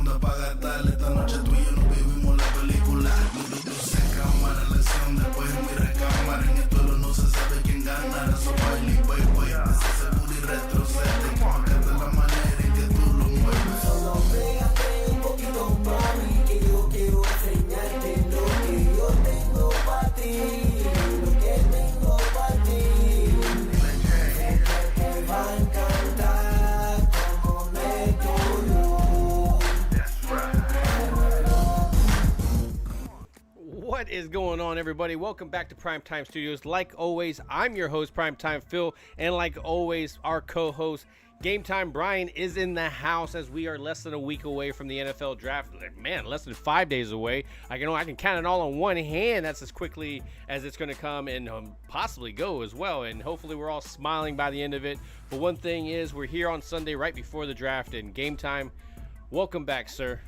onda pa' gastar. Esta noche tú y yo nos vivimos la película. Minutos en cámara, la acción después en mi recámara. En el duelo no se sabe quién gana. So baile, güey, ese seguro y retrocede. Acá está la manera en que tú lo mueves. Solo pégate un poquito mami, que yo quiero enseñarte lo que yo tengo para ti. Lo que tengo para ti. Te va a encantar como meto yo. What is going on, everybody? Welcome back to Primetime Studios. Like always, I'm your host, Primetime Phil, and like always, our co-host, Gametime Bryan, is in the house as we are less than a week away from the NFL draft. Man, less than 5 days away. I can count it all on one hand. That's as quickly as it's going to come and possibly go as well. And hopefully we're all smiling by the end of it. But one thing is, we're here on Sunday right before the draft and Gametime. Welcome back, sir.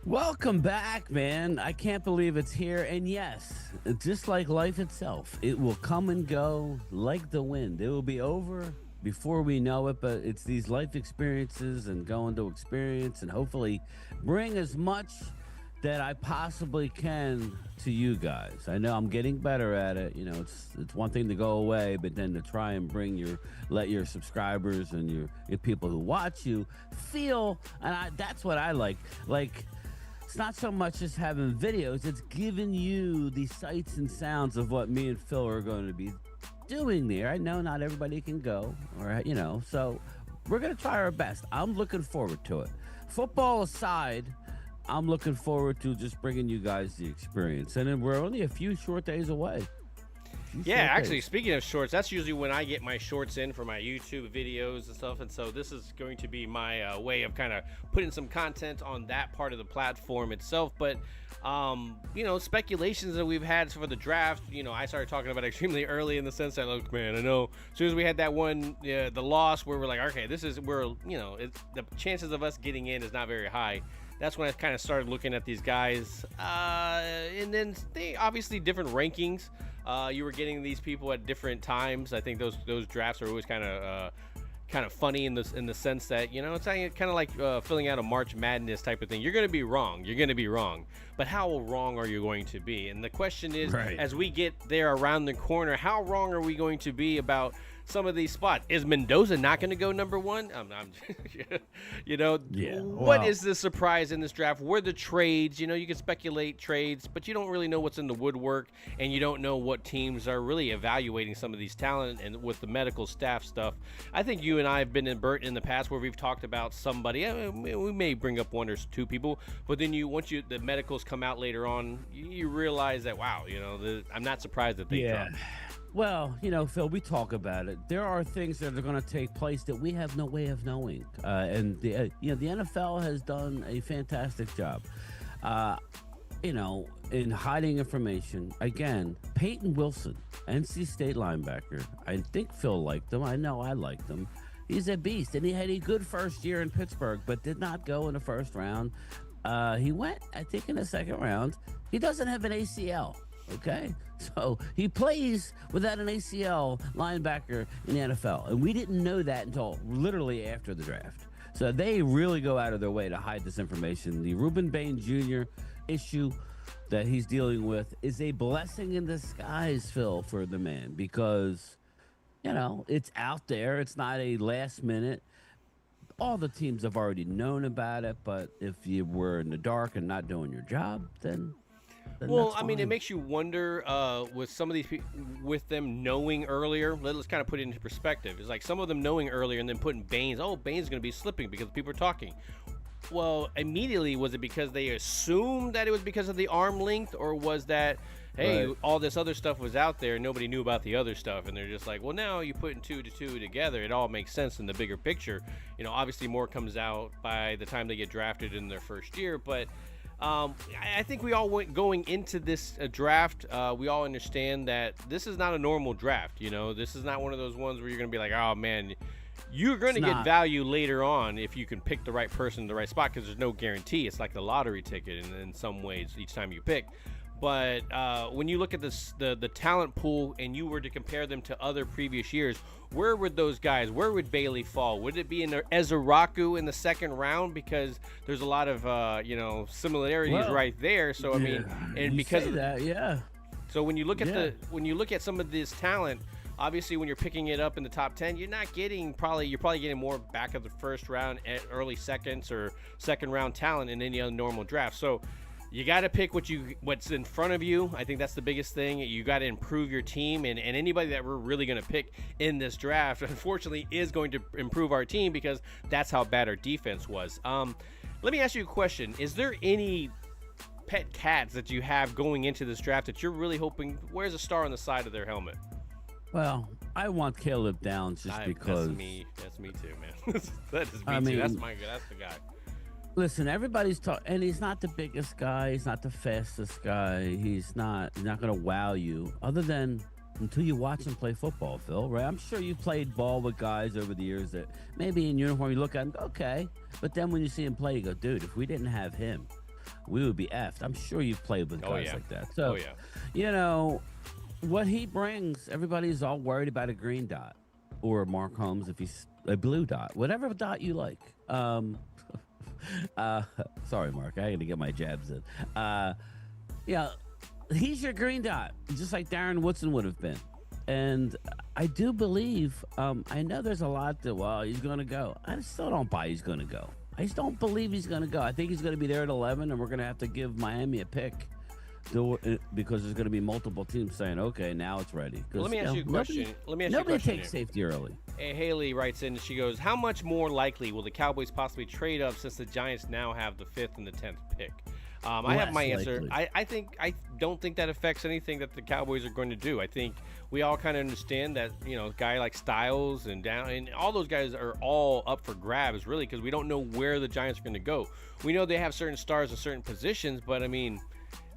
Welcome back, man. I can't believe it's here. And yes, just like life itself, it will come and go like the wind. It will be over before we know it, but it's these life experiences and going to experience and hopefully bring as much that I possibly can to you guys. I know I'm getting better at it. You know, it's one thing to go away, but then to try and let your subscribers and your people who watch you feel, and that's what I like. Like, it's not so much just having videos, it's giving you the sights and sounds of what me and Phil are going to be doing there. I know not everybody can go, so we're going to try our best. I'm looking forward to it. Football aside, I'm looking forward to just bringing you guys the experience. And then we're only a few short days away. Yeah, actually, speaking of shorts, that's usually when I get my shorts in for my YouTube videos and stuff. And so this is going to be my way of kind of putting some content on that part of the platform itself. But, speculations that we've had for the draft, I started talking about extremely early in the sense that, look, man, I know as soon as we had that one, the loss where we're like, okay, the chances of us getting in is not very high. That's when I kind of started looking at these guys. And then they obviously different rankings. You were getting these people at different times. I think those drafts are always kind of funny in the sense that, it's kind of like filling out a March Madness type of thing. You're going to be wrong. But how wrong are you going to be? And the question is, right, as we get there around the corner, how wrong are we going to be about some of these spots? Is Mendoza not going to go number one? What is the surprise in this draft? Were the trades? You can speculate trades, but you don't really know what's in the woodwork, and you don't know what teams are really evaluating some of these talent and with the medical staff stuff. I think you and I have been in the past where we've talked about somebody. We may bring up one or two people, but then once the medicals come out later on, you realize that, wow, I'm not surprised that they dropped. Well, Phil, we talk about it. There are things that are going to take place that we have no way of knowing. And the NFL has done a fantastic job, in hiding information. Again, Peyton Wilson, NC State linebacker. I think Phil liked him. I know I liked him. He's a beast, and he had a good first year in Pittsburgh, but did not go in the first round. He went, I think, in the second round. He doesn't have an ACL. Okay, so he plays without an ACL linebacker in the NFL, and we didn't know that until literally after the draft. So they really go out of their way to hide this information. The Reuben Bain Jr. issue that he's dealing with is a blessing in disguise, Phil, for the man, because it's out there. It's not a last minute. All the teams have already known about it, but if you were in the dark and not doing your job, then well, I mean, it makes you wonder with some of these people, with them knowing earlier. Let's kind of put it into perspective. It's like some of them knowing earlier and then putting Baines going to be slipping because people are talking. Well, immediately, was it because they assumed that it was because of the arm length, or was that, hey, right, all this other stuff was out there and nobody knew about the other stuff, and they're just like, well, now you putting two to two together, it all makes sense in the bigger picture. Obviously more comes out by the time they get drafted in their first year, but I think we all going into this draft, we all understand that this is not a normal draft. This is not one of those ones where you're going to be like, oh, man, you're going to get value later on if you can pick the right person in the right spot, because there's no guarantee. It's like the lottery ticket in some ways each time you pick. But when you look at the talent pool and you were to compare them to other previous years, where would those guys, where would Bailey fall? Would it be in Ezeraku in the second round? Because there's a lot of, similarities right there. So, I mean, and because of that, yeah. So when you look at when you look at some of this talent, obviously when you're picking it up in the top 10, you're probably getting more back of the first round, early seconds or second round talent in any other normal draft. So you got to pick what's in front of you. I think that's the biggest thing. You got to improve your team, and anybody that we're really going to pick in this draft, unfortunately, is going to improve our team because that's how bad our defense was. Let me ask you a question. Is there any pet cats that you have going into this draft that you're really hoping wears a star on the side of their helmet? Well, I want Caleb Downs because that's me too, man. That is me too. That's the guy. Listen, everybody's talking, and he's not the biggest guy. He's not the fastest guy. He's not going to wow you, other than until you watch him play football, Phil. Right? I'm sure you played ball with guys over the years that maybe in uniform you look at him, okay, but then when you see him play, you go, dude, if we didn't have him, we would be effed. I'm sure you've played with guys like that. So, what he brings, everybody's all worried about a green dot or Mark Holmes if he's a blue dot, whatever dot you like. Sorry, Mark, I got to get my jabs in. He's your green dot, just like Darren Woodson would have been. And I do believe, I know there's a lot that, he's going to go. I still don't buy he's going to go. I just don't believe he's going to go. I think he's going to be there at 11, and we're going to have to give Miami a pick because there's going to be multiple teams saying, okay, now it's ready. Let me ask you a question. Nobody takes safety early. Hey, Haley writes in, she goes, how much more likely will the Cowboys possibly trade up since the Giants now have the 5th and the 10th pick? I have my answer. I don't think that affects anything that the Cowboys are going to do. I think we all kind of understand that, a guy like Styles and all those guys are all up for grabs, really, because we don't know where the Giants are going to go. We know they have certain stars in certain positions, but I mean,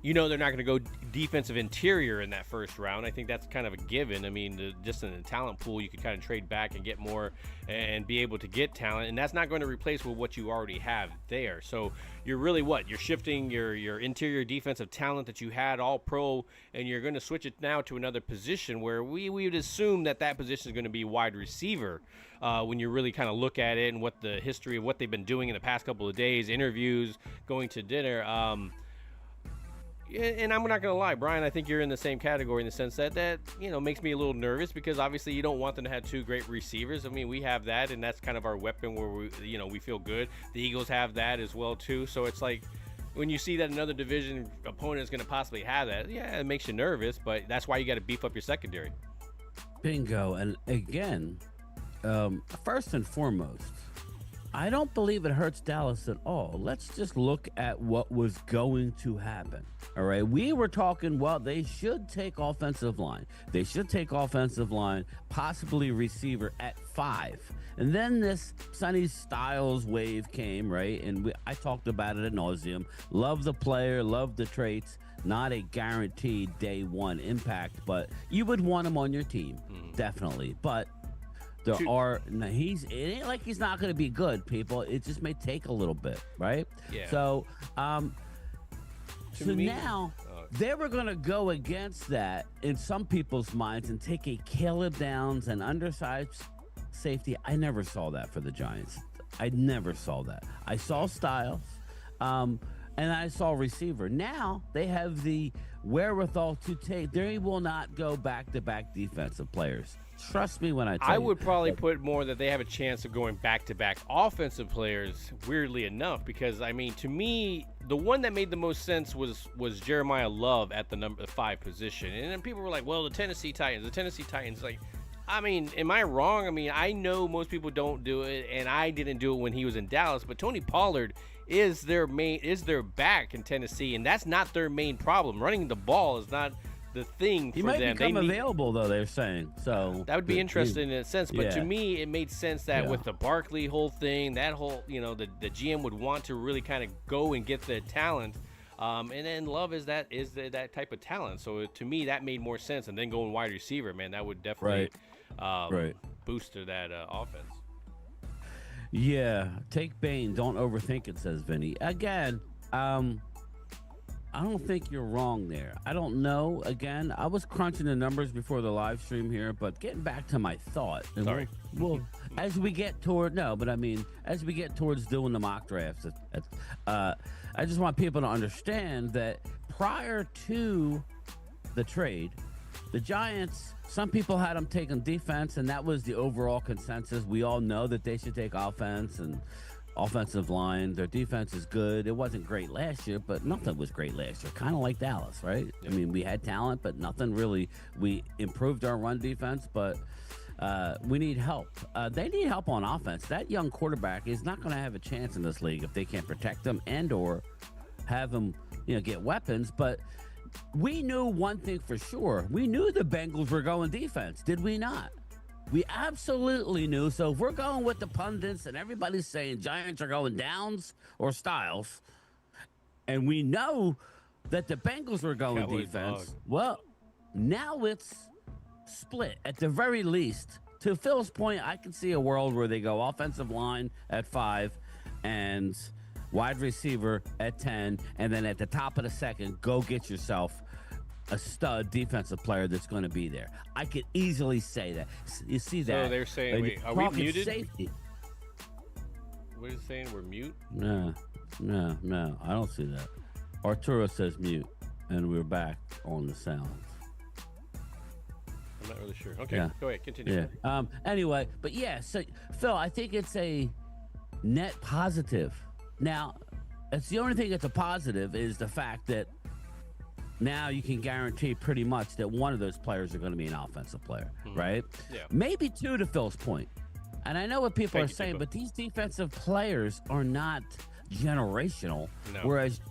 they're not going to go defensive interior in that first round. I think that's kind of a given. I mean, just in the talent pool, you could kind of trade back and get more and be able to get talent, and that's not going to replace with what you already have there. So you're really you're shifting your interior defensive talent that you had all pro, and you're going to switch it now to another position where we would assume that position is going to be wide receiver when you really kind of look at it and what the history of what they've been doing in the past couple of days, interviews, going to dinner. And I'm not going to lie, Brian, I think you're in the same category in the sense that makes me a little nervous because obviously you don't want them to have two great receivers. I mean, we have that, and that's kind of our weapon where we feel good. The Eagles have that as well, too. So it's like when you see that another division opponent is going to possibly have that, it makes you nervous, but that's why you got to beef up your secondary. Bingo. And again, first and foremost, I don't believe it hurts Dallas at all. Let's just look at what was going to happen. All right. We were talking, they should take offensive line. They should take offensive line, possibly receiver at 5. And then this Sonny Styles wave came, right? And I talked about it ad nauseum. Love the player, love the traits. Not a guaranteed day one impact, but you would want him on your team. Definitely. But it ain't like he's not going to be good, people. It just may take a little bit, right? Yeah. So, now they were going to go against that in some people's minds and take a Caleb Downs and undersized safety. I never saw that for the Giants. I never saw that. I saw Styles, and I saw receiver. Now they have the wherewithal to take. They will not go back-to-back defensive players. Trust me when I tell you. I would probably put more that they have a chance of going back-to-back offensive players, weirdly enough, because, I mean, to me, the one that made the most sense was Jeremiah Love at the number 5 position. And then people were like, well, the Tennessee Titans. Like, I mean, am I wrong? I mean, I know most people don't do it, and I didn't do it when he was in Dallas, but Tony Pollard is their back in Tennessee, and that's not their main problem. Running the ball is not the thing for them. He might become available, though, they're saying. So that would be interesting in a sense. But to me, it made sense that with the Barkley whole thing, that whole, the GM would want to really kind of go and get the talent. And then Love is that type of talent. So to me, that made more sense. And then going wide receiver, man, that would definitely boost that offense. Yeah, take Bane. Don't overthink it, says Vinny. Again, I don't think you're wrong there. I don't know. Again, I was crunching the numbers before the live stream here, but getting back to my thought. And Sorry. Well, as we get toward as we get towards doing the mock drafts, I just want people to understand that prior to the trade, the Giants, some people had them taking defense, and that was the overall consensus. We all know that they should take offense and offensive line. Their defense is good. It wasn't great last year, but nothing was great last year. Kind of like Dallas, right? Yep. I mean, we had talent, but nothing really. We improved our run defense, but we need help. They need help on offense. That young quarterback is not going to have a chance in this league if they can't protect them and or have them, get weapons. But we knew one thing for sure. We knew the Bengals were going defense, did we not? We absolutely knew. So if we're going with the pundits and everybody's saying Giants are going Downs or Styles, and we know that the Bengals were going Cowboys defense, dog. well, now it's split at the very least. To Phil's point, I can see a world where they go offensive line at 5 and wide receiver at 10, and then at the top of the second, go get yourself a stud defensive player that's going to be there. I could easily say that. You see that? So they're saying, And wait, you're are we talking muted? Safety. What is it saying? We're mute? No, I don't see that. Arturo says mute, and we're back on the sound. I'm not really sure. Okay, Yeah. go ahead, continue. Yeah. Anyway, but yeah, so Phil, I think it's a net positive. Now, it's the only thing that's a positive is the fact that now you can guarantee pretty much that one of those players are going to be an offensive player, right? Yeah. Maybe two, to Phil's point. And I know what people Thank are you, saying, Tico. but these defensive players are not generational. No. Whereas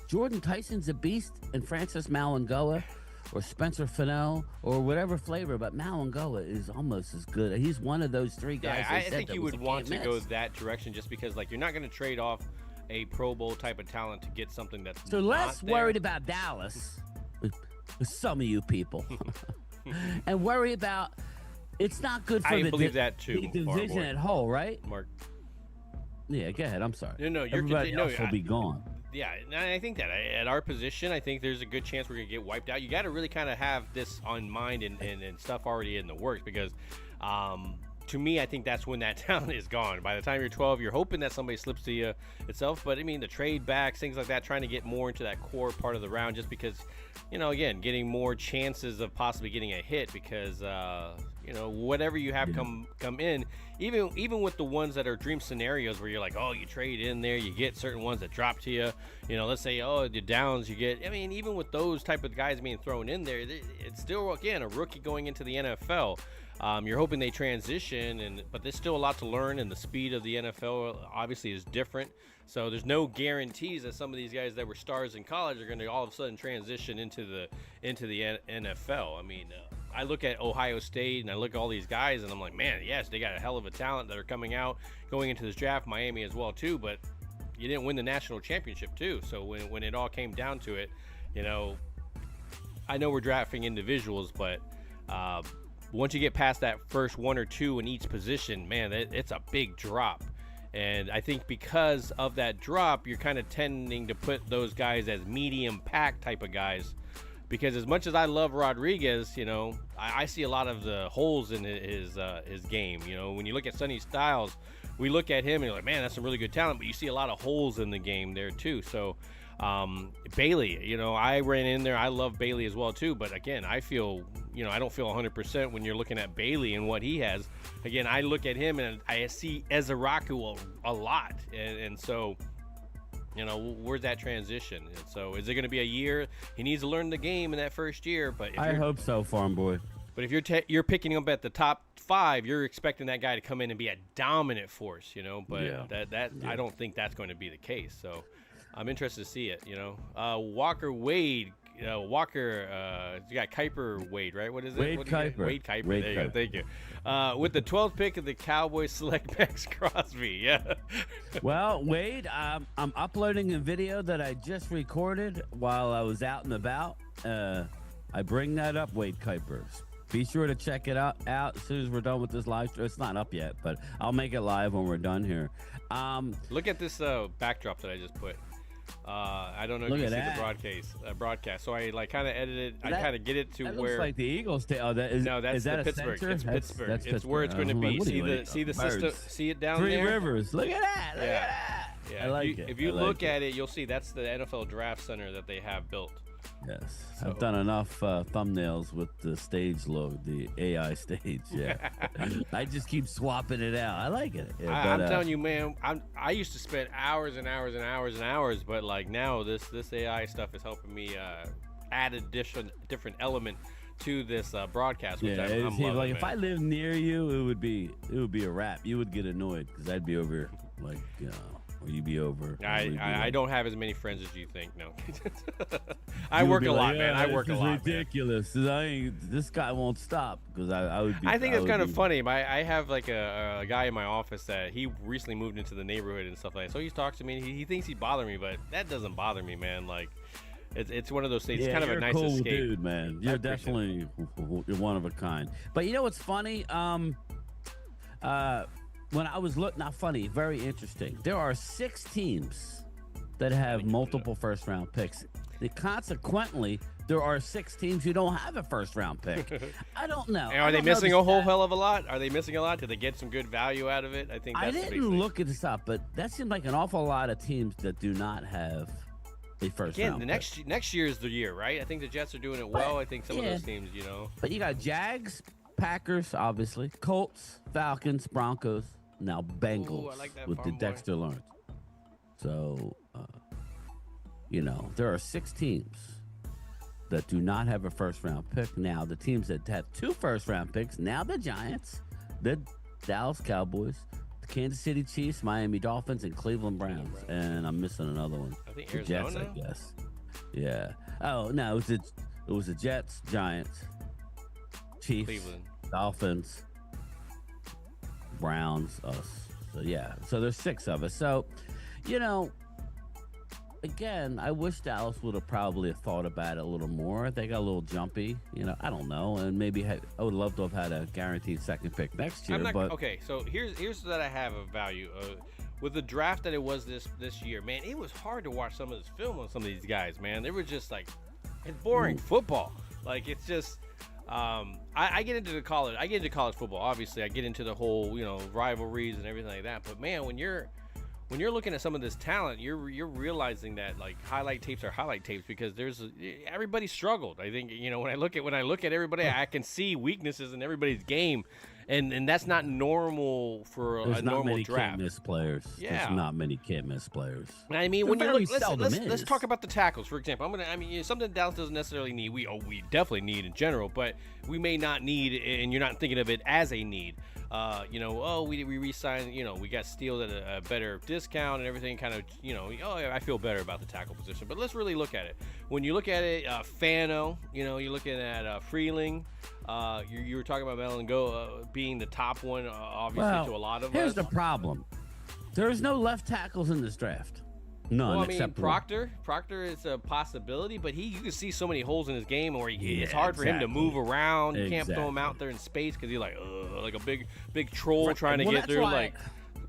Jordan Tyson's a beast, and Francis Malangoa or Spencer Fennell or whatever flavor, but Malangoa is almost as good. He's one of those three guys. Yeah, they I said think that you was would a want to can't go miss. that direction just because, like, you're not going to trade off a Pro Bowl type of talent to get something that's So less not there. worried about Dallas, with some of you people, and worry about it's not good for I the believe that too, the Farm division Boy. at whole, right? Mark. Yeah, go ahead. I'm sorry. No, you're Everybody no, else will be gone. Yeah, and I think that at our position, I think there's a good chance we're going to get wiped out. You got to really kind of have this on mind and stuff already in the works because to me, I think that's when that talent is gone. By the time you're 12, you're hoping that somebody slips to you itself. But, I mean, the trade backs, things like that, trying to get more into that core part of the round just because, again, getting more chances of possibly getting a hit because, whatever you have come in, even with the ones that are dream scenarios where you're like, oh, you trade in there, you get certain ones that drop to you. Let's say, oh, the Downs you get. I mean, even with those type of guys being thrown in there, it's still, again, a rookie going into the NFL. You're hoping they transition, but there's still a lot to learn, and the speed of the NFL obviously is different. So there's no guarantees that some of these guys that were stars in college are going to all of a sudden transition into the NFL. I mean, I look at Ohio State and I look at all these guys, and I'm like, man, yes, they got a hell of a talent that are coming out, going into this draft. Miami as well too, but you didn't win the national championship too. So when it all came down to it, I know we're drafting individuals, but once you get past that first one or two in each position, man, it's a big drop. And I think because of that drop, you're kind of tending to put those guys as medium pack type of guys. Because as much as I love Rodriguez, I see a lot of the holes in his game. When you look at Sonny Styles, we look at him and you're like, man, that's some really good talent. But you see a lot of holes in the game there too. So Bailey, I ran in there. I love Bailey as well too. But again, I feel, I don't feel 100% when you're looking at Bailey and what he has. Again, I look at him and I see Ezeraku a lot. And so, where's that transition? And so is it going to be a year? He needs to learn the game in that first year. But I hope so, Farm Boy. But if you're picking up at the top 5, you're expecting that guy to come in and be a dominant force, But I don't think that's going to be the case. So I'm interested to see it. Walker Wade. You got Kuiper Wade, right? What is it? Wade Kuiper. Wade Kuiper. Wade There you go. Kuiper. Thank you. With the 12th pick of the Cowboys, select Max Crosby. Yeah. Well, Wade, I'm uploading a video that I just recorded while I was out and about. I bring that up, Wade Kuiper. Be sure to check it out as soon as we're done with this live stream. It's not up yet, but I'll make it live when we're done here. Look at this backdrop that I just put. I don't know Look if you at see the that. broadcast. So I like kind of edited. I That- kind of get it to That where. looks like the Eagles. Oh, that is. No, that's is that the a Pittsburgh. center? It's Pittsburgh. That's It's where it's going to I'm like, be. what are See you the doing? see the Birds. system. See it down Three there. Rivers. Look at that. Look Yeah. at that. Yeah, I like it. If you I like look at it, you'll see that's the NFL Draft Center that they have built. Yes, So- I've done enough thumbnails with the stage logo, the AI stage. Yeah, I just keep swapping it out. I like it. Yeah, I'm telling you, man. I used to spend hours and hours and hours and hours, but like now this AI stuff is helping me add a different element to this broadcast, which Yeah, I'm it loving. seems like man. if I lived near you, it would be a wrap. You would get annoyed because I'd be over here, like, or you'd be over. I don't have as many friends as you think. No, I work a lot, man. I work a lot. Man. Ridiculous. This guy won't stop because I would be. I think it's kind of funny. I have like a guy in my office that he recently moved into the neighborhood and stuff like that. So he talks to me. He thinks he bothers me, but that doesn't bother me, man. Like, it's one of those things. Yeah, It's kind of you're a nice cool escape. dude, man. You're appreciate definitely you're one of a kind. But you know what's funny? When I was not funny, very interesting. There are 6 teams that have multiple first-round picks. Consequently, there are 6 teams who don't have a first-round pick. I don't know. And are they missing a whole hell of a lot? Are they missing a lot? Did they get some good value out of it? I think that's I the big didn't thing. look at this up, but that seemed like an awful lot of teams that do not have a first Again, round. the next year is the year, right? I think the Jets are doing it well. I think some of those teams, But you got Jags, Packers, obviously, Colts, Falcons, Broncos, now Bengals Ooh, I like that with the farm boy. Dexter Lawrence. So, there are 6 teams that do not have a first round pick. Now, the teams that have 2 first round picks, now the Giants, the Dallas Cowboys, the Kansas City Chiefs, Miami Dolphins, and Cleveland Browns. And I'm missing another one. I think The Jets, Arizona. I guess. Yeah. Oh, no, it was the Jets, Giants, Chiefs, Cleveland. Dolphins, Browns, us. So yeah, so there's 6 of us. So, again, I wish Dallas would have probably thought about it a little more. They got a little jumpy, I don't know, and maybe I would love to have had a guaranteed second pick next year. But okay. So here's that I have of value. With the draft that it was this year, man, it was hard to watch some of this film on some of these guys, man. They were just like, it's boring football. Like, it's just. I get into college football. Obviously, I get into the whole rivalries and everything like that. But man, when you're looking at some of this talent, you're realizing that like highlight tapes are highlight tapes because everybody struggled. I think when I look at everybody, I can see weaknesses in everybody's game, and that's not normal for there's a not normal many draft. can't miss players. Yeah. There's not many can't miss players. I mean, There when you very look, seldom let's is. talk about the tackles, for example. Something Dallas doesn't necessarily need. We definitely need in general, but we may not need, and you're not thinking of it as a need. We re-signed, we got Steele at a better discount and everything kind of, I feel better about the tackle position. But let's really look at it. When you look at it, Fano, you're looking at Freeling. You were talking about Melango being the top one, obviously, to a lot of here's us. the problem. There's no left tackles in this draft. None. Well, I mean, except Proctor is a possibility, but you can see so many holes in his game where it's hard for him to exactly. move around. You can't throw him out there in space because he's like a big troll trying to get through. Like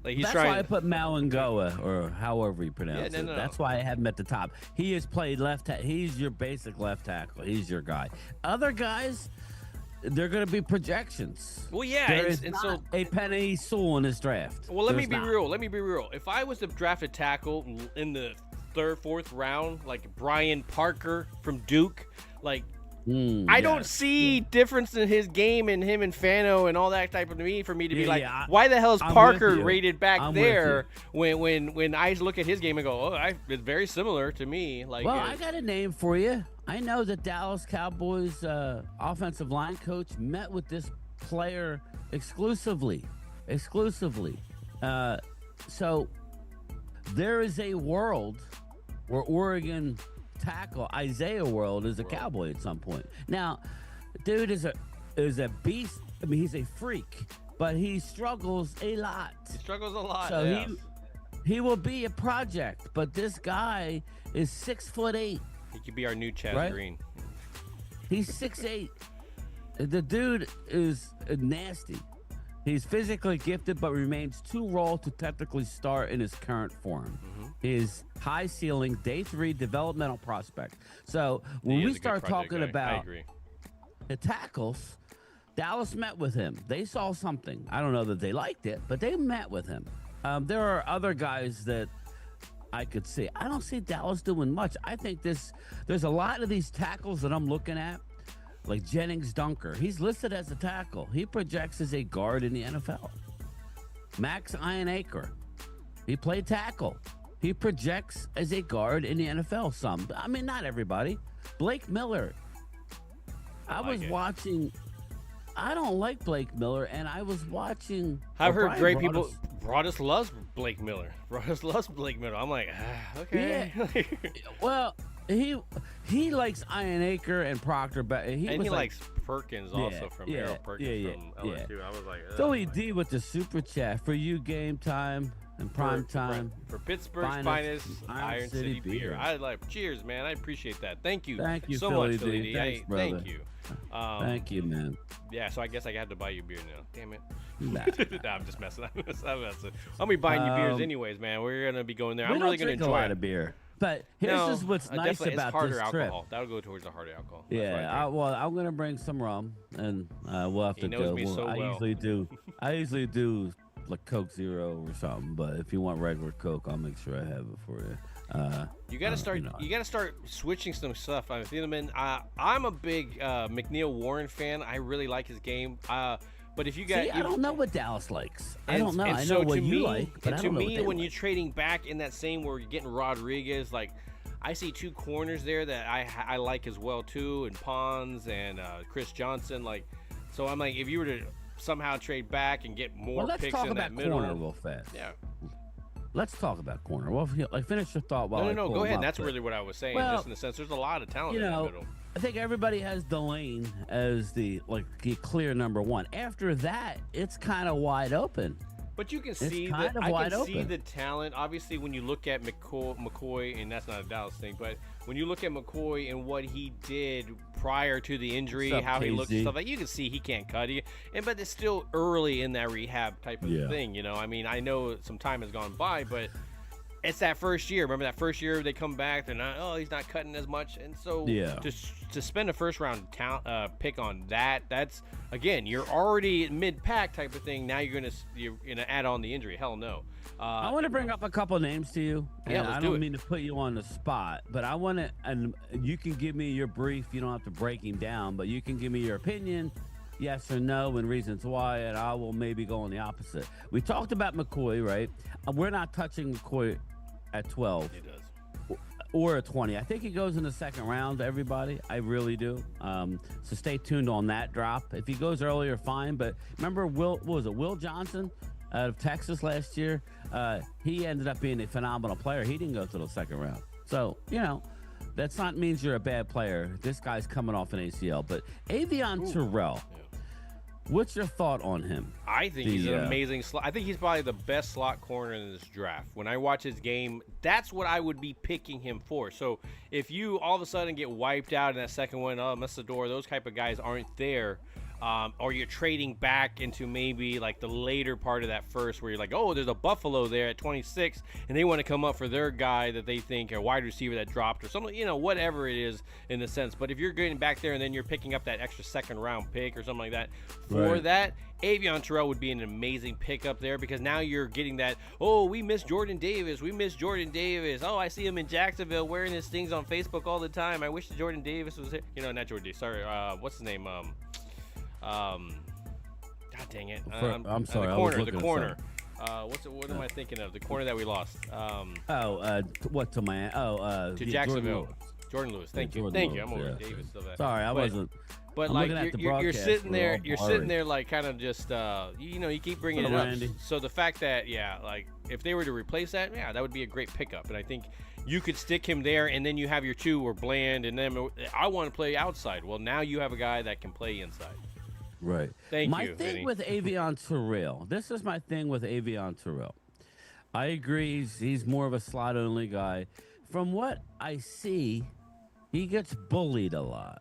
he's that's trying. why I put Malangoa, or however you pronounce it. no. That's why I have him at the top. He has played left tackle. He's your basic left tackle. He's your guy. Other guys, they're going to be projections. Well, yeah, There and, is and not so. a penny soul in this draft. Well, let me There's be not. real. Let me be real. If I was to draft a tackle in the 3rd, 4th round, like Bryan Parker from Duke, like. I don't see difference in his game and him and Fano and all that type of me for me to be like, why the hell is I'm Parker with you. rated back I'm with there when I look at his game and go, it's very similar to me. Like, Well, I got a name for you. I know the Dallas Cowboys offensive line coach met with this player exclusively. So there is a world where Oregon tackle Isaiah World is a Cowboy at some point. Now, dude is a beast. I mean, he's a freak, but he struggles a lot. He struggles a lot. So yeah. he will be a project, but this guy is 6'8". He could be our new Chaz Right? Green. He's 6'8". The dude is nasty. He's physically gifted, but remains too raw to technically start in his current form. His high ceiling, day 3 developmental prospect. So when He we is a good start project talking guy. I about agree. the tackles, Dallas met with him. They saw something. I don't know that they liked it, but they met with him. There are other guys that I could see. I don't see Dallas doing much. I think there's a lot of these tackles that I'm looking at, like Jennings Dunker. He's listed as a tackle. He projects as a guard in the NFL. Max Ironacre, he played tackle. He projects as a guard in the NFL. Some, I mean, not everybody. Blake Miller. I was watching. I don't like Blake Miller, and I was watching. I've heard Bryan great brought people. us- Broadus loves Blake Miller. Broadus loves Blake Miller. I'm like, okay. Well, he likes Ironacre and Proctor, but And he was likes Perkins also Yeah, from yeah, Errol Perkins yeah, from yeah. LSU. I was like, Philly D with the super chat for you, Game Time and Prime Time. for Pittsburgh's Finest finest Iron Iron City City beer. beer. I like. Cheers, man. I appreciate that. Thank you. Thank you, so Philly much, Philly D. D. Thanks, Thank brother. you. Thank you, man. Yeah, so I guess I had to buy you beer now. Damn it. Nah. Nah, I'm just messing. I'm messing. I'll be buying you beers anyways, man. We're gonna be going there. I'm really gonna drink a enjoy lot it. of beer. But here's No, just what's nice definitely, about it's harder this alcohol. trip. That'll go towards the harder alcohol. That's what I Yeah, drink. well, I'm gonna bring some rum, and we'll have He to knows go. me so I well. usually do. I usually do like Coke Zero or something. But if you want regular Coke, I'll make sure I have it for you. You gotta start. know. You gotta start switching some stuff. I'm a big McNeil Warren fan. I really like his game. But if you got, See, I don't know what Dallas likes. I and- don't know. and I so know to what you me- like, but and I to don't know me, what they when like. you're trading back in that same where you're getting Rodriguez, like I see two corners there that I like as well too, and Pons and Chris Johnson. Like, so I'm like, if you were to somehow trade back and get more Well, let's picks talk in about that middle, corner real fast. yeah. Let's talk about corner. Well, finish your thought while I No, pull go them ahead. up, That's but- really what I was saying. Well, just in the sense, there's a lot of talent you in the know, middle. I think everybody has Delane as the clear number one. After that, it's kind of wide open. But you can It's see kind that of I wide can see open. the talent. Obviously, when you look at McCoy, and that's not a Dallas thing, but when you look at McCoy and what he did prior to the injury, What's up, how he looks and KZ? stuff like, you can see he can't cut you. But it's still early in that rehab type of Yeah. thing. You know, I mean, I know some time has gone by, but it's that first year. Remember that first year they come back, they're not. Oh, he's not cutting as much, and so Yeah. to spend a first round pick on that, that's again, you're already mid pack type of thing. Now you're gonna add on the injury. Hell no. I want to bring up a couple names to you. Yeah, and let's I do don't it. mean to put you on the spot, but I want to, and you can give me your brief. You don't have to break him down, but you can give me your opinion, yes or no, and reasons why, and I will maybe go on the opposite. We talked about McCoy, right? We're not touching McCoy at 12 He does. or at 20. I think he goes in the second round, everybody. I really do. So stay tuned on that drop. If he goes earlier, fine. But remember, what was it, Will Johnson out of Texas last year? He ended up being a phenomenal player. He didn't go to the second round. So, you know, that's not means you're a bad player. This guy's coming off an ACL. But Avion Terrell, what's your thought on him? I think he's an amazing slot. I think he's probably the best slot corner in this draft. When I watch his game, that's what I would be picking him for. So if you all of a sudden get wiped out in that second one, Messador, those type of guys aren't there, or you're trading back into maybe like the later part of that first where you're like, oh, there's a Buffalo there at 26, and they want to come up for their guy that they think a wide receiver that dropped or something, you know, whatever it is in the sense. But if you're getting back there and then you're picking up that extra second round pick or something like that for Right. that, Avion Terrell would be an amazing pickup there because now you're getting that, oh, we miss Jordan Davis. Oh, I see him in Jacksonville wearing his things on Facebook all the time. I wish Jordan Davis was here. You know, not Jordan Davis. Sorry, what's his name? God dang it. I'm sorry, The I was corner. looking The at corner. What am I thinking of? The corner that we lost. What to my? To yeah, Jacksonville. Jordan Lewis. Jordan Lewis. Thank Yeah, you. Jordan Thank you. I'm Lewis, over yeah. Davis. Still that. Sorry, I But- wasn't. But I'm like looking at the you're broadcast, sitting we're there, all you're blurry. sitting there like kind of just you keep bringing it Little up. Randy. So the fact that like if they were to replace that, yeah, that would be a great pickup. And I think you could stick him there, and then you have your two or Bland, and then I want to play outside. Well, now you have a guy that can play inside. Right. Thank my you, thing Vinny. with Avion Terrell. This is my thing with Avion Terrell. I agree. He's more of a slot only guy. From what I see, He gets bullied a lot,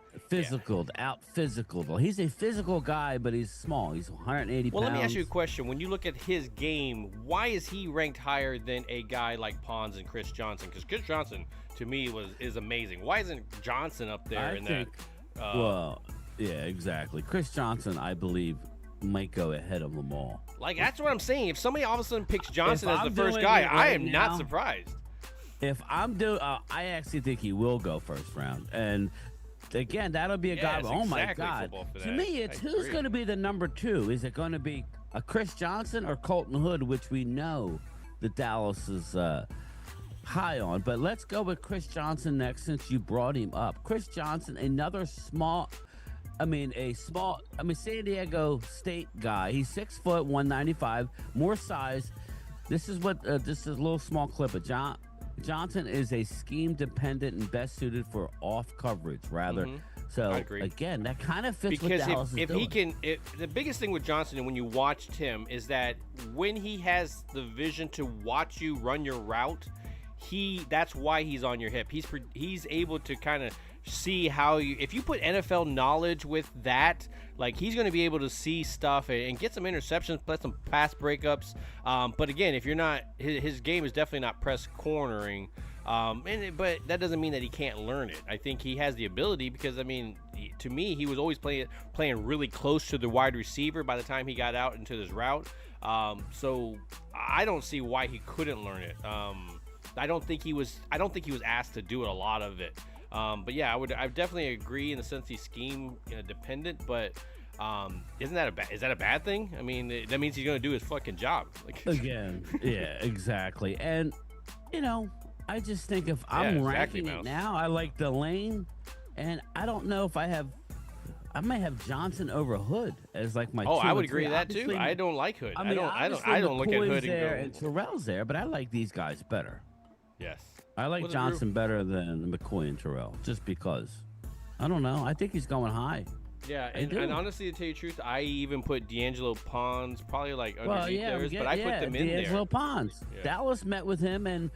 out physical. He's a physical guy, but he's small. He's 180 Well, pounds. let me ask you a question. When you look at his game, why is he ranked higher than a guy like Pons and Chris Johnson? Because Chris Johnson, to me, is amazing. Why isn't Johnson up there in that? Well, yeah, exactly. Chris Johnson, I believe, might go ahead of them all. Like, that's what I'm saying. If somebody all of a sudden picks Johnson as the first guy, I am not surprised. If I'm doing, I actually think he will go first round. And again, that'll be a guy. Oh my God! To me, it's who's going to be the number 2? Is it going to be a Chris Johnson or Colton Hood, which we know that Dallas is high on? But let's go with Chris Johnson next, since you brought him up. Chris Johnson, another San Diego State guy. He's 6 foot, 195, more size. This is a little small clip of Johnson is a scheme dependent and best suited for off coverage rather. So again, that kind of fits what Dallas is doing. The biggest thing with Johnson, and when you watched him, is that when he has the vision to watch you run your route, that's why he's on your hip. He's able to kind of see how if you put NFL knowledge with that, like, he's going to be able to see stuff and get some interceptions, play some pass breakups. But again, if you're not, his game is definitely not press cornering. But that doesn't mean that he can't learn it. I think he has the ability because, I mean, to me, he was always playing really close to the wide receiver by the time he got out into this route. So I don't see why he couldn't learn it. I don't think he was asked to do a lot of it. But yeah, I definitely agree in the sense he's scheme dependent, but is that a bad thing? I mean, that means he's going to do his fucking job. Like, again, yeah, exactly. And I just think if I'm ranking it now, I like Delane, and I don't know if I might have Johnson over Hood as like my. I would agree with that too. I don't like Hood. I don't look at Hood and Terrell's there, but I like these guys better. Yes. I like Johnson better than McCoy and Terrell, just because. I don't know. I think he's going high. Yeah, and honestly, to tell you the truth, I even put D'Angelo Pons probably like underneath theirs, but I put them in there. D'Angelo Pons. Yeah. Dallas met with him, and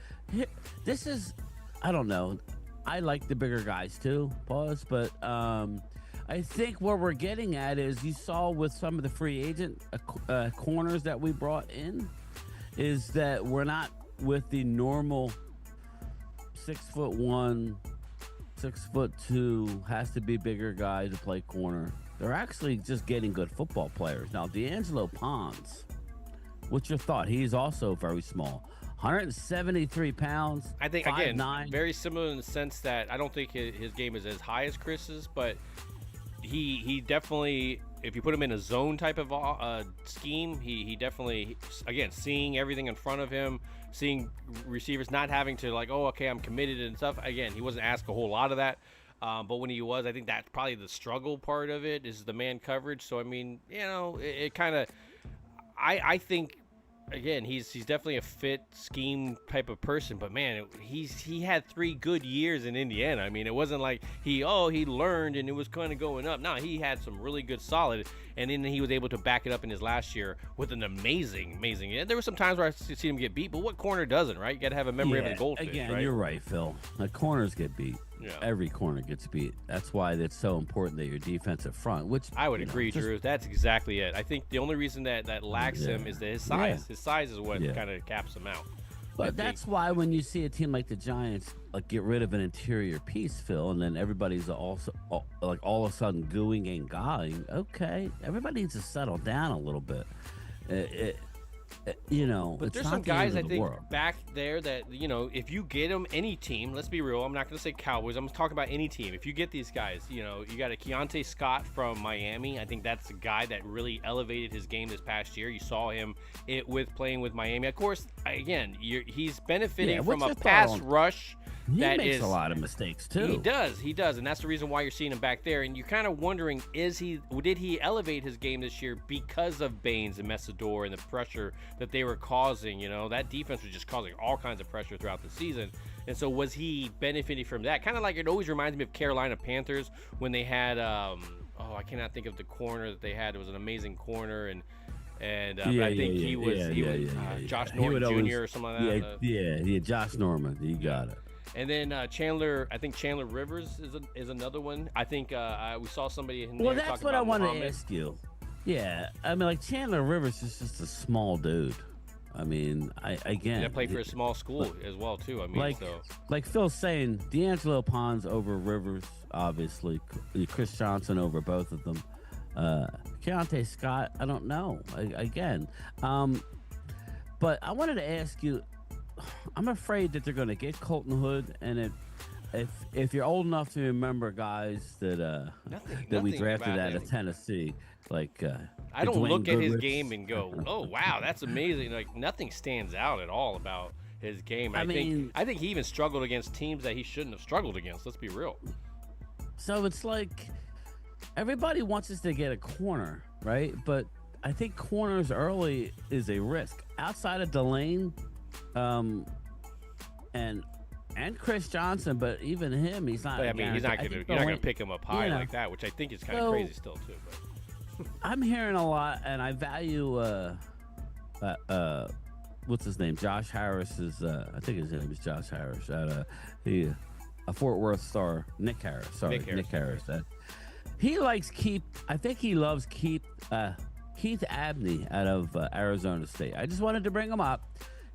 this is, I don't know. I like the bigger guys too, Pause, but I think what we're getting at is you saw with some of the free agent corners that we brought in, is that we're not with the normal 6'1", 6'2", has to be bigger guy to play corner. They're actually just getting good football players. Now, D'Angelo Pons, what's your thought? He's also very small. 173 pounds. I think, again, very similar in the sense that I don't think his game is as high as Chris's, but he definitely, if you put him in a zone type of scheme, he definitely, again, seeing everything in front of him, seeing receivers, not having to like, oh, okay, I'm committed and stuff. Again, he wasn't asked a whole lot of that. But when he was, I think that's probably the struggle part of it is the man coverage. So, I mean, it kind of, I think, again, he's definitely a fit scheme type of person, but man, he had 3 good years in Indiana. I mean, it wasn't like he learned and it was kind of going up. No, he had some really good solid, and then he was able to back it up in his last year with an amazing. And there were some times where I see him get beat, but what corner doesn't, right? You got to have a memory of the goldfish. Again, right? You're right, Phil. The corners get beat. Yeah. Every corner gets beat. That's why it's so important that your defensive front, which I would agree, Drew. That's exactly it. I think the only reason that lacks him is that his size. His size is what kind of caps him out. But that's why when you see a team like the Giants like get rid of an interior piece, Phil, and then everybody's also like all of a sudden gooing and gawing. Okay, everybody needs to settle down a little bit. But there's some guys I think back there that, if you get them, any team, let's be real, I'm not going to say Cowboys, I'm going to talk about any team. If you get these guys, you got a Keontae Scott from Miami. I think that's a guy that really elevated his game this past year. You saw him with playing with Miami. Of course, again, he's benefiting from a pass rush. He makes a lot of mistakes too. He does, and that's the reason why you're seeing him back there. And you're kind of wondering, did he elevate his game this year because of Baines and Messidor and the pressure that they were causing? That defense was just causing all kinds of pressure throughout the season. And so was he benefiting from that? Kind of like it always reminds me of Carolina Panthers when they had, I cannot think of the corner that they had. It was an amazing corner, but I think he was Josh Norman Jr. or something like that. Yeah, Josh Norman. You got it. And then Chandler, I think Chandler Rivers is another one. I think we saw somebody in Well, there that's talking what I about wanted Muhammad. to ask you. Yeah, I mean, like Chandler Rivers is just a small dude. I mean, again, And I played for a small school as well too. I mean, like so like Phil's saying, D'Angelo Pons over Rivers, obviously. Chris Johnson over both of them. Keontae Scott, I don't know. Again, but I wanted to ask you. I'm afraid that they're going to get Colton Hood, and if you're old enough to remember guys that that we nothing drafted about out him. of Tennessee, like I don't Dwayne look at his Goodrich. game and go, "Oh wow, that's amazing!" Like nothing stands out at all about his game. I mean- think he even struggled against teams that he shouldn't have struggled against. Let's be real. So it's like everybody wants us to get a corner, right? But I think corners early is a risk. Outside of Delane, and Chris Johnson, but even him, he's not. But, I mean, he's not guaranteed. gonna I think you're not gonna Delane- pick him up high yeah. like that, which I think is kind of So- crazy still too. But I'm hearing a lot, and I value what's his name? Josh Harris is I think his name is Josh Harris at a Fort Worth Star. Nick Harris, sorry, Nick Harris. He likes I think he loves Keith Abney out of Arizona State. I just wanted to bring him up.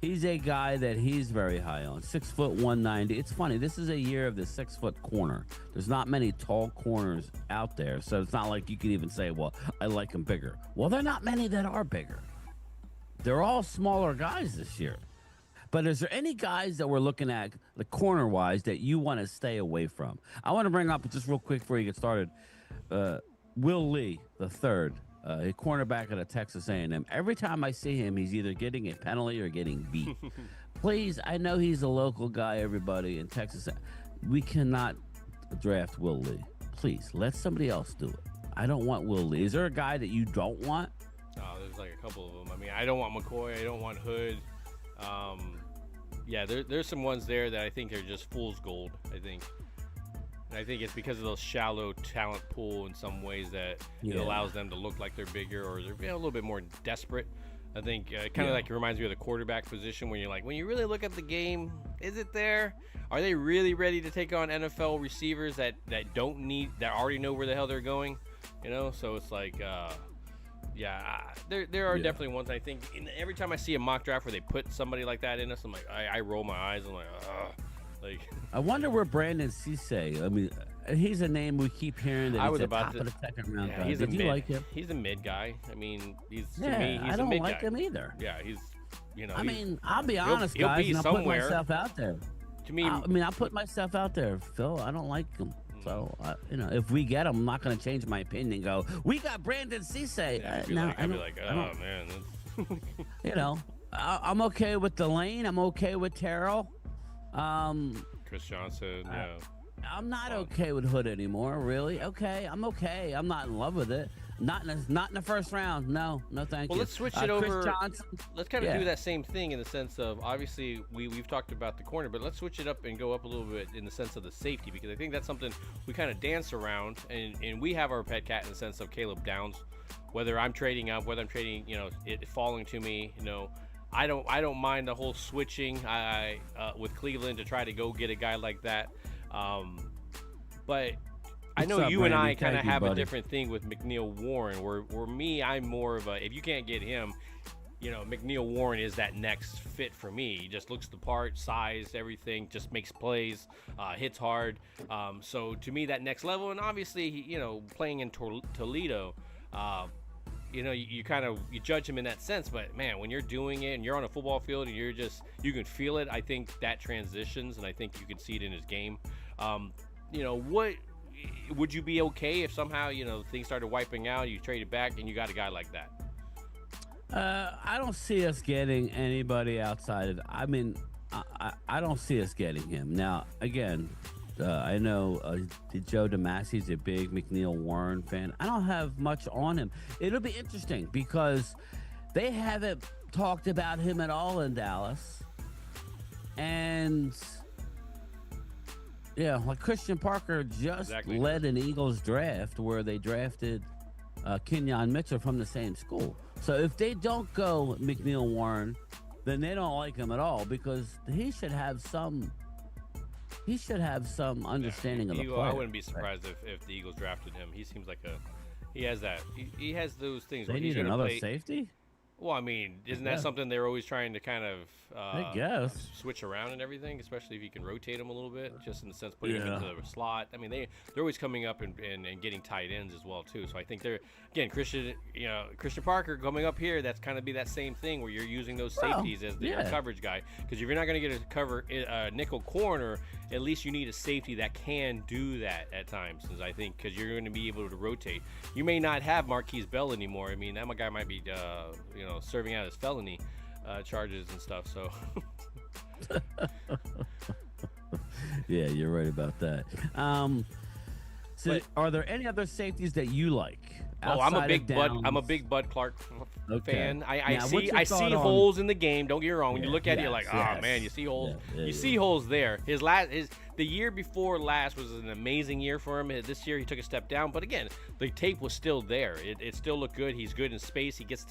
He's a guy that he's very high on. 6', 190. It's funny. This is a year of the 6-foot corner. There's not many tall corners out there, so it's not like you can even say, "Well, I like him bigger." Well, there are not many that are bigger. They're all smaller guys this year. But is there any guys that we're looking at, the corner wise, that you want to stay away from? I want to bring up just real quick before you get started. Will Lee, the third. A cornerback at a Texas A&M. Every time I see him, he's either getting a penalty or getting beat. Please, I know he's a local guy, everybody in Texas. We cannot draft Will Lee. Please, let somebody else do it. I don't want Will Lee. Is there a guy that you don't want? there's like a couple of them. I mean, I don't want McCoy. I don't want Hood. Yeah, there's some ones there that I think are just fool's gold. I think it's because of those shallow talent pool in some ways that it allows them to look like they're bigger or they're a little bit more desperate. I think kind of like it reminds me of the quarterback position when you're like, when you really look at the game, is it there? Are they really ready to take on NFL receivers that already know where the hell they're going? You know, so it's like, there are definitely ones I think every time I see a mock draft where they put somebody like that in us, I'm like, I roll my eyes. I'm like, ugh. Like, I wonder where Brandon Cisse. I mean, he's a name we keep hearing that I he's was a about top to- of the second round guy. he's Did a you mid. like him? He's a mid guy. I mean, he's Yeah, to me, he's I a don't mid like guy. him either. Yeah, he's, you know. I he's- mean, I'll be honest, he'll guys, be and I'll put somewhere. myself out there. to me, I put myself out there, Phil. I don't like him. So, if we get him, I'm not going to change my opinion and go, we got Brandon Cisse. I'd be like, oh man. That's I'm okay with Delane. I'm okay with Terrell. Chris Johnson. Yeah. I'm not okay with Hood anymore, really. Okay, I'm okay. I'm not in love with it. Not in the first round. No, thank you. Well, let's switch it Chris over. Johnson, Let's kind of do that same thing in the sense of, obviously we've talked about the corner, but let's switch it up and go up a little bit in the sense of the safety, because I think that's something we kind of dance around, and we have our pet cat in the sense of Caleb Downs. Whether I'm trading up, whether I'm trading, it falling to me, I don't mind the whole switching with Cleveland to try to go get a guy like that. But I know What's up, you and Brandon? I kind of Thank you, have a buddy. different thing with McNeil Warren, where me, I'm more of a, if you can't get him, McNeil Warren is that next fit for me. He just looks the part, size, everything, just makes plays, hits hard. So to me, that next level, and obviously, playing in Toledo, you kind of judge him in that sense, but man, when you're doing it and you're on a football field and you can feel it, I think that transitions, and I think you can see it in his game. What would you be okay if somehow things started wiping out, you traded back and you got a guy like that? I don't see us getting anybody outside of. I mean, I don't see us getting him now. Again, I know Joe DeMassi's a big McNeil Warren fan. I don't have much on him. It'll be interesting because they haven't talked about him at all in Dallas, and like Christian Parker just led an Eagles draft where they drafted Kenyon Mitchell from the same school. So if they don't go McNeil Warren, then they don't like him at all, because he should have some he should have some understanding of the Eagle, player. I wouldn't be surprised if the Eagles drafted him. He seems like he has that. He has those things. They where he's need gonna another play, safety. Well, I mean, isn't that Yeah. something they're always trying to kind of I guess. switch around and everything, especially if you can rotate them a little bit, just in the sense putting them Yeah. into the slot. I mean, they're always coming up and getting tight ends as well too. So I think they're Christian Parker coming up here. That's kind of be that same thing where you're using those Well, safeties as the yeah. coverage guy, because if you're not going to get a nickel corner, at least you need a safety that can do that at times. I think because you're going to be able to rotate. You may not have Marquise Bell anymore. I mean, that guy might be serving out his felony charges and stuff. So Yeah, you're right about that. So But- are there any other safeties that you like? I'm a outside big of Bud. Downs? I'm a big Bud Clark Okay. fan. I Now, what's see your I thought see on- holes in the game. Don't get me wrong. When you Yeah, look at it, you're yes, like, oh yes. man, you see holes. Yeah, you yeah. see holes there. The year before last was an amazing year for him. This year he took a step down, but again, the tape was still there. It still looked good. He's good in space. He gets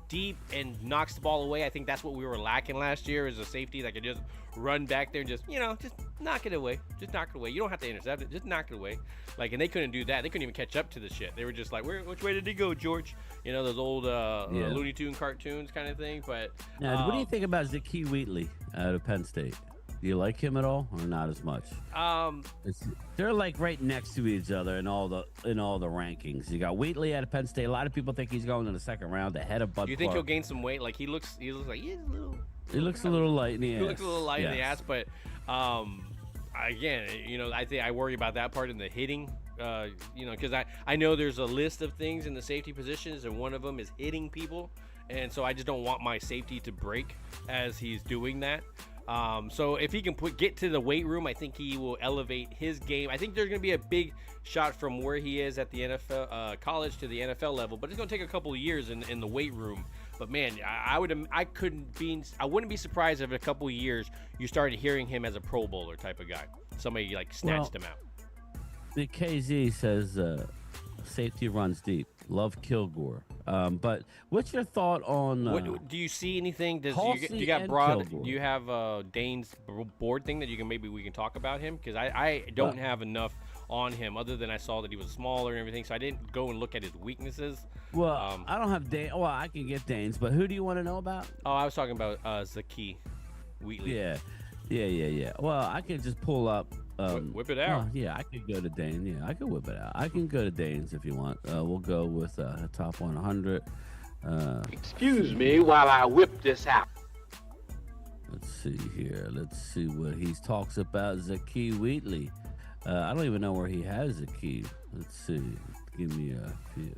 deep and knocks the ball away. I think that's what we were lacking last year, is a safety that could just run back there and just knock it away. Just knock it away. You don't have to intercept it. Just knock it away. And they couldn't do that. They couldn't even catch up to the shit. They were just like, which way did he go, George? Those old Looney Tune cartoons kind of thing. But Now, what do you think about Zakee Wheatley out of Penn State? Do you like him at all, or not as much? They're like right next to each other in all the rankings. You got Wheatley out of Penn State. A lot of people think he's going in the second round ahead of Bud. Do you think Clark. he'll gain some weight? Like he looks like he's a little. He looks a little light in the ass. He looks a little light in the Yes. ass, but again, I think I worry about that part in the hitting. Because I know there's a list of things in the safety positions, and one of them is hitting people, and so I just don't want my safety to break as he's doing that. So if he can get to the weight room, I think he will elevate his game. I think there's going to be a big shot from where he is at the NFL college to the NFL level, but it's going to take a couple of years in the weight room. But man, I wouldn't be surprised if in a couple of years you started hearing him as a Pro Bowler type of guy. Somebody snatched him out. The KZ says safety runs deep. Love Kilgore. But what's your thought on? Do you see anything? Do Halsey you got and broad? Kilgore. Do you have Dane's board thing that we can talk about him? Because I don't have enough on him other than I saw that he was smaller and everything, so I didn't go and look at his weaknesses. Well, I don't have Dane. Well, I can get Dane's, but who do you want to know about? Oh, I was talking about Zakee Wheatley. Yeah. Well, I can just pull up. Whip it out. Yeah, I could go to Dane. Yeah, I could whip it out. I can go to Dane's if you want. We'll go with the top 100. Excuse me while I whip this out. Let's see here. Let's see what he talks about. Zakee Wheatley. I don't even know where he has Zakee. Let's see. Give me a few.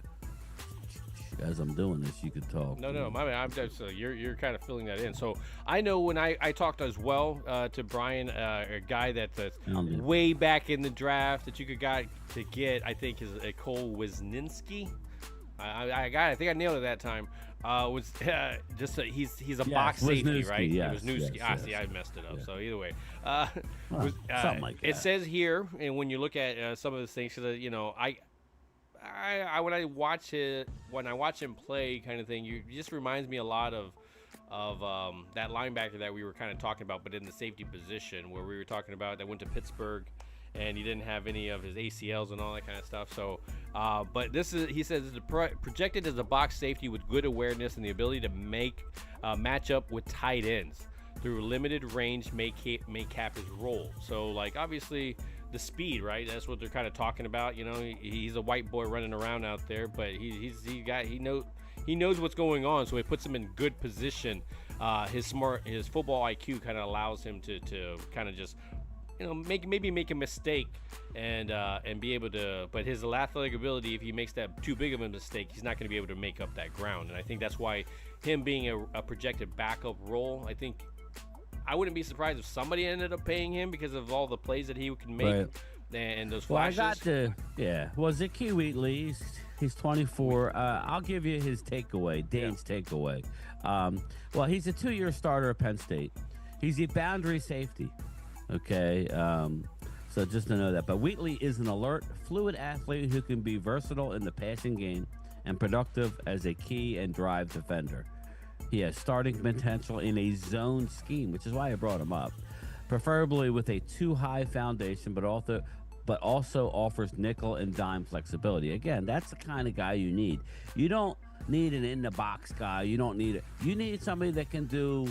As I'm doing this, you can talk. No, my man. I'm just you're kind of filling that in. So I know when I talked as well to Bryan, a guy that's way back in the draft that you could get. I think is Cole Wisniewski. I think I nailed it that time. He's a box safety, Wisniewski, right? yes, Wisniewski. yes, See, I messed it up. Yeah. So either way, something like that. It says here, and when you look at some of the things, when I watch him play, kind of thing, it just reminds me a lot of that linebacker that we were kind of talking about, but in the safety position, where we were talking about that went to Pittsburgh, and he didn't have any of his ACLs and all that kind of stuff. So, but he says projected as a box safety with good awareness and the ability to match up with tight ends through limited range may cap his role. So, obviously the speed, right? That's what they're kind of talking about. He's a white boy running around out there, but he knows what's going on, so it puts him in good position. His football IQ kind of allows him to kind of just make a mistake and be able to. But his athletic ability, if he makes that too big of a mistake, he's not going to be able to make up that ground. And I think that's why him being a projected backup role, I think. I wouldn't be surprised if somebody ended up paying him because of all the plays that he can make and those flashes. Well, Zakee Wheatley, he's 24. I'll give you his takeaway, Dane's takeaway. Well, he's a 2-year starter at Penn State. He's a boundary safety. Okay, so just to know that. But Wheatley is an alert, fluid athlete who can be versatile in the passing game and productive as a key and drive defender. He has starting potential in a zone scheme, which is why I brought him up. preferably with a too high foundation, but also offers nickel and dime flexibility. Again, that's the kind of guy you need. You don't need an in the box guy. You don't need it. You need somebody that can do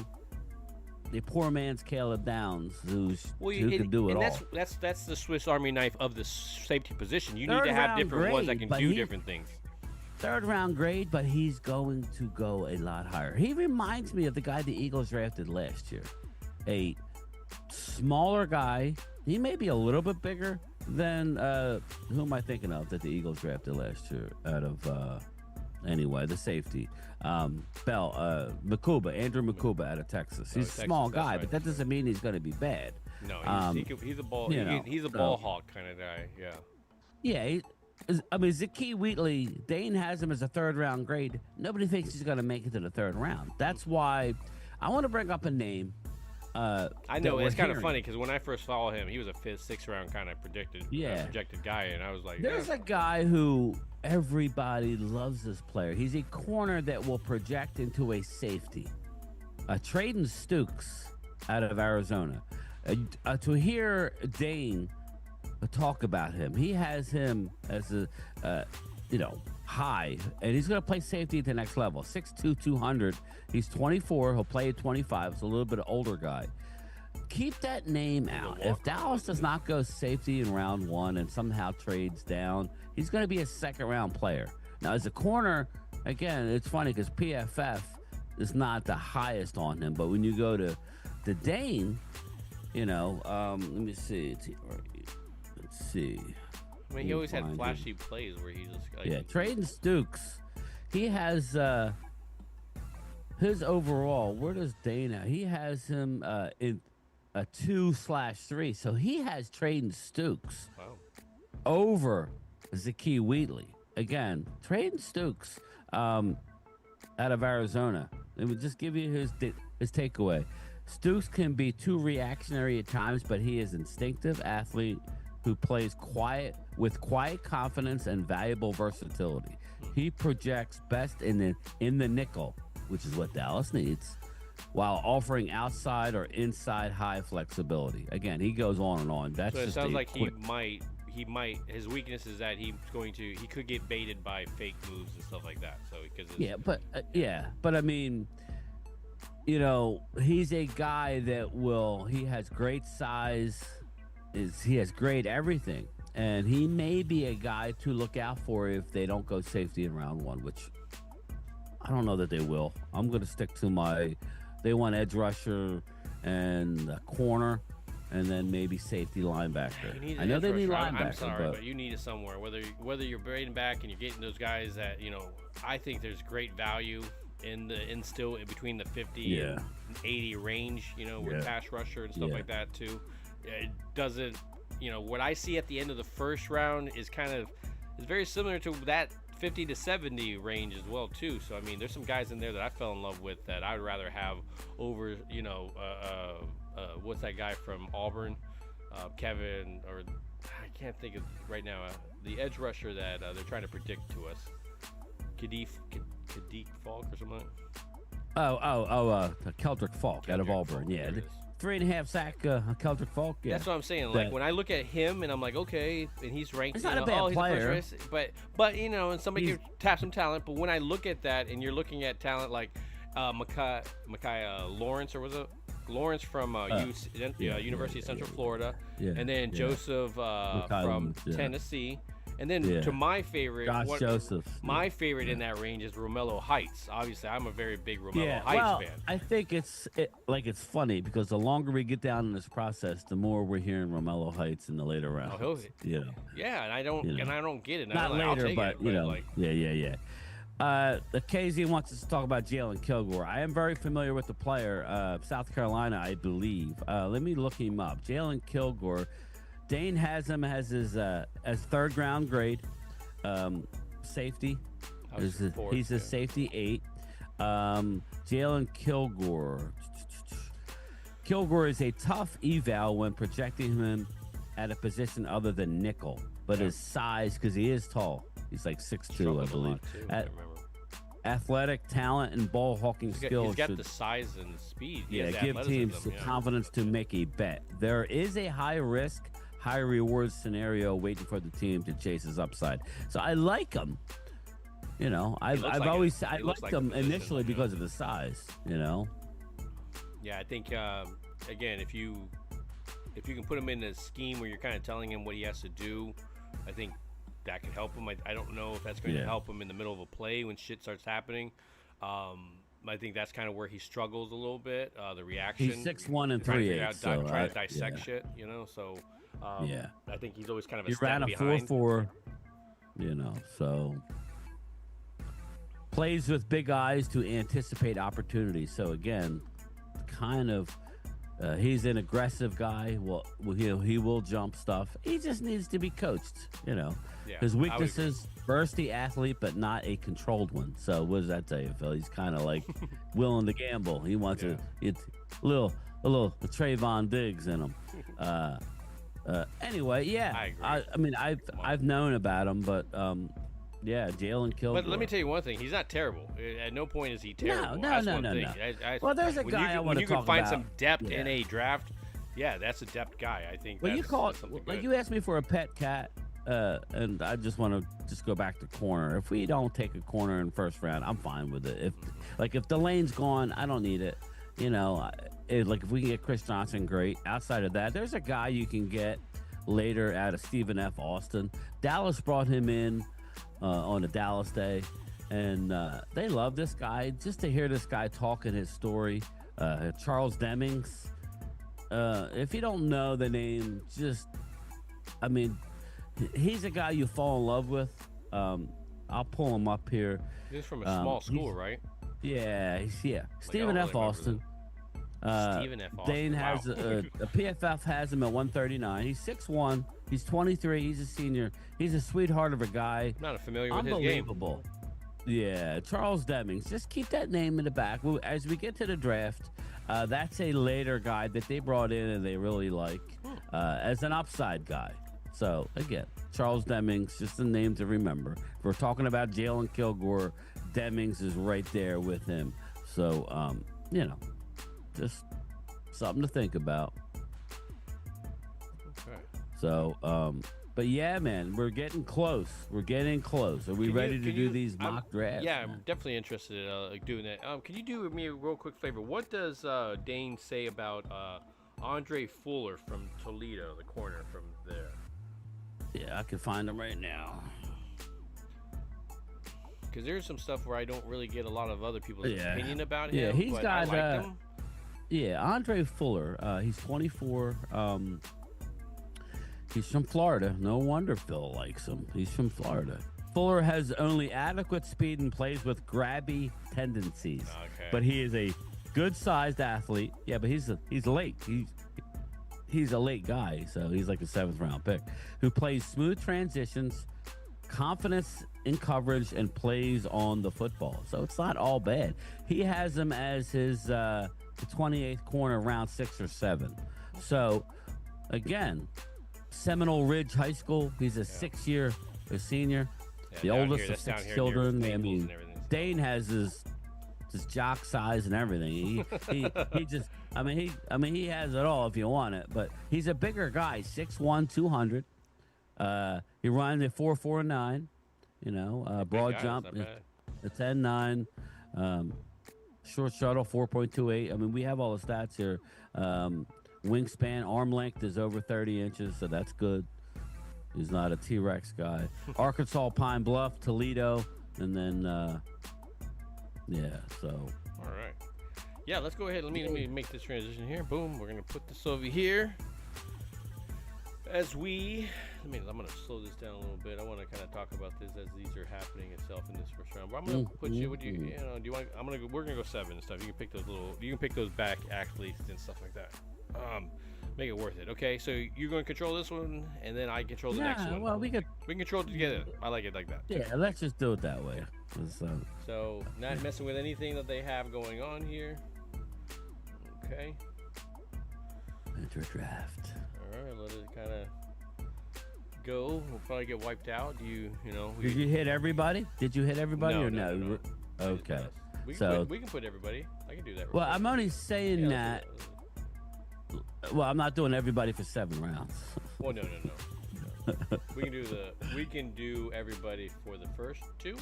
the poor man's Caleb Downs, who can do it all. That's the Swiss Army knife of the safety position. You Third need to have round different ones that grade, can do different things. Third round grade, but he's going to go a lot higher. He reminds me of the guy the Eagles drafted last year. A smaller guy. He may be a little bit bigger than who am I thinking of that the Eagles drafted last year out of anyway, the safety. Andrew Makuba out of Texas. He's a small guy, but that doesn't mean he's going to be bad. No, he's a ball. He's a ball hawk kind of guy. Yeah. Yeah. Zakee Wheatley, Dane has him as a third round grade. Nobody thinks he's going to make it to the third round. That's why I want to bring up a name. I know it's kind of funny because when I first saw him, he was a fifth, sixth round kind of projected guy, and I was like, there's a guy who everybody loves this player. He's a corner that will project into a safety. Traden Stukes out of Arizona. To hear Dane talk about him, he has him as a high, and he's going to play safety at the next level. 6'2", 200. He's 24. He'll play at 25. It's a little bit older guy. Keep that name out. If Dallas does not go safety in round one and somehow trades down, he's going to be a second-round player. Now, as a corner, again, it's funny because PFF is not the highest on him, but when you go to Dane, let me see. Let's see. I mean, he always had flashy plays where he just Traden Stukes. He has his overall. Where does Dana? He has him in a 2/3. So he has Traden Stukes over Zakee Wheatley. Again, Traden Stukes out of Arizona. Let me just give you his takeaway. Stukes can be too reactionary at times, but he is instinctive athlete who plays with quiet confidence and valuable versatility. He projects best in the nickel, which is what Dallas needs, while offering outside or inside high flexibility. Again, he goes on and on. That's so it just sounds like he might. His weakness is that he could get baited by fake moves and stuff like that. So but I mean, he's a guy that he has great size. He has great everything, and he may be a guy to look out for if they don't go safety in round one, which I don't know that they will. I'm going to stick to they want edge rusher and a corner, and then maybe safety linebacker. I know they need linebacker. I'm sorry, but you need it somewhere. Whether you're braiding back and you're getting those guys that I think there's great value still in between the 50 and 80 range. With pass rusher and stuff like that too. It doesn't, what I see at the end of the first round is very similar to that 50 to 70 range as well too. So I mean, there's some guys in there that I fell in love with that I would rather have over, what's that guy from Auburn, Kevin, or I can't think of right now, the edge rusher that they're trying to predict to us, Kadeem Falk or something. Keldrick Falk out of Auburn. 3.5 sack Keldrick Falk. Yeah. That's what I'm saying. Like when I look at him and I'm like, okay, and he's ranked. He's not a bad player. But and somebody can tap some talent. But when I look at that, and you're looking at talent like Micaiah Lawrence, or was it Lawrence from University of Central Florida, and then Joseph from Tennessee. And then to my favorite, my favorite in that range is Romello Heights. Obviously, I'm a very big Romello Heights fan. I think it's funny because the longer we get down in this process, the more we're hearing Romello Heights in the later rounds. Yeah, and I don't get it. Not later, but the KZ wants us to talk about Jalen Kilgore. I am very familiar with the player, South Carolina, I believe. Let me look him up. Jalen Kilgore. Dane has him as his as third round grade, safety. He's a safety 8. Jalen Kilgore. Kilgore is a tough eval when projecting him at a position other than nickel, but his size, because he is tall, he's like 6'2", I believe. athletic talent and ball hawking skills. He's got should, the size and the speed. He yeah, has give teams athleticism, the yeah. confidence to make a bet. There is a high risk, high reward scenario waiting for the team to chase his upside. So I like him. You know, I've like always it. I He looks liked like him the position, initially yeah. because of his size. You know. Yeah, I think again, if you can put him in a scheme where you're kind of telling him what he has to do, I think that can help him. I don't know if that's going to help him in the middle of a play when shit starts happening. I think that's kind of where he struggles a little bit. The reaction. He's 6'1" and trying to 3/8. figure out, trying to dissect shit, you know. So Yeah. I think he's always kind of a He step ran a behind. 4.4. You know, so plays with big eyes to anticipate opportunities. So again, kind of. He's an aggressive guy. Well, he will jump stuff. He just needs to be coached. You know, Yeah, his I would weaknesses: bursty athlete, but not a controlled one. So what does that tell you, Phil? He's kind of like willing to gamble. He wants a little Trayvon Diggs in him. Anyway, yeah. I agree. I mean, I've known about him, but yeah, Jalen Kilgore. But let me tell you one thing: he's not terrible. At no point is he terrible. No, That's no, one no, thing. no. Well, there's a when guy I when wanna you can talk find about. some depth in Yeah. a draft. Yeah, that's a depth guy. I think. Well, you call it that's something like good. you asked me for a pet cat, and I just want to just go back to corner. If we don't take a corner in first round, I'm fine with it. If the lane's gone, I don't need it. You know, like if we can get Chris Johnson, great. Outside of that, there's a guy you can get later out of Stephen F. Austin. Dallas brought him in on a Dallas day, and they love this guy. Just to hear this guy talking his story, Charles Demings. If you don't know the name, I mean, he's a guy you fall in love with. I'll pull him up here. He's from a small school, right? Yeah, Stephen I F. don't really Austin. Stephen F. Austin. Dane wow. has a PFF has him at 139. He's 6'1". He's 23. He's a senior. He's a sweetheart of a guy. Not familiar with his game. Unbelievable. Yeah, Charles Demings. Just keep that name in the back. As we get to the draft, that's a later guy that they brought in and they really like as an upside guy. So, again, Charles Demings, just a name to remember. If we're talking about Jalen Kilgore, Demings is right there with him. So, you know, just something to think about. Okay. So, but yeah, man, we're getting close. We're getting close. Are we ready to do these I'm- mock drafts? Yeah, I'm definitely interested in doing that. Can you do me a real quick favor? What does Dane say about Andre Fuller from Toledo, the corner from there? Yeah, I can find him right now. Because there's some stuff where I don't really get a lot of other people's Yeah. opinion about him. Yeah, he's but got, I like him. Yeah, Andre Fuller. He's 24. He's from Florida. No wonder Phil likes him. He's from Florida. Fuller has only adequate speed and plays with grabby tendencies. Okay. But he is a good-sized athlete. Yeah, but he's late. He's a late guy, so he's like a 7th-round pick who plays smooth transitions, confidence in coverage, and plays on the football. So it's not all bad. He has him as his 28th corner, round 6 or 7. So, again, Seminole Ridge High School. He's a 6-year senior, the down oldest here, of that's down 6 here near children. I Naples mean, and everything, so. Dane has his jock size and everything. He just, I mean, he has it all if you want it. But he's a bigger guy, 6'1", 200. He runs a 4.49. You know, broad guy, jump, that's not bad. a 10.9. Short shuttle, 4.28. I mean, we have all the stats here. Wingspan, arm length is over 30 inches, so that's good. He's not a T-Rex guy. Arkansas, Pine Bluff, Toledo, and then, yeah, so. All right. Yeah, let's go ahead. Let me make this transition here. Boom. We're gonna put this over here. I'm gonna slow this down a little bit. I want to kind of talk about this as these are happening itself in this first round. But I'm gonna put you. Would you? You know? Do you want? We're gonna go 7 and stuff. You can pick those little. You can pick those back athletes and stuff like that. Make it worth it. Okay. So you're gonna control this one, and then I control the next one. Well, we could. We can control it together. I like it like that. Yeah, let's just do it that way. So not messing with anything that they have going on here. Okay. Enter draft. All right. Let it kind of go. We'll probably get wiped out. Do you? You know. Did you hit everybody? Did you hit everybody No, or no, no? no. Okay. We can, So- put, we can put everybody. I can do that. real Well, quick. I'm only saying Yeah, that. let's do that. Well, I'm not doing everybody for 7 rounds. Well, no. We can do everybody for the first 2.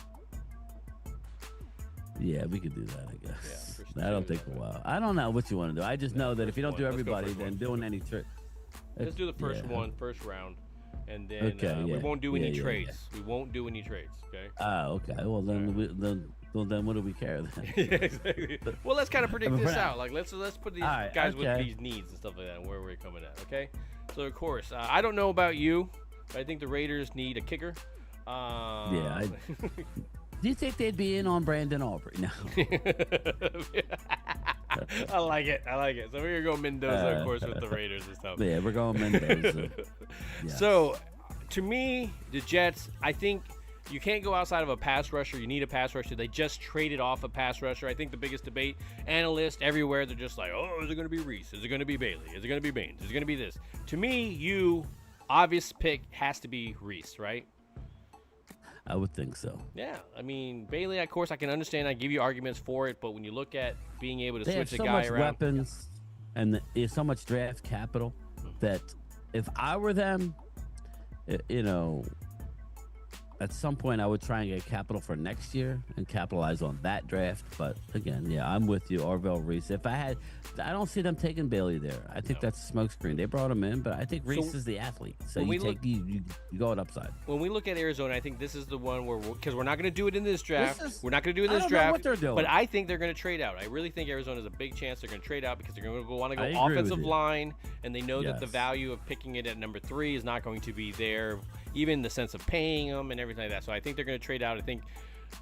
Yeah, we could do that, I guess. Yeah, first That'll 2, take a that way. while. I don't know what you want to do. I just know that if you don't first do one. Let's go everybody, first then one. doing any trick. Let's do the first Yeah. one, first round, and then Okay, we yeah. won't do Yeah, any yeah, trades. We won't do any trades. Okay. Okay. Well, then, then what do we care then? Yeah, exactly. Well, let's kind of predict For this now. out. Like, let's put these All right, guys with okay. these needs and stuff like that, and where we're coming at. Okay. So of course, I don't know about you, but I think the Raiders need a kicker. Yeah, Do you think they'd be in on Brandon Aubrey? No. I like it. So we're gonna go Mendoza, of course, with the Raiders and stuff. Yeah, we're going Mendoza. Yeah. So, to me, the Jets, I think you can't go outside of a pass rusher. You need a pass rusher. They just traded off a pass rusher. I think the biggest debate, analysts everywhere, they're just like, oh, is it going to be Reese? Is it going to be Bailey? Is it going to be Baines? Is it going to be this? To me, obvious pick has to be Reese, right? I would think so. Yeah. I mean, Bailey, of course, I can understand. I give you arguments for it, but when you look at being able to They have switch a so guy much around. weapons and there's so much draft capital that if I were them, at some point I would try and get capital for next year and capitalize on that draft. But again, yeah, I'm with you, Arvell Reese. I don't see them taking Bailey there. I think that's a smokescreen. They brought him in, but I think Reese is the athlete. So when you we take you go it upside. When we look at Arizona, I think this is the one where, because we're not going to do it in this draft. We're not going to do it in I this don't know draft. what they're doing. But I think they're going to trade out. I really think Arizona's a big chance they're going to trade out because they're going to want to go I agree with offensive you. line, and they know that the Yes. value of picking it at number 3 is not going to be there, even the sense of paying them and everything like that. So I think they're going to trade out. I think,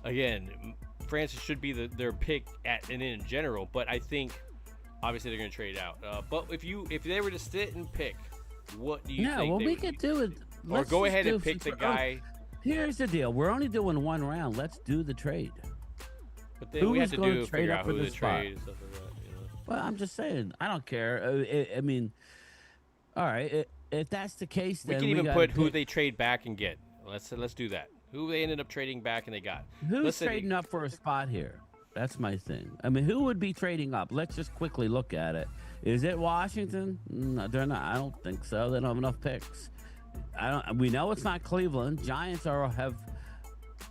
again, Francis should be their pick in general, but I think obviously they're going to trade out. But if they were to sit and pick, what do you think? Yeah, well, they we would could do? do it. Or Let's go just ahead do and pick the for- guy. Here's the deal. We're only doing one round. Let's do the trade. But then we have Who's to gonna do trade figure up out for who this to spot? trade and stuff like that. You know? Well, I'm just saying. I don't care. I mean, all right. If that's the case, We then can even gotta put who pick- they trade back and get. Let's do that. Who they ended up trading back and they got. Who's Let's say they- trading up for a spot here? That's my thing. I mean, who would be trading up? Let's just quickly look at it. Is it Washington? No, they're not. I don't think so. They don't have enough picks. We know it's not Cleveland. Giants have.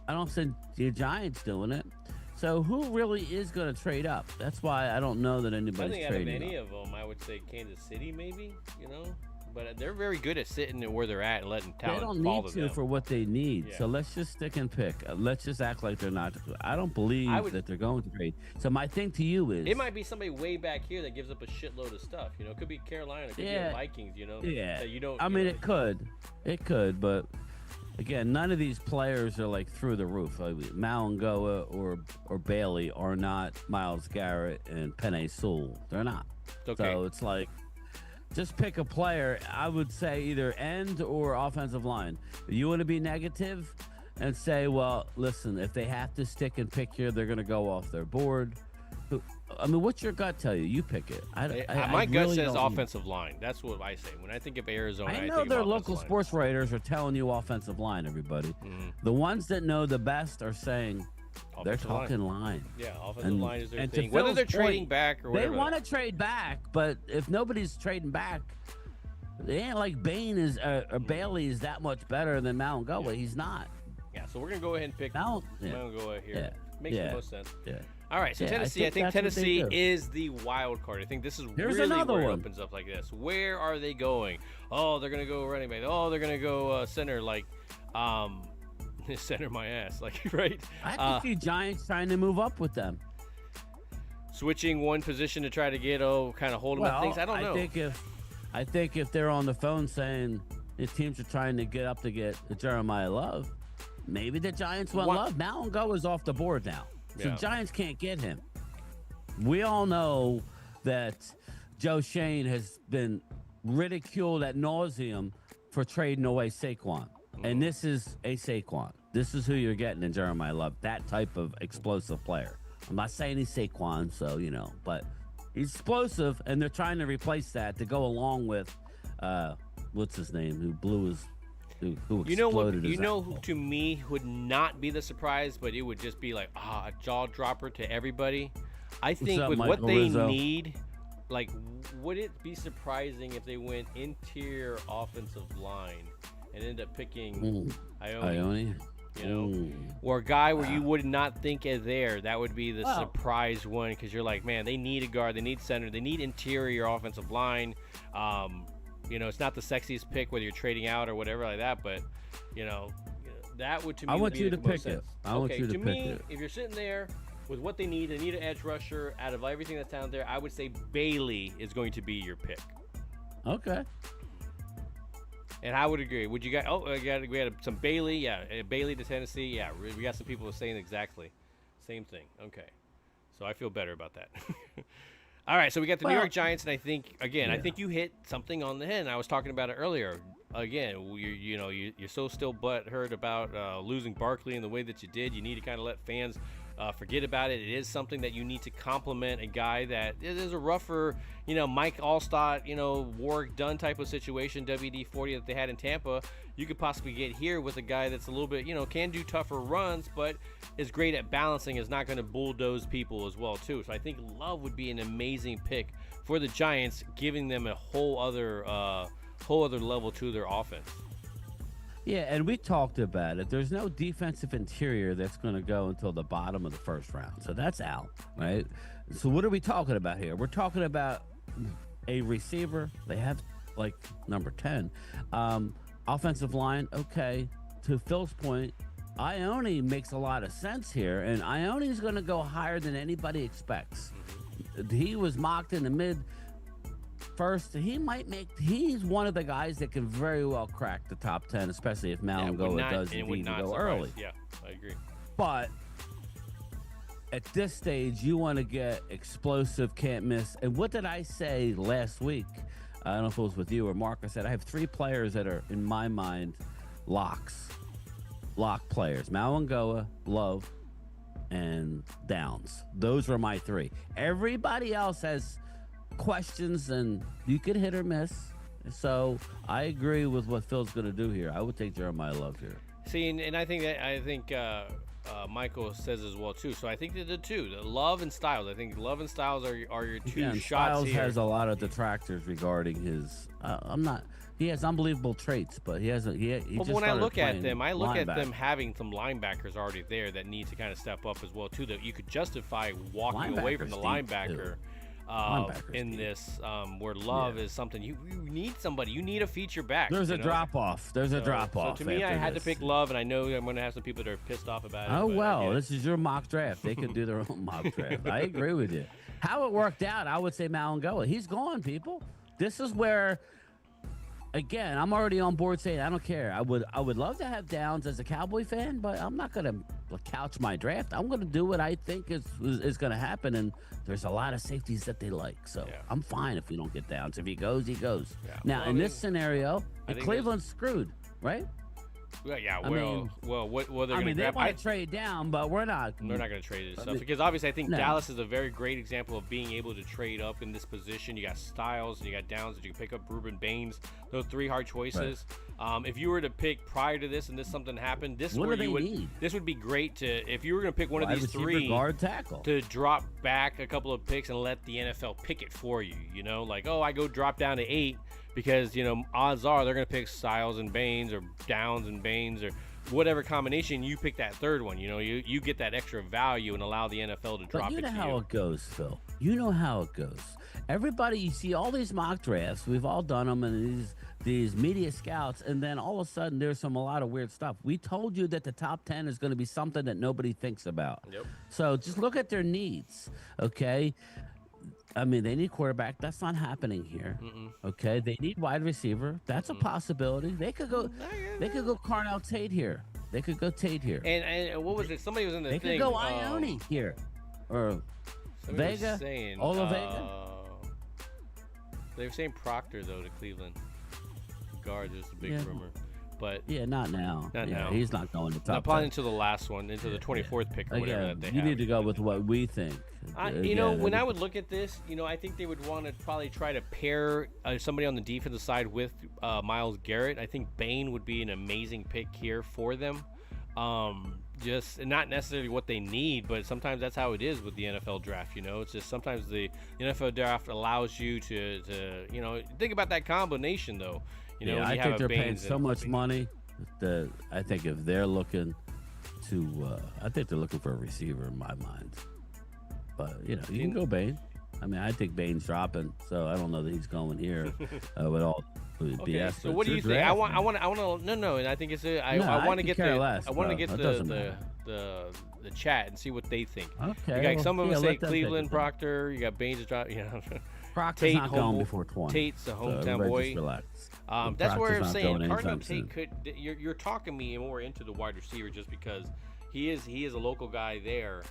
I don't think the Giants doing it. So who really is going to trade up? That's why I don't know that I anybody's think out of trading any up. of them, I would say Kansas City maybe. You know, but they're very good at sitting and where they're at and letting They talent don't fall need to to them. for what they need. Yeah. So let's just stick and pick. Let's just act like they're not. I don't believe that they're going to trade. So my thing to you is, It might be somebody way back here that gives up a shitload of stuff. You know, it could be Carolina, it could be Yeah. the Vikings. You know, yeah. that you don't. I you mean, know, it could, but again, none of these players are like through the roof. Like Malangoa or Bailey are not Myles Garrett and Penei Sewell. They're not. It's okay. So it's like, just pick a player. I would say either end or offensive line. You want to be negative and say, well, listen, if they have to stick and pick here, they're going to go off their board. I mean, what's your gut tell you? You pick it. My gut really says don't- offensive line. That's what I say. When I think of Arizona, I I know think their of local offensive line. sports writers are telling you offensive line, everybody. Mhm. The ones that know the best are saying they're Offensive line. talking line. Yeah, offensive And- line is their and to thing. Whether Phil's they're trading point, back or They whatever. want to trade back, but if nobody's trading back, they ain't like Bain is or Bailey is that much better than Malangoa. He's not. Yeah, so we're gonna go ahead and pick Mount- yeah. Malangoa here. Yeah. Makes Yeah. the most sense. Yeah. All right, so Yeah, I Tennessee. I think think that's what they Tennessee do. is the wild card. I think this is Here's really another where it one. opens up like this. Where are they going? Oh, they're gonna go running back. Oh, they're gonna go center. Like, center my ass. Like, right? I can see Giants trying to move up with them. Switching one position to try to get kind of hold them at things. I don't know. I think if they're on the phone saying the teams are trying to get up to get Jeremiah Love, maybe the Giants want What- Love. Malangoa is off the board now, so Yeah. Giants can't get him. We all know that Joe Shane has been ridiculed ad nauseum for trading away Saquon, and this is a Saquon. This is who you're getting in Jeremiah Love, that type of explosive player. I'm not saying he's Saquon, so but he's explosive, and they're trying to replace that to go along with what's his name, who blew his who You know what? exploded You his know ankle. who to me would not be the surprise, but it would just be like a jaw dropper to everybody. I think up, with what Michael they Rizzo? need, like, would it be surprising if they went interior offensive line and end up picking Ione? Ione? You know, Ooh. or a guy where you would not think is there. That would be the Well- surprise one because you're like, man, they need a guard, they need center, they need interior offensive line. You know, it's not the sexiest pick whether you're trading out or whatever like that, but you know, that would to me. I want be you the to most pick it. sense. I want Okay, you to to pick me, it. if you're sitting there with what they need an edge rusher. Out of everything that's down there, I would say Bailey is going to be your pick. Okay. And I would agree. Would you guys? Oh, we had some Bailey. Yeah, Bailey to Tennessee. Yeah, we got some people saying exactly same thing. Okay, so I feel better about that. All right, so we got the New York Giants, and I think I think you hit something on the head. And I was talking about it earlier. Again, you're so still butthurt about losing Barkley in the way that you did. You need to kind of let fans forget about it. It is something that you need to compliment a guy that it is a rougher, Mike Allstott, Warwick Dunn type of situation, WD-40 that they had in Tampa. You could possibly get here with a guy that's a little bit, can do tougher runs, but is great at balancing, is not going to bulldoze people as well, too. So I think Love would be an amazing pick for the Giants, giving them a whole other level to their offense. Yeah, and we talked about it. There's no defensive interior that's going to go until the bottom of the first round. So that's out, right? So what are we talking about here? We're talking about a receiver. They have, like, number 10. Offensive line, okay. To Phil's point, Ione makes a lot of sense here, and Ione is going to go higher than anybody expects. He was mocked in the mid first. He's one of the guys that can very well crack the top 10, especially if Malangoa does indeed go early. Yeah, I agree. But at this stage, you want to get explosive, can't miss. And what did I say last week? I don't know if it was with you or Mark. I said I have 3 players that are, in my mind, lock players: Malangoa, Love, and Downs. Those were my 3. Everybody else has questions, and you could hit or miss. So I agree with what Phil's going to do here. I would take Jeremiah Love here. See, and I think Michael says as well too. So I think that the Love and Styles. I think Love and Styles are your 2 shots Styles here. has a lot of detractors regarding his. He has unbelievable traits, but he hasn't. He But just when I started look at playing them, I look at them linebacker. having some linebackers already there that need to kind of step up as well too. That you could justify walking away from the Linebackers deep, linebacker. Linebackers In deep. this, where Love is something you need somebody. You need a feature back. There's a drop off. There's a drop off. So to me, I after had to this. pick Love, and I know I'm going to have some people that are pissed off about it. Oh, but I well, get it. this is your mock draft. They could do their own mock draft. I agree with you. How it worked out, I would say Malangoa. He's gone, people. This is where, again, I'm already on board saying I don't care. I would love to have Downs as a Cowboy fan, but I'm not going to couch my draft. I'm going to do what I think is going to happen, and there's a lot of safeties that they like. So I'm fine if we don't get Downs. If he goes, he goes. Yeah. Now, Well, in this scenario, think Cleveland's screwed, right? Yeah. I mean, what they're I going to mean, they grab? want to trade down, but we're not. They're not going to trade it stuff mean, because obviously I think no. Dallas is a very great example of being able to trade up in this position. You got Styles and you got Downs, and you can pick up Ruben Baines. Those 3 hard choices. If you were to pick prior to this and something happened, this is What where do you they would. need? This would be great to if you were going to pick one of Wide these receiver, 3 guard, tackle. to drop back a couple of picks and let the NFL pick it for you. Like, I go drop down to 8 because odds are they're going to pick Styles and Baines or Downs and Baines or whatever combination. You pick that 3rd one. You get that extra value and allow the NFL to drop But you it know to how you. it goes, Phil. You know how it goes. Everybody, you see all these mock drafts. We've all done them, and these media scouts, and then all of a sudden there's a lot of weird stuff. We told you that the top 10 is going to be something that nobody thinks about. Yep. So just look at their needs, okay? I mean, they need quarterback. That's not happening here. Okay, they need wide receiver. That's a possibility. They could go. They could go Carnell Tate here. They could go Tate here. And what was it? Somebody was in the They thing. could go Ione here, or somebody was Vega, saying, Ola Vega. They were saying Proctor though to Cleveland. Guard, there's a big Yeah. rumor. But Yeah, not now. Not yeah, now. He's not going to top probably 10. into the last one, into the 24th pick or whatever that they you have. need to go with what we think. When I would look at this, I think they would want to probably try to pair somebody on the defensive side with Myles Garrett. I think Bain would be an amazing pick here for them. Just not necessarily what they need, but sometimes that's how it is with the NFL draft. It's just sometimes the NFL draft allows you to think about that combination though. I think they're paying so much money that I think if they're looking to, I think they're looking for a receiver in my mind. But you can go Bain. I mean, I think Bain's dropping, so I don't know that he's going here with all the Okay, BS. so what do you think? I want no, and I think it's I want to get the chat and see what they think. Okay, you got some of them say Cleveland, Proctor. You got Bain's drop. Proctor's not going before 20. Tate's a hometown boy. Relax. That's where I'm saying Cardinal Tate could. You're talking me more into the wide receiver just because he is a local guy there.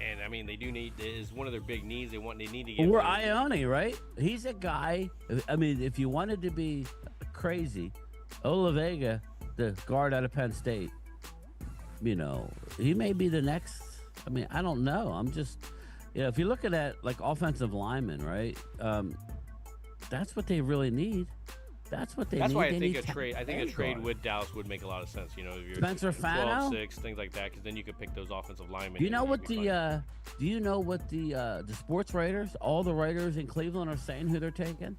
And I mean, they do need is one of their big needs. They need to get. We're Ione, right? He's a guy. I mean, if you wanted to be crazy, Olavega, the guard out of Penn State, he may be the next. I mean, I don't know. I'm just, if you're looking at like offensive linemen, right? That's what they really need. That's what they need. That's why I think a trade with Dallas would make a lot of sense. If you're Spencer Fano, 12-6, things like that, because then you could pick those offensive linemen. Do you know what the sports writers, all the writers in Cleveland are saying who they're taking?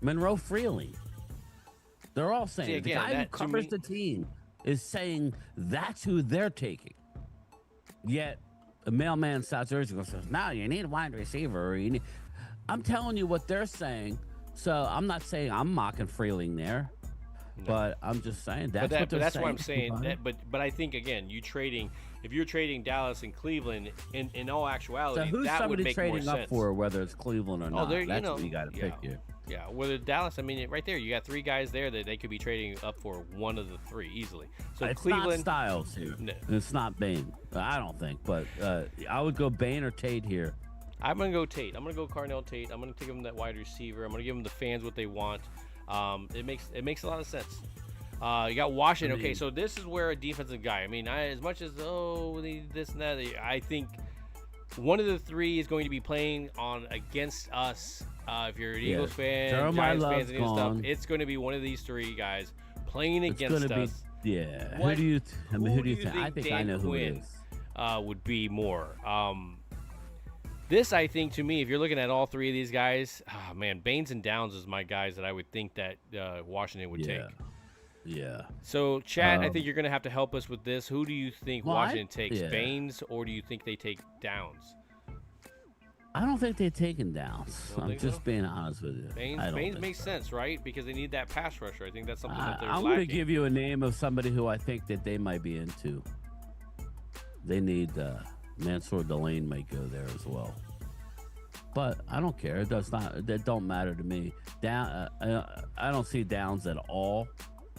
Monroe Freely. They're all saying the guy who covers the team is saying that's who they're taking. Yet a mailman South Jersey says, "No, you need a wide receiver." I'm telling you what they're saying. So I'm not saying I'm mocking Freeling there, but I'm just saying that's what they're that's saying. What I'm saying. But I think again, if you're trading Dallas and Cleveland, in all actuality, so who's that would somebody make trading more up sense. for, whether it's Cleveland or not? That's what you got to pick here. Yeah, whether Dallas, I mean, right there, you got three guys there that they could be trading up for one of the three easily. So it's Cleveland, not Styles here. No. It's not Bain. I don't think, but I would go Bain or Tate here. I'm going to go Tate. I'm going to go Cardinal Tate. I'm going to take him that wide receiver. I'm going to give them the fans what they want. It makes a lot of sense. You got Washington. Okay, so this is where a defensive guy. I mean, as much as this and that, I think one of the three is going to be playing against us. If you're an Eagles fan, Giants fans, and stuff, it's going to be one of these three guys playing against us. Who do you think? I think I know who it is. Would be more. This, I think, to me, if you're looking at all three of these guys, Baines and Downs is my guys that I would think that Washington would take. Yeah. So, Chad, I think you're going to have to help us with this. Who do you think Washington takes, Baines, or do you think they take Downs? I don't think they're taking Downs. I'm just being honest with you. Baines makes sense, right? Because they need that pass rusher. I think that's something that they're I'm going to give you a name of somebody who I think that they might be into. They need Mansour Delane might go there as well. But I don't care. It does not. That don't matter to me. I don't see Downs at all.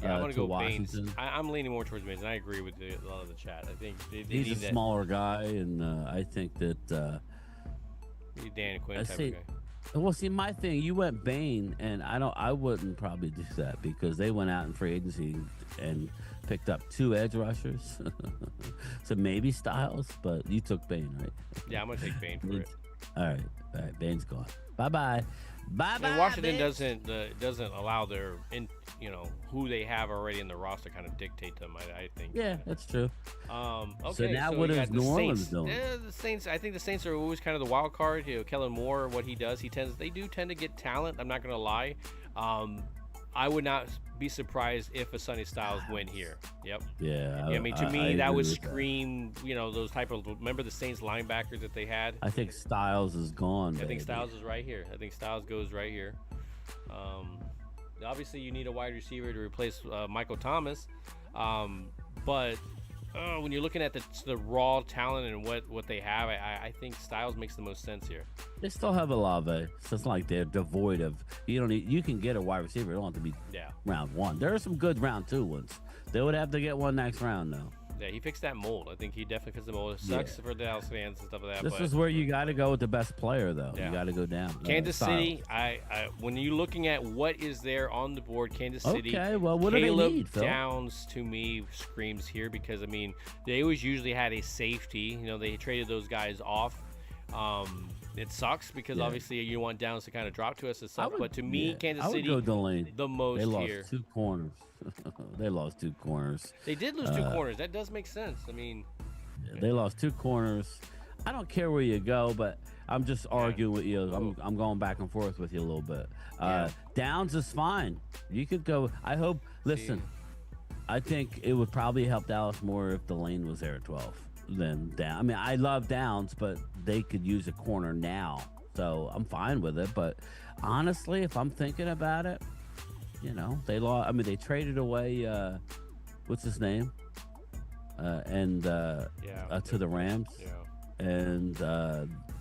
Yeah, I'm going to go Washington. Baines. I'm leaning more towards Baines, and I agree with a lot of the chat. I think they he's need a smaller guy, and I think that Dan Quinn type of guy. Well, see, my thing, you went Bain, and I wouldn't probably do that because they went out in free agency and picked up 2 edge rushers. So maybe Styles, but you took Bain, right? Yeah, I'm going to take Bain for it. All right, Bain's gone. Bye-bye. And Washington doesn't allow their who they have already in the roster kind of dictate them. I think. Yeah, that's true. Okay, so now what is New Orleans doing? The Saints. I think the Saints are always kind of the wild card. Kellen Moore, what he does, they do tend to get talent. I'm not going to lie. I would not be surprised if a Sonny Styles win here. Yep. Yeah. I mean, to me, that would scream. Those type of. Remember the Saints linebackers that they had? I think Styles is gone. I think Styles is right here. I think Styles goes right here. Obviously, you need a wide receiver to replace Michael Thomas, but when you're looking at the raw talent and what they have, I think Styles makes the most sense here. They still have Olave, so it's not like they're devoid of. You can get a wide receiver. It don't have to be round 1. There are some good round 2 ones. They would have to get one next round though. Yeah, he fixed that mold. I think he definitely fits the mold. It sucks for the Dallas fans and stuff like that. This but is where you got to go with the best player, though. Yeah. You got to go down. Kansas style. City, when you're looking at what is there on the board, Kansas City. Okay, well, what Caleb do they need, Phil? Downs to me screams here because I mean they always usually had a safety. You know, they traded those guys off. It sucks because obviously you want Downs to kind of drop to us and stuff. But to me, Kansas City, go Delaney. the most They lost here. 2 corners. They lost 2 corners. They did lose 2 corners. That does make sense. I mean, They lost 2 corners. I don't care where you go, but I'm just arguing with you. I'm going back and forth with you a little bit. Downs is fine. You could go. I hope. Listen, I think it would probably help Dallas more if Delaney was there at 12 than Downs. I mean, I love Downs, but they could use a corner now, so I'm fine with it. But honestly, if I'm thinking about it, you know, they lost. I mean, they traded away. What's his name? To the Rams. yeah. And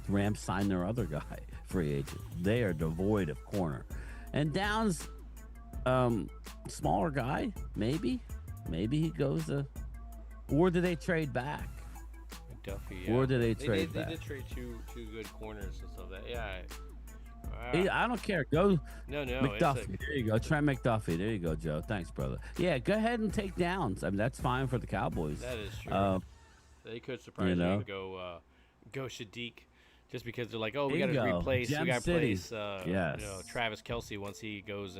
Rams signed their other guy, free agent. They are devoid of corner. And Downs, smaller guy, maybe he goes to, or do they trade back? McDuffie, Or do they trade They back? did trade two good corners and stuff. That I don't care. Go no. McDuffie. There you go. Trent McDuffie. There you go, Joe. Thanks, brother. Yeah, go ahead and take Downs. I mean, that's fine for the Cowboys. That is true. They could surprise you know? and go Shadik, just because they're like, oh, we There got you to go. replace, Gem we got to City. replace, Yes. Travis Kelce once he goes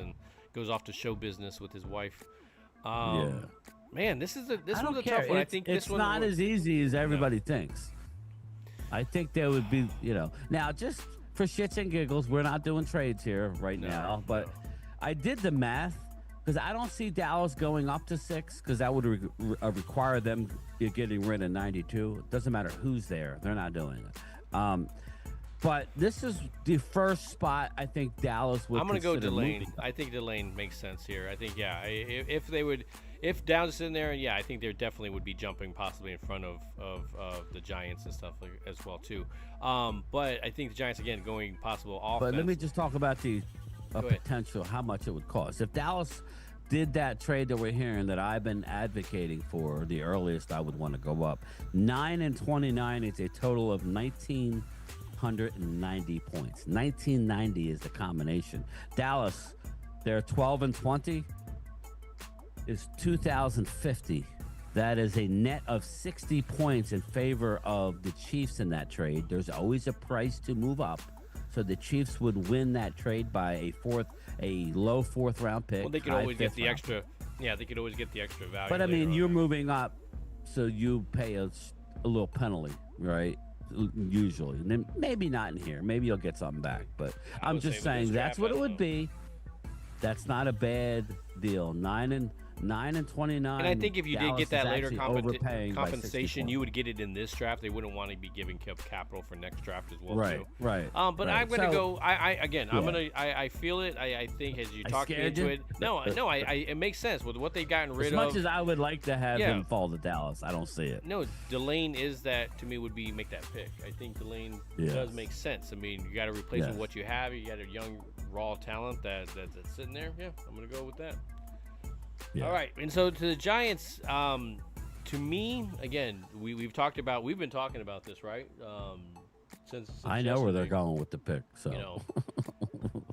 off to show business with his wife. Man, this was a tough one. I think it's this one not as easy as everybody thinks. I think there would be, now just for shits and giggles, we're not doing trades here now, but I did the math because I don't see Dallas going up to 6 because that would require them getting rid of 92. It doesn't matter who's there. They're not doing it. But this is the first spot I think Dallas would I'm going to go consider Delane. moving. I think Delane makes sense here. I think, if Downs is in there, I think there definitely would be jumping possibly in front of the Giants and stuff as well, too. But I think the Giants, again, going possible offense. But let me just talk about the Go ahead. potential, how much it would cost. If Dallas did that trade that we're hearing that I've been advocating for, the earliest I would want to go up, 9 and 29 is a total of 1,990 points. 1990 is the combination. Dallas, they're 12 and 20, is 2,050. That is a net of 60 points in favor of the Chiefs in that trade. There's always a price to move up. So the Chiefs would win that trade by a low 4th round pick. Well, they could high always get 5th the round extra. Yeah, they could always get the extra value. But I mean, later you're on. moving up, so you pay a little penalty, right? Usually, and then maybe not in here. Maybe you'll get something back. But I I'm would just say with this saying that's draft, what I it don't would know. be. That's not a bad deal. 9 and 29. And I think if you Dallas did get that is later actually overpaying by 60 compensation, you points. would get it in this draft. They wouldn't want to be giving capital for next draft as well. Right, too. right. But right. I'm gonna So- go. I feel it. I think as you talk me scared into you? it. No. It makes sense with what they've gotten rid As of. much as I would like to have Yeah. him fall to Dallas, I don't see it. No, Delane is that to me would be make that pick. I think Delane Yes. does make sense. I mean, you got to replace Yes. with what you have. You got a young raw talent that's sitting there. Yeah, I'm gonna go with that. Yeah. All right, and so to the Giants, to me, again, we've been talking about this, right? Since I know where they're yesterday. going with the pick. So You know,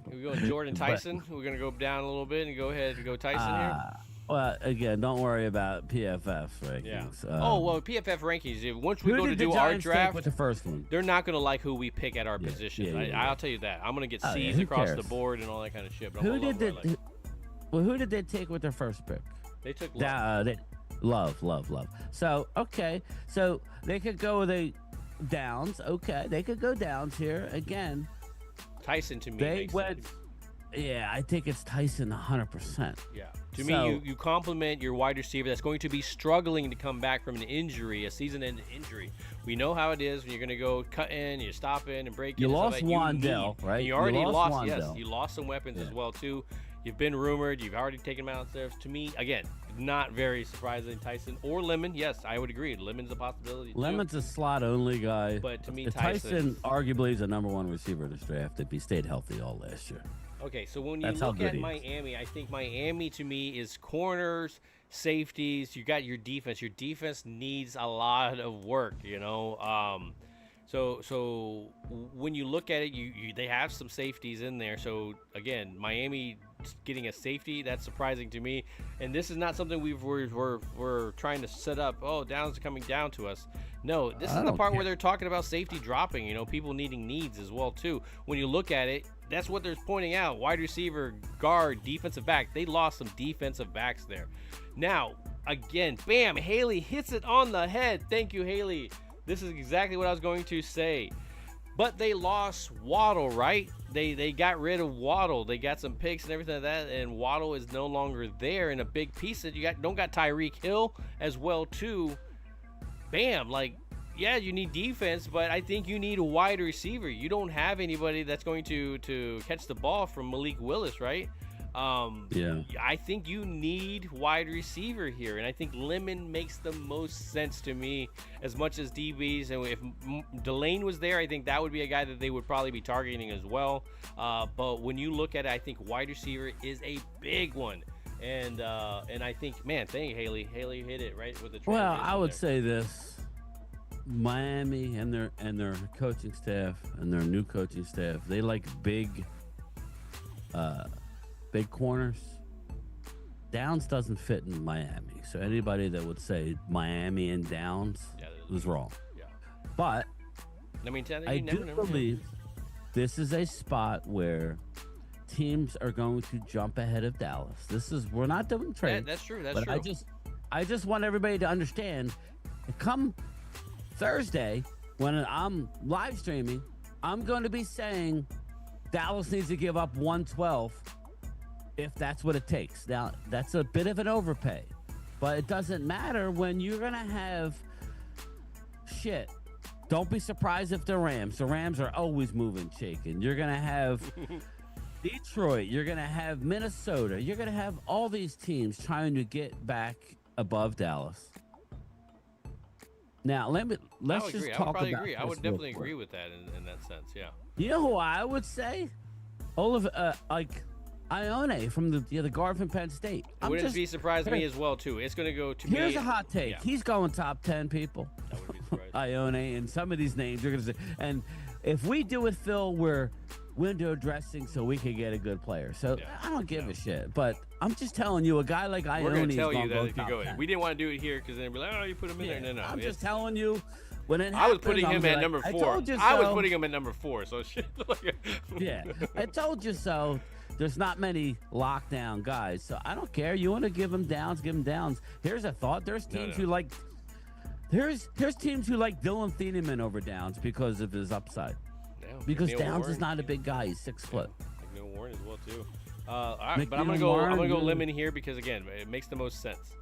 we're going Jordan Tyson. We're gonna go down a little bit and go ahead and go Tyson here. Well, again, don't worry about PFF rankings. Yeah. PFF rankings. Once we who go to did the do our Giants take draft, with the first one? they're not going to like who we pick at our Yeah, position. yeah. I'll tell you that. I'm going to get Oh, yeah, C's who across cares? the board and all that kind of shit. But Who I'm gonna did love where I like. Who did they take with their first pick? They took Love. Love. So okay, so they could go with a Downs. Okay, they could go Downs here again. Tyson to me They makes went. sense. Yeah, I think it's Tyson 100%. Yeah. To So- me, you compliment your wide receiver that's going to be struggling to come back from an injury, a season-ending injury. We know how it is when you're going to go cut in, you're stopping and breaking. You and stuff lost that you Wandell, need. right? You You already lost lost. Yes, Wandell. you lost some weapons as Yeah. well too. You've been rumored. You've already taken them out there. To me, again, not very surprising. Tyson or Lemon. Yes, I would agree. Lemon's a possibility. Too. Lemon's a slot only guy. But to me, Tyson arguably is a number 1 receiver in this draft if he stayed healthy all last year. Okay, so when you That's how look good at he is. Miami, I think Miami to me is corners, safeties. You got your defense. Your defense needs a lot of work, you know. So when you look at it, they have some safeties in there. So again, Miami getting a safety, that's surprising to me. And this is not something we're trying to set up. Oh, Downs coming down to us. No, this is the part where they're talking about safety dropping. You know, people needing needs as well too. When you look at it, that's what they're pointing out. Wide receiver, guard, defensive back. They lost some defensive backs there. Now, again, bam, Haley hits it on the head. Thank you, Haley. This is exactly what I was going to say. But they lost Waddle, right? They got rid of Waddle. They got some picks and everything like that, and Waddle is no longer there. And a big piece that you don't got Tyreek Hill as well too. Bam, like, yeah, you need defense, but I think you need a wide receiver. You don't have anybody that's going to catch the ball from Malik Willis, right? Yeah. I think you need wide receiver here, and I think Lemon makes the most sense to me as much as DBs. And if Delane was there, I think that would be a guy that they would probably be targeting as well. But when you look at it, I think wide receiver is a big one. And I think, man, thank you, Haley. Haley hit it right with the transition. Well, I would say this: Miami and their coaching staff and their new coaching staff, they like big corners. Downs doesn't fit in Miami, so anybody that would say Miami and Downs was wrong. Yeah. But I mean, I do believe this is a spot where teams are going to jump ahead of Dallas. We're not doing trades. That's true. That's but true. I just want everybody to understand. Come Thursday, when I'm live streaming, I'm going to be saying Dallas needs to give up 112 if that's what it takes. Now, that's a bit of an overpay, but it doesn't matter when you're going to have shit. Don't be surprised if the Rams are always moving, shaking. You're going to have Detroit. You're going to have Minnesota. You're going to have all these teams trying to get back above Dallas. Now, let's just talk about this. I would definitely agree with that in that sense, yeah. You know who I would say? Ione from the guard from Penn State. It wouldn't be surprised me as well, too. It's going to go to me. Here's a hot take. Yeah. He's going top 10, people. I wouldn't be surprised. Ione and some of these names you're going to say. And if we do it, Phil, we're window dressing so we can get a good player. So I don't give a shit. But I'm just telling you, a guy like Ione is going to tell you that go if you go in. 10. We didn't want to do it here because then they'd be like, oh, you put him in there. No. I'm just telling you. When it happens, I was putting him at number 4. I told you so. I was putting him at number 4. So shit. Yeah, I told you so. There's not many lockdown guys, so I don't care. You want to give them downs, give them downs. Here's a thought. There's teams who like. Here's teams who like Dylan Thieneman over Downs because of his upside. Yeah, because McNeil Downs is not a big guy. He's 6 foot. McNeil Warren as well too. All right, but I'm gonna go Lemon here because again, it makes the most sense.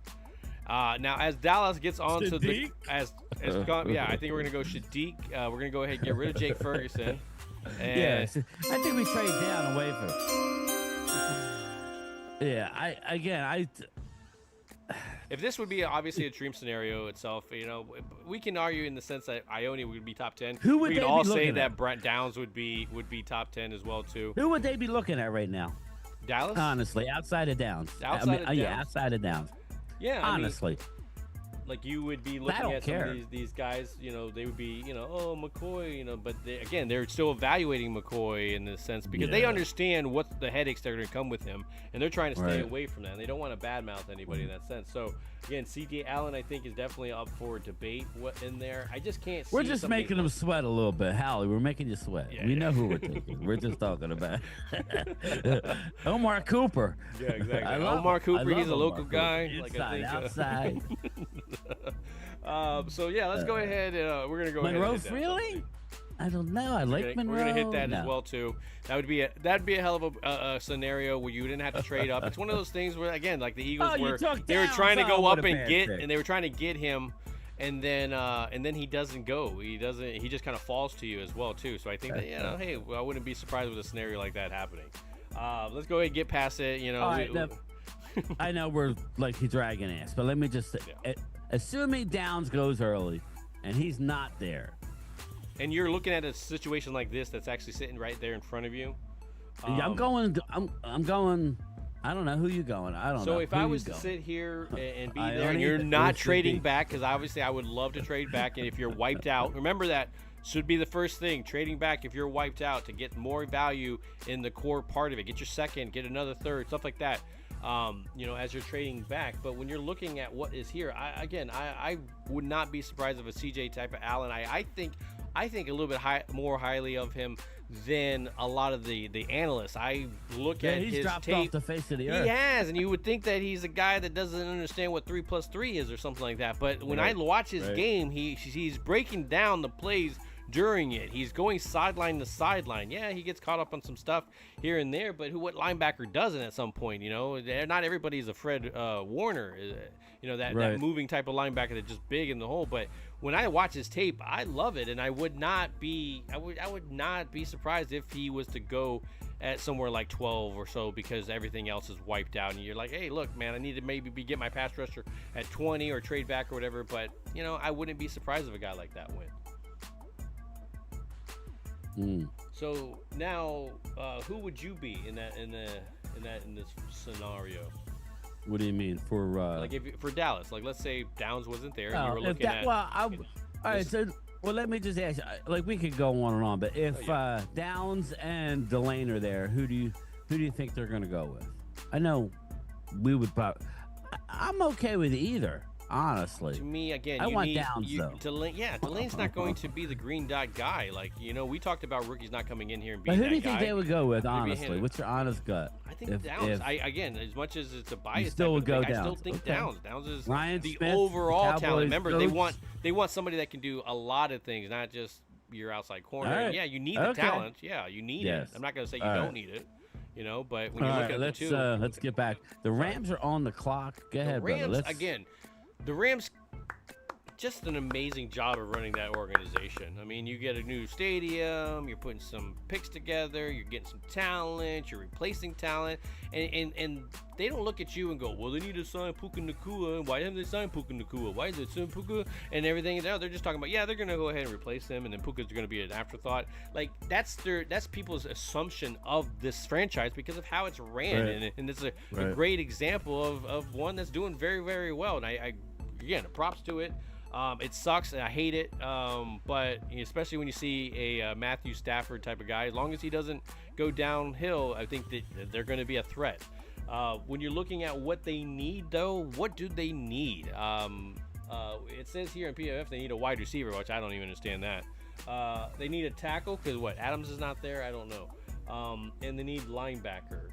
Now, as Dallas gets on to the I think we're gonna go Shadiq. We're gonna go ahead and get rid of Jake Ferguson. And I think we trade down away from. Yeah, if this would be obviously a dream scenario itself, you know, we can argue in the sense that Ione would be top 10. Who would we they can be all looking say at? that Brent Downs would be top 10 as well too. Who would they be looking at right now? Dallas? Honestly, outside of Downs. Outside of Downs. Yeah, honestly. Like you would be looking at some of these guys, you know, they would be, you know, oh, McCoy, you know, but they're still evaluating McCoy in this sense because they understand what the headaches that are going to come with him, and they're trying to stay away from that. And they don't want to badmouth anybody in that sense. So, again, C.J. Allen, I think, is definitely up for debate in there. I just can't see. We're just making him sweat a little bit. Hallie, we're making you sweat. We know who we're taking. We're just talking about Omar Cooper. Yeah, exactly. Omar Cooper, he's a local guy. Inside, outside. So let's go ahead. We're gonna go Monroe ahead. Really? I don't know. I like Monroe. We're gonna hit that as well too. That'd be a hell of a scenario where you didn't have to trade up. It's one of those things where again, like the Eagles, where they were trying to go up and they were trying to get him, and then he doesn't go. He just kind of falls to you as well too. So I think that hey, I wouldn't be surprised with a scenario like that happening. Let's go ahead and get past it. You know. All right, I know we're like dragging ass, but let me just say, assuming Downs goes early, and he's not there. And you're looking at a situation like this that's actually sitting right there in front of you. I'm going I don't know who you going. I don't know. So if Who I you was to going? sit here and be I there, and only you're think not it should trading be- back, because obviously I would love to trade back, and if you're wiped out, remember that should be the first thing, trading back if you're wiped out to get more value in the core part of it. Get your second, get another third, stuff like that. As you're trading back. But when you're looking at what is here, I would not be surprised if a CJ type of Allen. I think a little bit more highly of him than a lot of the analysts. I look at he's his dropped tape. off the face of the earth. He has, and you would think that he's a guy that doesn't understand what 3 + 3 is or something like that. But when I watch his game, he's breaking down the plays during it. He's going sideline to sideline. Yeah, he gets caught up on some stuff here and there, but what linebacker doesn't at some point? Not everybody's a Fred Warner. That moving type of linebacker that's just big in the hole. But when I watch his tape, I love it, and I would not be surprised if he was to go at somewhere like 12 or so, because everything else is wiped out, and you're like, hey, look, man, I need to maybe get my pass rusher at 20 or trade back or whatever. But I wouldn't be surprised if a guy like that went. So now, who would you be in this scenario? What do you mean for? For Dallas, like let's say Downs wasn't there, and you were looking at. All right. So, let me just ask you. Like, we could go on and on, but if Downs and Delane are there, who do you think they're going to go with? I know we would probably. I'm okay with either. Honestly, to me, again, I want Downs though. Delane's not going to be the green dot guy. Like, we talked about rookies not coming in here and being But that who do you guy. think they would go with? Honestly, what's your honest gut? I think Downs. Again, as much as it's a bias, still would go thing, I still Downs. think Okay. Downs. Downs is Ryan the Smith, overall Cowboys talent. Remember, coach. they want somebody that can do a lot of things, not just your outside corner. All right. And yeah, you need the talent. Yeah, you need it. I'm not going to say you don't need it. But when you look at the two, let's get back. The Rams are on the clock. Go ahead, brother. The Rams. Just an amazing job of running that organization. I mean, you get a new stadium, you're putting some picks together, you're getting some talent, you're replacing talent, and they don't look at you and go, well, they need to sign Puka Nacua. Why haven't they signed Puka Nacua? Why is it sign Puka and everything? No, they're just talking about, they're going to go ahead and replace him, and then Puka's going to be an afterthought. Like, that's people's assumption of this franchise because of how it's ran, and it's a great example of one that's doing very, very well. And I again, props to it. It sucks and I hate it, but especially when you see a Matthew Stafford type of guy, as long as he doesn't go downhill, I think that they're going to be a threat. When you're looking at what they need, though, what do they need? It says here in PFF they need a wide receiver, which I don't even understand that. They need a tackle because Adams is not there? I don't know. And they need linebacker.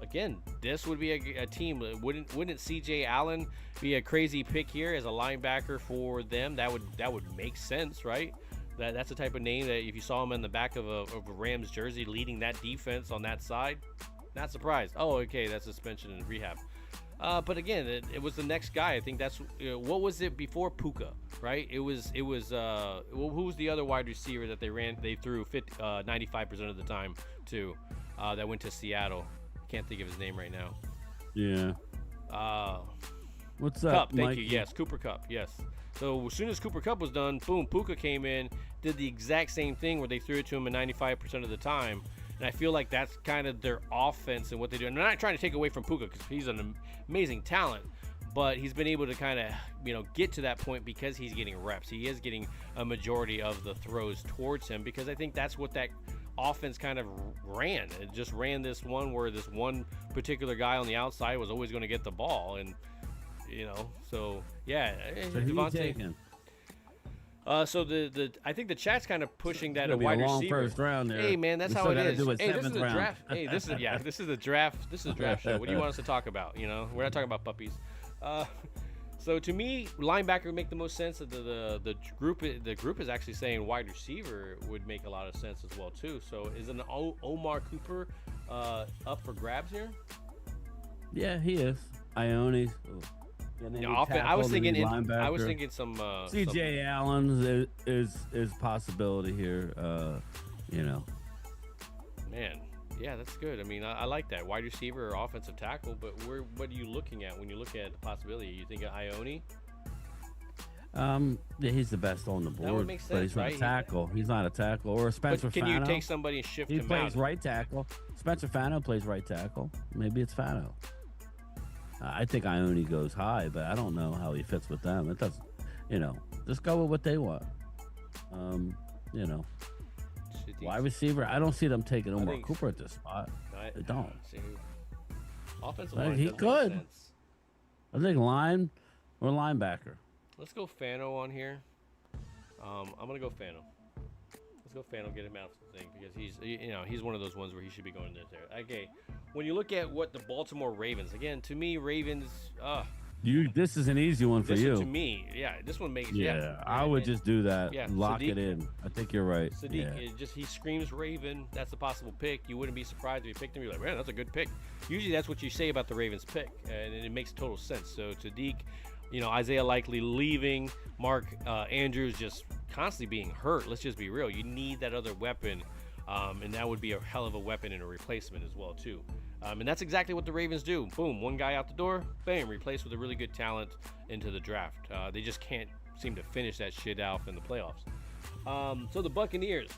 Again, this would be a team. Wouldn't CJ Allen be a crazy pick here as a linebacker for them? That would make sense, right? That's the type of name that if you saw him in the back of a Rams jersey leading that defense on that side, not surprised. Oh, okay, that's suspension and rehab. But again, it was the next guy. I think that's what was it before Puka, right? It was who was the other wide receiver that they threw 95% of the time to that went to Seattle. Can't think of his name right now. Yeah. What's Kupp, up, thank Mike? you. Yes, Cooper Kupp. Yes. So as soon as Cooper Kupp was done, boom, Puka came in, did the exact same thing where they threw it to him 95% of the time. And I feel like that's kind of their offense and what they do. And I'm not trying to take away from Puka because he's an amazing talent, but he's been able to kind of, get to that point because he's getting reps. He is getting a majority of the throws towards him because I think that's what that offense kind of ran. It just ran this one where this one particular guy on the outside was always going to get the ball, and so yeah. So who you taking? So I think the chat's kind of pushing that a be wide a long receiver. First round there. Hey man, that's We how still it gotta is. do a Hey, this is seventh the round. draft. Hey, this is the draft show. What do you want us to talk about? We're not talking about puppies. So to me, linebacker would make the most sense. The group is actually saying wide receiver would make a lot of sense as well too. So is an Omar Cooper up for grabs here? Yeah, he is. Ione. I was thinking some CJ Allen is possibility here. Man. Yeah, that's good. I mean, I like that. Wide receiver or offensive tackle, but what are you looking at when you look at the possibility? You think of Ione? Yeah, he's the best on the would board, make but he's sense, not right? a tackle. He's not a tackle. Or Spencer But can Fano. you take somebody and shift He him plays out? right tackle. Spencer Fano plays right tackle. Maybe it's Fano. I think Ione goes high, but I don't know how he fits with them. It doesn't, just go with what they want. Wide receiver, I don't see them taking Omar Cooper at this spot. They don't. Offensive But line he doesn't make could. sense. I think line or linebacker. Let's go Fano on here. I'm gonna go Fano. Let's go Fano, get him out of the thing because he's one of those ones where he should be going there. Okay, when you look at what the Baltimore Ravens, again, to me, Ravens. This is an easy one for you. To me, yeah, this one makes. Yeah, I would just do that. Yeah, lock Sadiq, it in. I think you're right. Sadiq, he screams Raven. That's a possible pick. You wouldn't be surprised if you picked him. You're like, man, that's a good pick. Usually, that's what you say about the Ravens pick, and it makes total sense. So Sadiq, Isaiah Likely leaving, Mark Andrews just constantly being hurt. Let's just be real. You need that other weapon, and that would be a hell of a weapon and a replacement as well too. And that's exactly what the Ravens do. Boom, one guy out the door, bam, replaced with a really good talent into the draft. They just can't seem to finish that shit out in the playoffs. So the Buccaneers.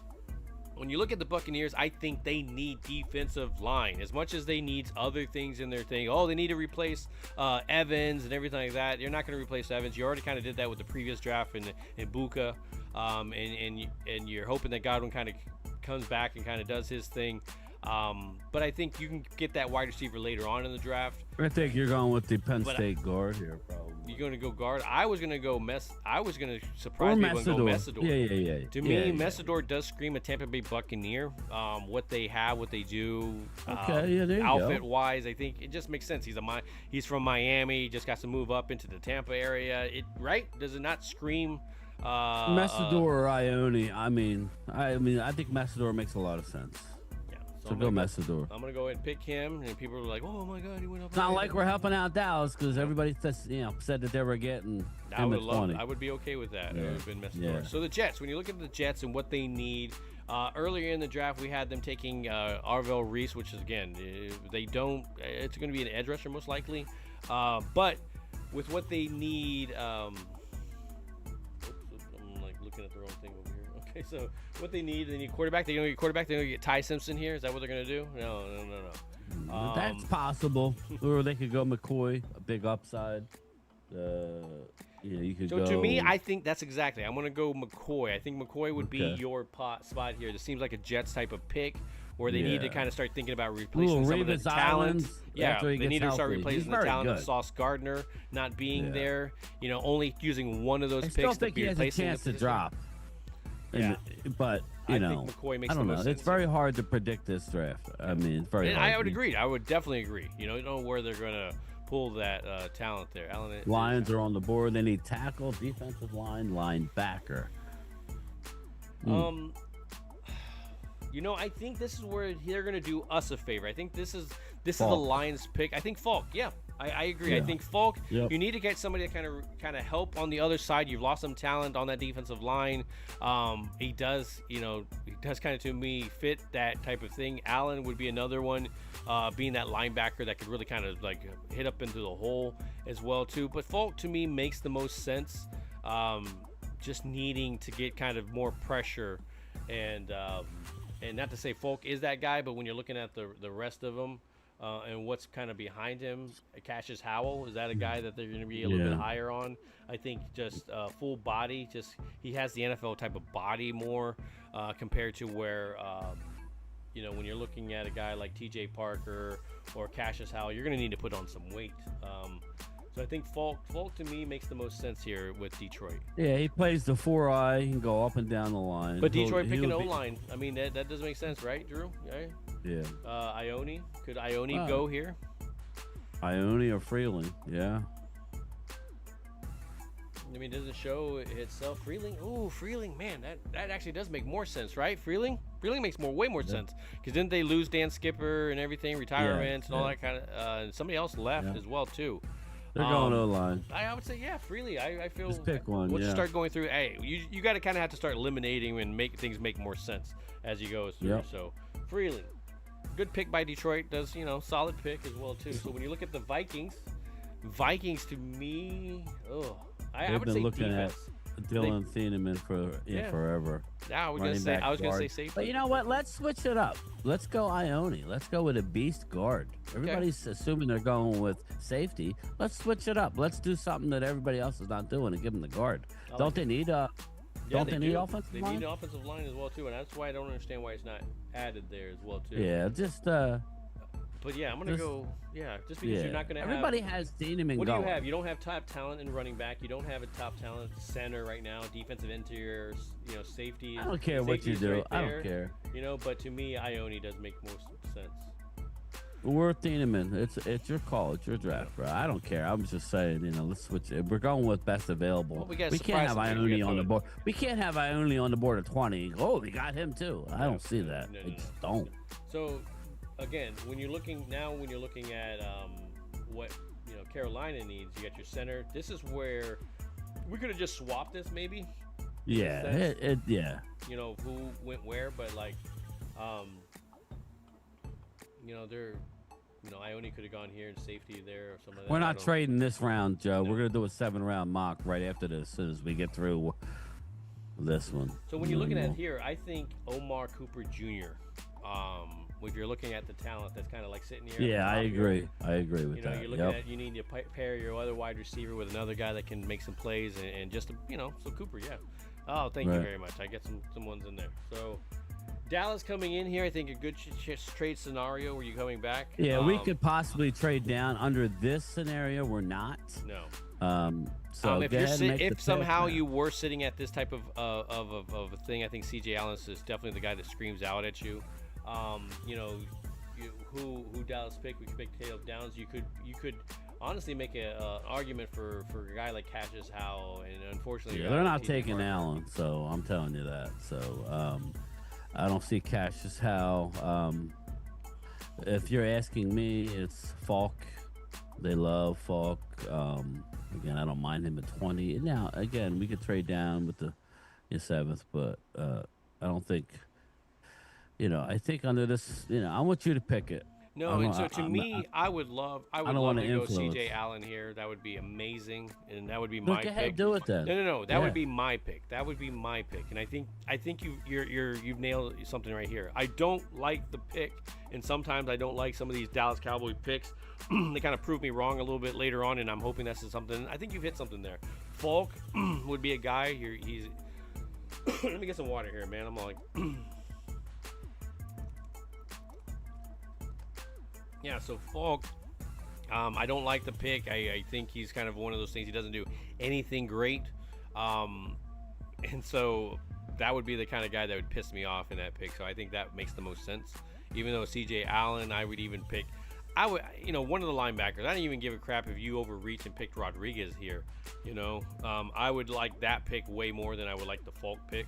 When you look at the Buccaneers, I think they need defensive line as much as they need other things in their thing. Oh, they need to replace Evans and everything like that. You're not going to replace Evans. You already kind of did that with the previous draft in Buka, and you're hoping that Godwin kind of comes back and kind of does his thing. But I think you can get that wide receiver later on in the draft. I think you're going with the Penn State guard here, probably. You're going to go guard. I was going to go surprise me and go Messidor. Yeah. To me, Messidor does scream a Tampa Bay Buccaneer. What they have, what they do. Okay, there you go. Outfit-wise, I think it just makes sense. He's from Miami. He just got to move up into the Tampa area. Right? Does it not scream? Messidor or Ione? I mean, I think Messidor makes a lot of sense. So go Messidor. I'm going to go ahead and pick him, and people are like, oh, my God, he went up. It's not like we're helping out Dallas because everybody said that they were getting I would be okay with that. It would have been Messidor. Yeah. So the Jets, when you look at the Jets and what they need, earlier in the draft, we had them taking Arvell Reese, which is, again, it's going to be an edge rusher most likely. But with what they need, I'm like looking at the wrong thing over here. Okay, so what they need quarterback. They're going to get quarterback. They're going to get Ty Simpson here. Is that what they're going to do? No. That's possible. Or they could go McCoy, a big upside. You could go. To me, I think that's exactly. I'm going to go McCoy. I think McCoy would be your spot here. This seems like a Jets type of pick where they need to kind of start thinking about replacing some of the talent. They need to start replacing the talent of Sauce Gardner not being there. Only using one of those picks. I still think he has a chance to drop. Yeah, but I think McCoy makes I don't the know. most It's sense very hard to predict this draft. I mean, it's very hard. I would agree. I would definitely agree. You don't know where they're going to pull that talent there. Lions are on the board. They need tackle, defensive line, linebacker. I think this is where they're going to do us a favor. I think this is the Lions pick. I think Falk. Yeah, I agree. Yeah. I think Falk. Yep. You need to get somebody to kind of help on the other side. You've lost some talent on that defensive line. He does kind of, to me, fit that type of thing. Allen would be another one, being that linebacker that could really kind of like hit up into the hole as well too. But Falk to me makes the most sense. Just needing to get kind of more pressure and not to say Falk is that guy, but when you're looking at the rest of them and what's kind of behind him, Cassius Howell, is that a guy that they're going to be a little bit higher on? I think just full body, he has the NFL type of body more compared to where, when you're looking at a guy like TJ Parker or Cassius Howell, you're going to need to put on some weight. So I think Falk to me makes the most sense here with Detroit. Yeah, he plays the 4-eye. He can go up and down the line. But Detroit picking O-line. I mean, that does make sense, right, Drew? Yeah. Ione. Could Ione go here? Ione or Freeling, yeah. I mean, does it show itself? Freeling? Ooh, Freeling, man, that actually does make more sense, right? Freeling makes way more sense. Because didn't they lose Dan Skipper and everything, retirements and all that kind of and somebody else left as well, too. They're going O-line. I would say, Freely. I feel. Just pick one. Once you start going through, you got to kind of have to start eliminating and make things make more sense as you go through. Yep. So, Freely, good pick by Detroit. Does solid pick as well too. So when you look at the Vikings, Vikings to me, I They've would been say looking defense. at Dylan Thieneman for forever. Yeah, I was Running gonna back say guard. safety. But you know what? Let's switch it up. Let's go Ione. Let's go with a beast guard. Everybody's assuming they're going with safety. Let's switch it up. Let's do something that everybody else is not doing and give them the guard. Don't they need Don't they need offensive They line? need an offensive line as well too, and that's why I don't understand why it's not added there as well too. Yeah, just But yeah, I'm gonna go. Yeah, just because you're not gonna. Everybody has Thieneman What going. do you have? You don't have top talent in running back. You don't have a top talent center right now. Defensive interiors, safety. I don't care what safety you is do. right I there, don't care. But to me, Ione does make most sense. We're Thieneman. It's your call. It's your draft, bro. I don't care. I'm just saying, let's switch it. We're going with best available. Well, we can't surprise have them, we Ione gotta on the throw board. We can't have Ione on the board at 20. Oh, we got him too. I don't see that. No, I just don't. So, again, when you're looking at what Carolina needs, you got your center. This is where we could have just swapped this, maybe. Yeah, yeah. Who went where, but they're. Ione could have gone here and safety there or something like that. We're not trading this round, Joe. We're gonna do a 7-round mock right after this, as soon as we get through this one. So when you're looking at here, I think Omar Cooper Jr. If you're looking at the talent that's kind of like sitting here. Yeah, I agree. I agree with that. You're looking at you need to pair your other wide receiver with another guy that can make some plays and just so Cooper, yeah. Oh, thank you very much. I get some ones in there. So Dallas coming in here, I think a good trade scenario where you're coming back. Yeah, we could possibly trade down under this scenario. We're not. No. So if somehow you were sitting at this type of a thing, I think C.J. Allen is definitely the guy that screams out at you. Who Dallas picked? We could pick Caleb Downs. You could honestly make an argument for a guy like Cassius Howell, and unfortunately, they're not taking Allen. So I'm telling you that. So I don't see Cassius Howell. If you're asking me, it's Falk. They love Falk. Again, I don't mind him at 20. Now, again, we could trade down with the 7th, but I don't think. I think under this, I want you to pick it. No, and so to me, I would love to go C.J. Allen here. That would be amazing, and that would be my pick. Go ahead, do it then. No. That would be my pick. That would be my pick, and I think you've nailed something right here. I don't like the pick, and sometimes I don't like some of these Dallas Cowboy picks. They kind of prove me wrong a little bit later on, and I'm hoping that's something. I think you've hit something there. Falk would be a guy. He's. Let me get some water here, man. I'm like. Yeah, so Falk, I don't like the pick. I think he's kind of one of those things. He doesn't do anything great. And so that would be the kind of guy that would piss me off in that pick. So I think that makes the most sense. Even though C.J. Allen, I would even pick. One of the linebackers. I don't even give a crap if you overreach and picked Rodriguez here. I would like that pick way more than I would like the Falk pick.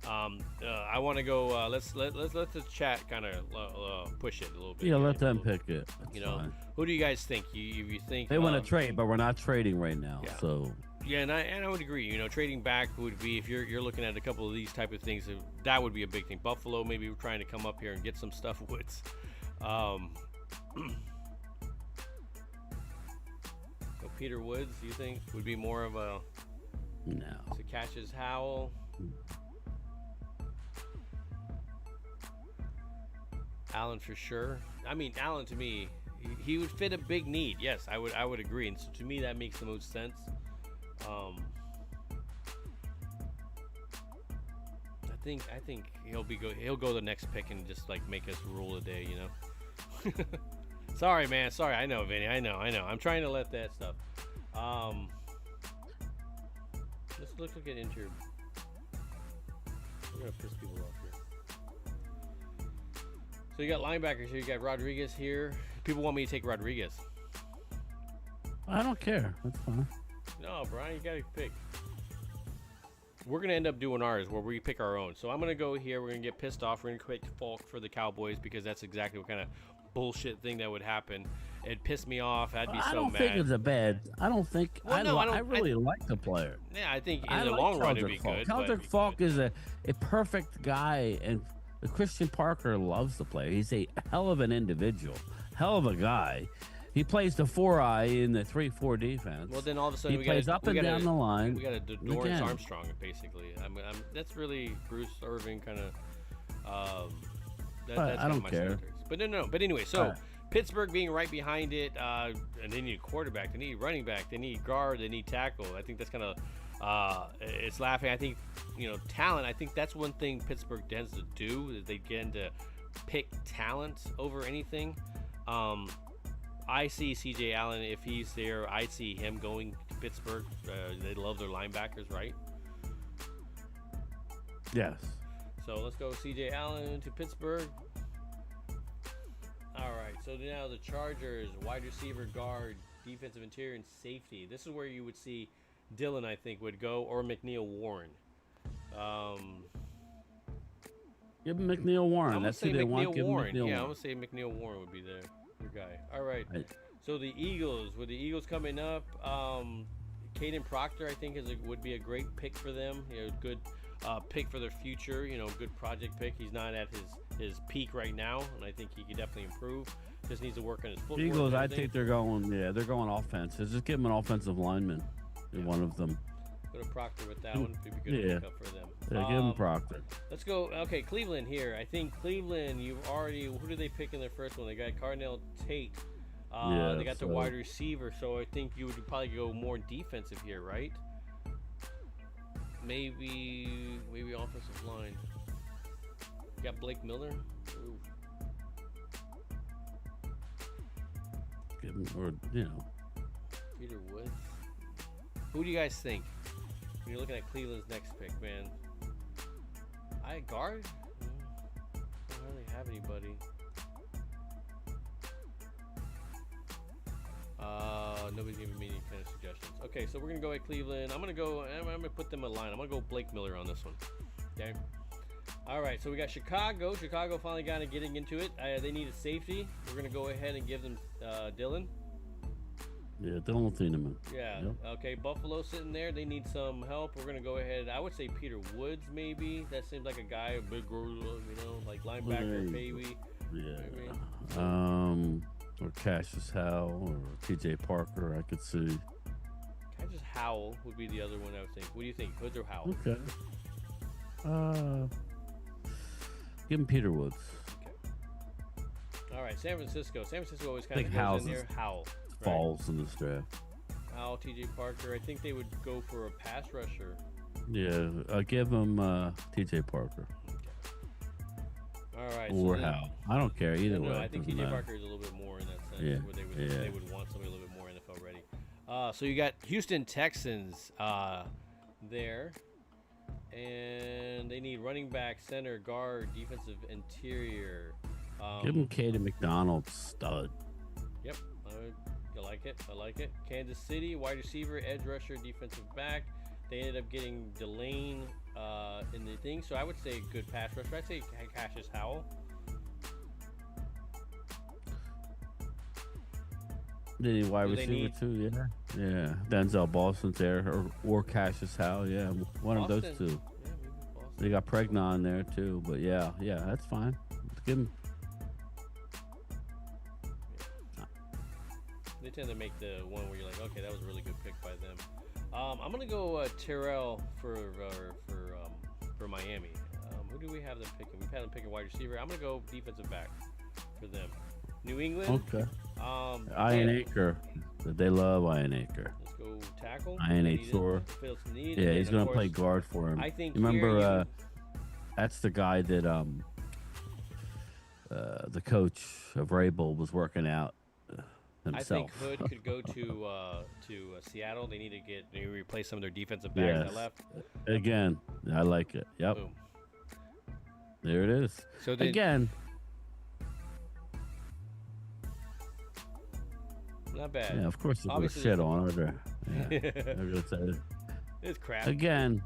I want to go. Let's let the chat kind of push it a little bit. Yeah, let them pick it. That's fine. Who do you guys think? You think they want to trade, but we're not trading right now. Yeah. So yeah, and I would agree. Trading back would be if you're looking at a couple of these type of things. That would be a big thing. Buffalo, maybe we're trying to come up here and get some stuff. Woods. So Peter Woods, you think would be more of a no? So Cassius Howell. Allen for sure. I mean, Allen to me, he would fit a big need. Yes, I would agree. And so to me, that makes the most sense. I think he'll go the next pick and just like make us rule a day, Sorry, man. Sorry. I know, Vinny. I know. I'm trying to let that stuff. Let's look at interior. We're gonna piss people off here. So you got linebackers here. You got Rodriguez here. People want me to take Rodriguez. I don't care. That's fine. No, Brian, you got to pick. We're going to end up doing ours where we pick our own. So I'm going to go here. We're going to get pissed off. We're going to pick Falk for the Cowboys because that's exactly what kind of bullshit thing that would happen. It'd piss me off. I'd be so mad. I don't think it's a bad. I don't think. Well, I really like the player. Yeah, I think in the long run it'd be good. Keldrick Falk is a perfect guy, and Christian Parker loves the player. He's a hell of an individual, hell of a guy. He plays the 4-eye in the 3-4 defense. Well, then all of a sudden he plays up and down the line. We got a Dorrance Again. Armstrong, basically. That's really Bruce Irving kind of. That's I don't care. But no. But anyway, so Pittsburgh being right behind it, and they need a quarterback, they need running back, they need guard, they need tackle. I think that's kind of it's laughing. I think talent. I think that's one thing Pittsburgh tends to do is they tend to pick talent over anything. I see C.J. Allen if he's there. I see him going to Pittsburgh. They love their linebackers, right? Yes. So let's go C.J. Allen to Pittsburgh. All right. So now the Chargers, wide receiver, guard, defensive interior, and safety. This is where you would see Dillon, I think, would go, or McNeil Warren. Give him McNeil Warren. I'm That's gonna who say they want. McNeil Give him Warren. McNeil Yeah, Warren. I'm gonna say McNeil Warren would be your guy. All right. Right. So the Eagles, with the Eagles coming up, Caden Proctor, I think, would be a great pick for them. Good pick for their future. Good project pick. He's not at his peak right now, and I think he could definitely improve. Just needs to work on his footwork. Eagles, I think they're going offense. Just give him an offensive lineman. One of them. Go to Proctor with that one. It'd be a good pickup for them. Yeah, give him Proctor. Let's go. Okay, Cleveland here. I think Cleveland, who do they pick in their first one? They got Cardinal Tate. They got the wide receiver, so I think you would probably go more defensive here, right? Maybe offensive line. You got Blake Miller. Ooh. Give him, Peter Woods. Who do you guys think when you're looking at Cleveland's next pick, man? Guard? I don't really have anybody. Nobody's giving me any kind of suggestions. Okay, so we're gonna go at Cleveland. I'm gonna put them in line. I'm gonna go Blake Miller on this one. Okay. All right, so we got Chicago. Chicago finally kind of getting into it. They need a safety. We're gonna go ahead and give them Dillon. Yeah, Dillon Thieneman. Yeah. Yep. Okay, Buffalo sitting there. They need some help. We're gonna go ahead. I would say Peter Woods maybe. That seems like a guy, a big girl, like linebacker, maybe. Yeah. Or Cassius Howell or T.J. Parker. I could see. Cassius Howell would be the other one I would think. What do you think, Woods or Howell? Okay. Give him Peter Woods. Okay. All right, San Francisco. San Francisco always kind I of think goes in there. Howell. Falls in this draft. Howell, T.J. Parker. I think they would go for a pass rusher. Yeah, I'll give him T.J. Parker. All right. Or Howell. I don't care either way. I think T.J. Parker is a little bit more in that sense. Yeah. Where they would want somebody a little bit more NFL ready. So you got Houston Texans there. And they need running back, center, guard, defensive interior. Give him Caden McDonald, stud. Yep. I like it. Kansas City, wide receiver, edge rusher, defensive back. They ended up getting Delane in the thing, so I would say good pass rusher. I'd say Cassius Howell. They need wide receiver too, yeah. Denzel Boston's there, or Cassius Howell, yeah. One of those two. Yeah, maybe Boston. They got Pregnon there too, but yeah, that's fine. Give him. They tend to make the one where you're like, okay, that was a really good pick by them. I'm gonna go Terrell for Miami. Who do we have them picking? We've had them picking wide receiver. I'm gonna go defensive back for them. New England. Okay. Ian Aker. They love Ian Aker. Let's go tackle. Ian Aker. Yeah, he's gonna play guard for him. I think. Remember, that's the guy that the coach of Rabel was working out himself. I think Hood could go to Seattle. They need to replace some of their defensive backs that left. Again, I like it. Yep. Boom. There it is. So then, again, not bad. Yeah, of course they're gonna shit on it. Yeah, they're gonna say it's crap. Again,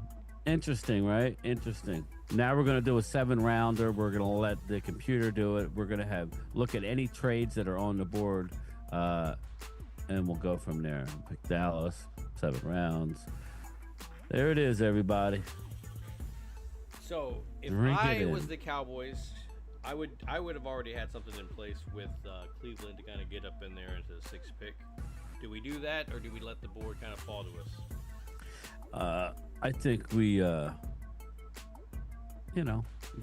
interesting, right? Interesting. Now we're gonna do a 7-rounder. We're gonna let the computer do it. We're gonna look at any trades that are on the board, and we'll go from there. Pick Dallas, 7 rounds. There it is, everybody. So if Drink I it was in. the Cowboys, I would have already had something in place with Cleveland to kind of get up in there into the 6th pick. Do we do that, or do we let the board kind of fall to us? I think we, it's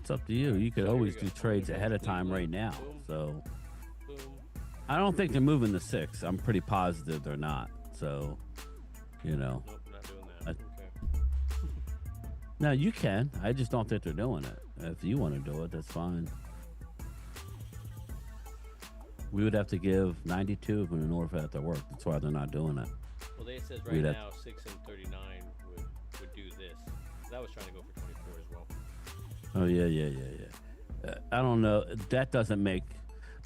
up to you. You could always do trades ahead of time right now. Boom. So Boom. I don't think they're moving the 6. I'm pretty positive they're not. So, Nope, not doing that. Okay. No, you can. I just don't think they're doing it. If you want to do it, that's fine. We would have to give 92 from the North at to work. That's why they're not doing it. Well, they says right now 6 and 39 would do this. I was trying to go for 24 as well. Oh, yeah. I don't know. That doesn't make...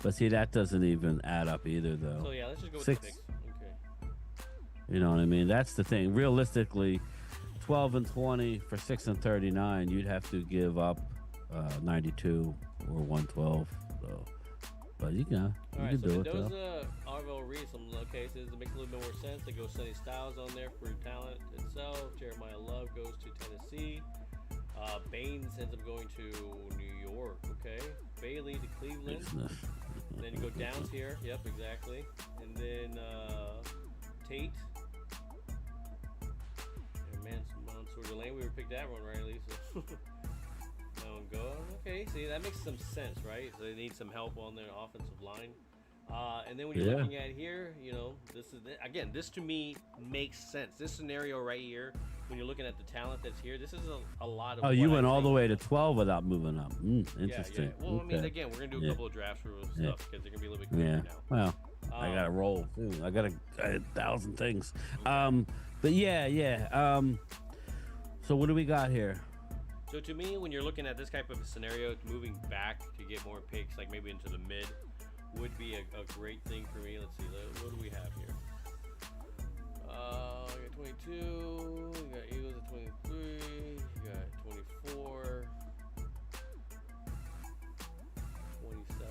But see, that doesn't even add up either, though. So, yeah, let's just go with 6. the picks. Okay. You know what I mean? That's the thing. Realistically, 12 and 20 for 6 and 39, you'd have to give up 92 or 112. So, but you can Alright, so do it, though. Mendoza, Arvell Reed, some cases, it makes a little bit more sense. They go Sonny Styles on there for talent itself. Jeremiah Love goes to Tennessee. Baines ends up going to New York, okay? Bailey to Cleveland. Then you go Downs here. Yep, exactly. And then Tate. And Mansour Delane, we picked that one right, at least. That one go. Okay, see, that makes some sense, right? So they need some help on their offensive line. And then when you're looking at here, this is again, this to me makes sense. This scenario right here, when you're looking at the talent that's here, this is a lot of. Oh, you went all the way to 12 without moving up. Interesting. Yeah. Well, okay. I mean, again, we're gonna do a couple of drafts for stuff because they're gonna be a little bit quicker now. Well, I gotta roll. Ooh, I got 1,000 things. Okay. But yeah. So what do we got here? So to me, when you're looking at this type of a scenario, moving back to get more picks, like maybe into the mid, would be a great thing for me. Let's see, what do we have here? We got 22, we got Eagles at 23, we got 24, 27,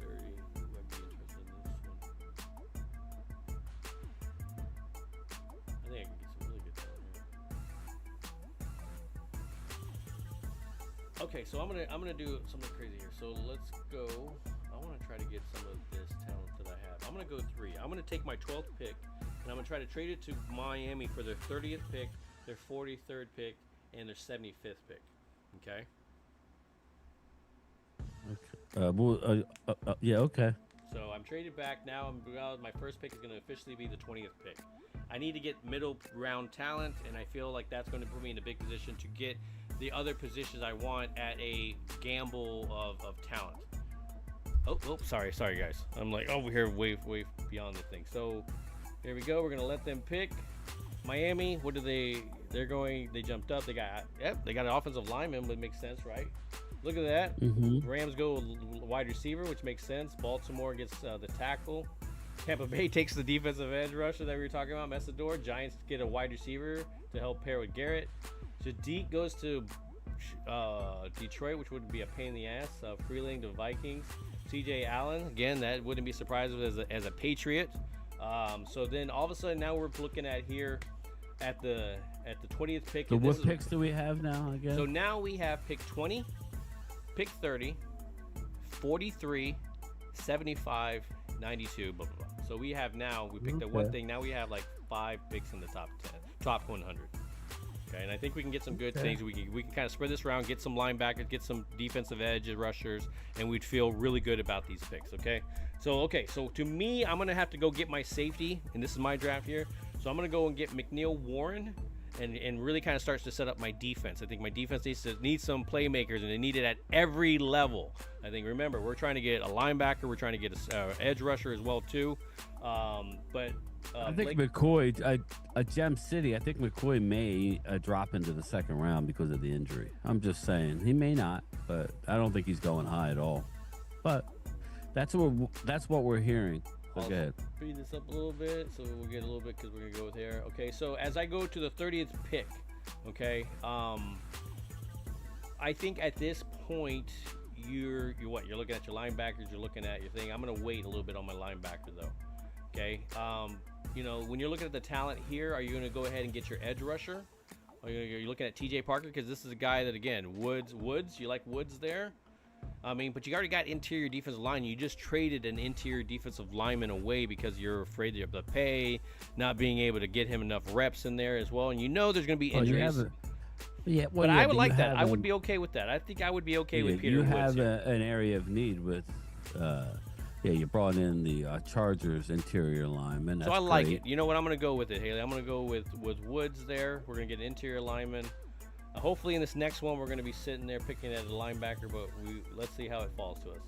30. You might be interested in this one. I think I can get some really good talent here. Okay, so I'm gonna do something crazy here. So let's go. I want to try to get some of this talent that I have. I'm gonna go 3. I'm gonna take my 12th pick, and I'm gonna try to trade it to Miami for their 30th pick, their 43rd pick, and their 75th pick. Okay. Okay. Yeah. Okay. So I'm traded back now. My first pick is going to officially be the 20th pick. I need to get middle round talent, and I feel like that's going to put me in a big position to get the other positions I want at a gamble of talent. Oh, sorry guys. I'm like over here way beyond the thing. So here we go. We're going to let them pick. Miami, what do they jumped up. They got an offensive lineman, but it makes sense, right? Look at that. Mm-hmm. Rams go wide receiver, which makes sense. Baltimore gets the tackle. Tampa Bay takes the defensive edge rusher that we were talking about, Messador. Giants get a wide receiver to help pair with Garrett. Sadiq goes to Detroit, which would be a pain in the ass. Freeling to Vikings. CJ Allen, again, that wouldn't be surprising as a Patriot. So then all of a sudden now we're looking at here at the 20th pick. So what picks do we have now again? So now we have pick 20, pick 30, 43, 75, 92, blah, blah, blah. So we have now, we picked up one thing. Now we have like 5 picks in the top 10, top 100. Okay, and I think we can get some good things. We can kind of spread this around, get some linebackers, get some defensive edge rushers, and we'd feel really good about these picks, okay? So to me, I'm going to have to go get my safety, and this is my draft here. So I'm going to go and get McNeil Warren and really kind of starts to set up my defense. I think my defense needs some playmakers, and they need it at every level. I think, remember, we're trying to get a linebacker. We're trying to get a edge rusher as well, too. I think McCoy, Gem City, I think McCoy may drop into the second round because of the injury. I'm just saying. He may not, but I don't think he's going high at all. But that's what we're hearing. So go ahead. Speed this up a little bit, so we'll get a little bit because we're going to go with here. Okay, so as I go to the 30th pick, okay, I think at this point, you're looking at your linebackers, you're looking at your thing. I'm going to wait a little bit on my linebacker, though. Okay, when you're looking at the talent here, are you going to go ahead and get your edge rusher, Oh, you're looking at TJ Parker because this is a guy that, again, Woods. You like Woods there? I mean, but you already got interior defensive line. You just traded an interior defensive lineman away because you're afraid of the pay, not being able to get him enough reps in there as well. And you know there's going to be injuries. Yeah, but I would like that. I would be okay with that. I think I would be okay with Peter Woods. You have an area of need with, you brought in the Chargers interior lineman. That's so I like great. it. You know what? I'm going to go with it, Haley. I'm going to go with Woods there. We're going to get an interior lineman. Hopefully in this next one, we're going to be sitting there picking at a linebacker, but let's see how it falls to us.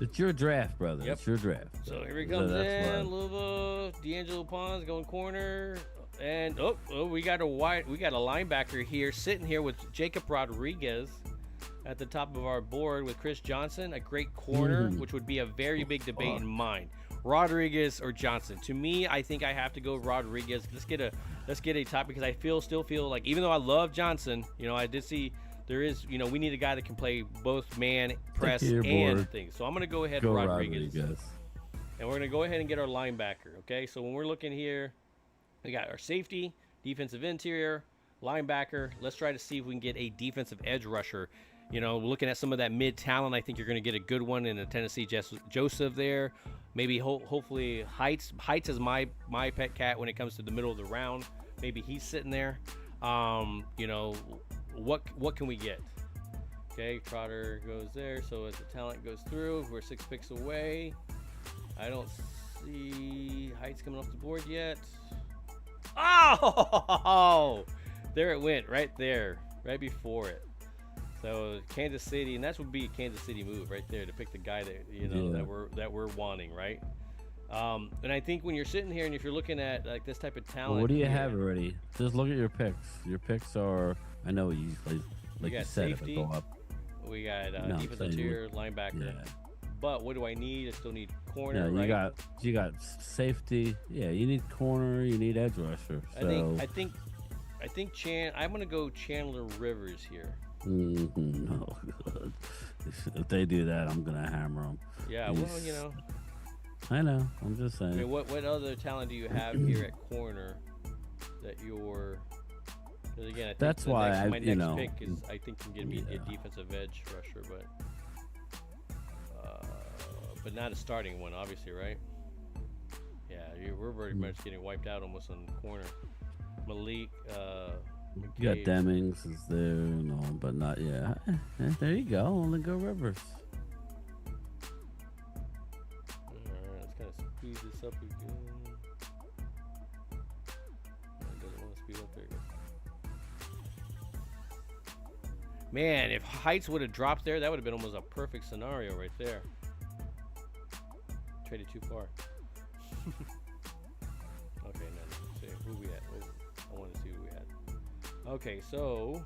It's your draft, brother. Yep. It's your draft. So here he comes in. Louisville, D'Angelo Pons going corner. And we got a linebacker here sitting here with Jacob Rodriguez at the top of our board with Chris Johnson, a great corner, which would be a very big debate in mine. Rodriguez or Johnson. To me, I think I have to go Rodriguez. Let's get a top because I still feel like even though I love Johnson, I did see there is, we need a guy that can play both man, press, and things. So I'm gonna go ahead and Rodriguez. And we're gonna go ahead and get our linebacker. Okay, so when we're looking here, we got our safety, defensive interior, linebacker. Let's try to see if we can get a defensive edge rusher. Looking at some of that mid talent, I think you're going to get a good one in a Tennessee Joseph there. Maybe hopefully Heights. Heights is my pet cat when it comes to the middle of the round. Maybe he's sitting there. What can we get? Okay, Trotter goes there. So as the talent goes through, we're 6 picks away. I don't see Heights coming off the board yet. Oh, there it went right there, right before it. So Kansas City, and that would be a Kansas City move right there to pick the guy that that we're wanting, right? And I think when you're sitting here and if you're looking at like this type of talent, well, what do you have already? Just look at your picks. Your picks are, I know you like you said, safety, go up. We got defensive interior, linebacker. Yeah. But what do I need? I still need corner. Yeah, you got safety. Yeah, you need corner. You need edge rusher. So. I think I'm gonna go Chandler Rivers here. No, if they do that, I'm gonna hammer them. Yeah, well, I know. I'm just saying. I mean, what other talent do you have here at corner that you're? Because again, I think that's why my next pick is I think can get me a defensive edge rusher, but not a starting one, obviously, right? Yeah, we're very much getting wiped out almost on corner. Malik, you got Demings is there, but not yet. There you go. Only go Rivers. Alright, let's kind of speed this up again. It doesn't want to speed up. There it goes. Man, if Heights would have dropped there, that would have been almost a perfect scenario right there. Traded too far. Okay, now let's see who we had. I want to see who we had. Okay, so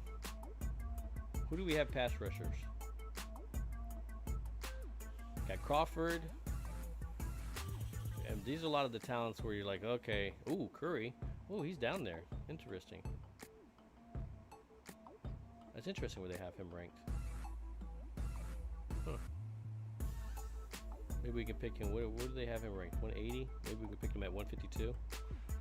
who do we have pass rushers? Got Crawford. And these are a lot of the talents where you're like, okay, ooh, Curry. Oh, he's down there. Interesting. That's interesting where they have him ranked. Huh. Maybe we can pick him. Where do they have him ranked? 180? Maybe we can pick him at 152.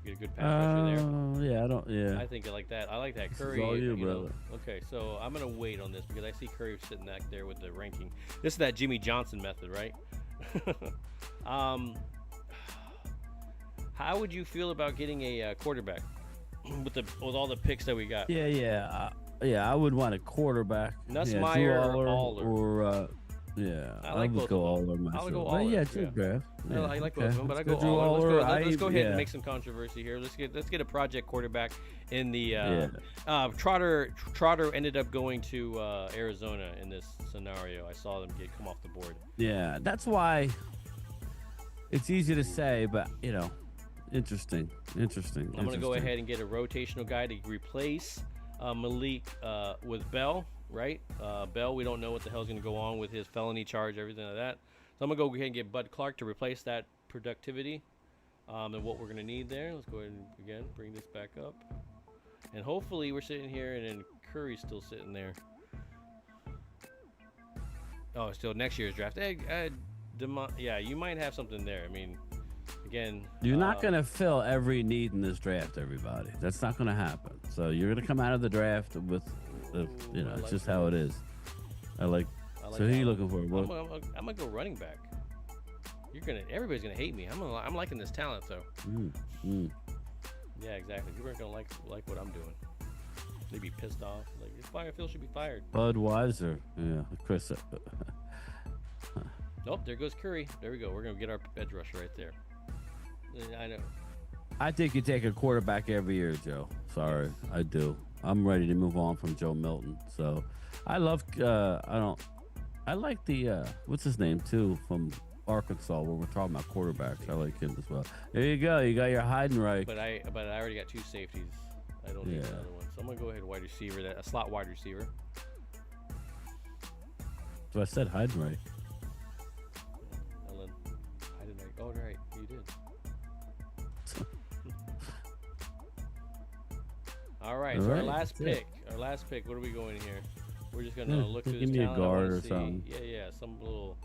Get a good pass rusher there. Yeah, I think I like that. I like that. Curry. All you, brother. Okay, so I'm gonna wait on this because I see Curry sitting back there with the ranking. This is that Jimmy Johnson method, right? How would you feel about getting a quarterback with all the picks that we got? Yeah. I would want a quarterback. Nussmeier or Aller. I like both go Aller. I'll go Aller. Yeah, draft. Yeah, I like both of them, but I go Aller. Let's go ahead and make some controversy here. Let's get a project quarterback in the Trotter ended up going to Arizona in this scenario. I saw them come off the board. Yeah, that's why it's easy to say, but interesting. I'm gonna go ahead and get a rotational guy to replace Malik with Bell. Right? Bell, we don't know what the hell's going to go on with his felony charge, everything like that. So I'm going to go ahead and get Bud Clark to replace that productivity and what we're going to need there. Let's go ahead and, again, bring this back up. And hopefully we're sitting here and then Curry's still sitting there. Oh, still next year's draft. Yeah, you might have something there. I mean, again, You're not going to fill every need in this draft, everybody. That's not going to happen. So you're going to come out of the draft with, it's like just how it is. I like so who are you looking for? I'm gonna go running back. Everybody's gonna hate me. I'm liking this talent though. Yeah, exactly. People aren't gonna like what I'm doing. They'd be pissed off. Like Phil should be fired. Budweiser. Yeah, Chris. Nope, there goes Curry. There we go. We're gonna get our edge rusher right there. I know. I think you take a quarterback every year, Joe. Sorry, I do. I'm ready to move on from Joe Milton. So I love. I like the what's his name too from Arkansas when we're talking about quarterbacks. I like him as well. There you go. You got your Heidenreich. But I already got 2 safeties. I don't need another one. So I'm gonna go ahead wide receiver. A slot wide receiver. So I said Heidenreich. Ellen, Heidenreich. Oh, right, you did. All right. So our last pick. What are we going here? We're just gonna look through this give me talent. a guard or something. Yeah, some little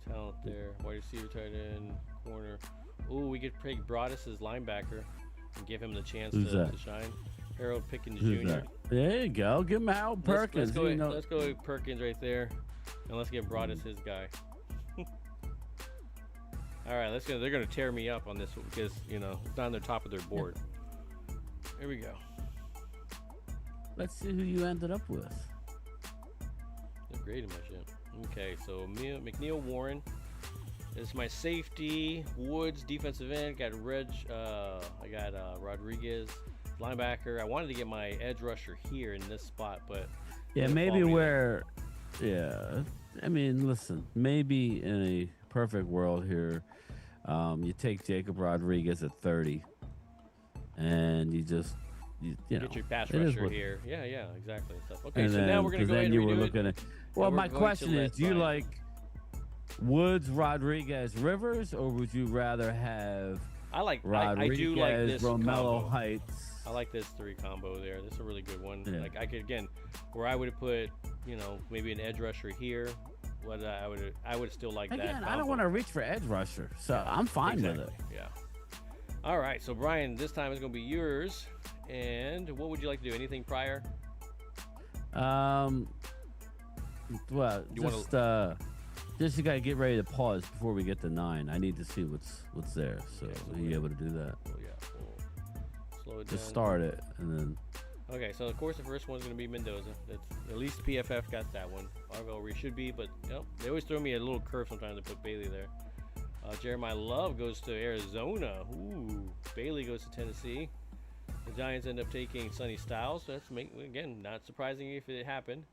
talent there. Wide receiver, tight end, corner. Ooh, we could pick Broadus as linebacker and give him the chance to shine. Harold Pickens Jr. There you go. Give him Harold Perkins. Let's go with Perkins right there, and let's get Broadus his guy. All right, they're gonna tear me up on this one because it's on the top of their board. Here we go. Let's see who you ended up with. They're great in my shit. Okay, so McNeil Warren is my safety. Woods defensive end. Got I got Rodriguez linebacker. I wanted to get my edge rusher here in this spot, but maybe where. Yeah, I mean, listen. Maybe in a perfect world here, you take Jacob Rodriguez at 30, and you just. You get your pass rusher here. Yeah, exactly. Okay, and so then, now we're going to go ahead and redo it. Well, my question is, do you like Woods, Rodriguez, Rivers, or would you rather have Rodriguez, I do like this Romello combo. Heights? I like this 3 combo there. This is a really good one. Yeah. Like I could, again, where I would have put, maybe an edge rusher here. What I would still like that. Again, I don't want to reach for edge rusher, so I'm fine with it. Yeah. All right, so Brian, this time is going to be yours. And what would you like to do? Anything prior? Well, just you gotta get ready to pause before we get to 9. I need to see what's there. So are you able to do that? Oh yeah. We'll slow it down. Just start it and then. Okay, so of course the first one's gonna be Mendoza. That's at least PFF got that one. Arvell where he should be, but they always throw me a little curve sometimes to put Bailey there. Jeremiah Love goes to Arizona. Ooh, Bailey goes to Tennessee. The Giants end up taking Sonny Styles. So that's again not surprising if it happened.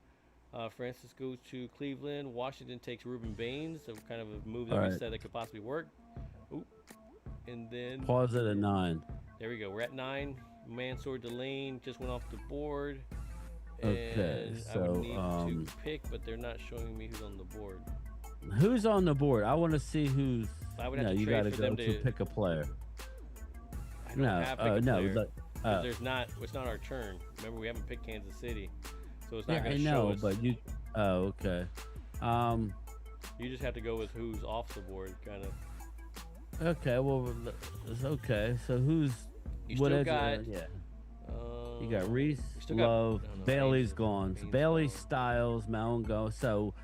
Francis goes to Cleveland. Washington takes Ruben Baines. So kind of a move that we said that could possibly work. Ooh. And then pause it at 9. There we go. We're at 9. Mansour Delane just went off the board. Okay, and so I would need to pick, but they're not showing me who's on the board. Who's on the board? I want to see who's. I would have to you trade gotta for go them to pick a player. I don't have pick a player. No, there's not. It's not our turn. Remember, we haven't picked Kansas City, so it's not going to show show us. But you. Oh, okay. You just have to go with who's off the board, kind of. Okay. Well, it's okay. So who's? You still got. You got Reese, Love, Bailey's gone. So Bailey, Styles, Malone go. So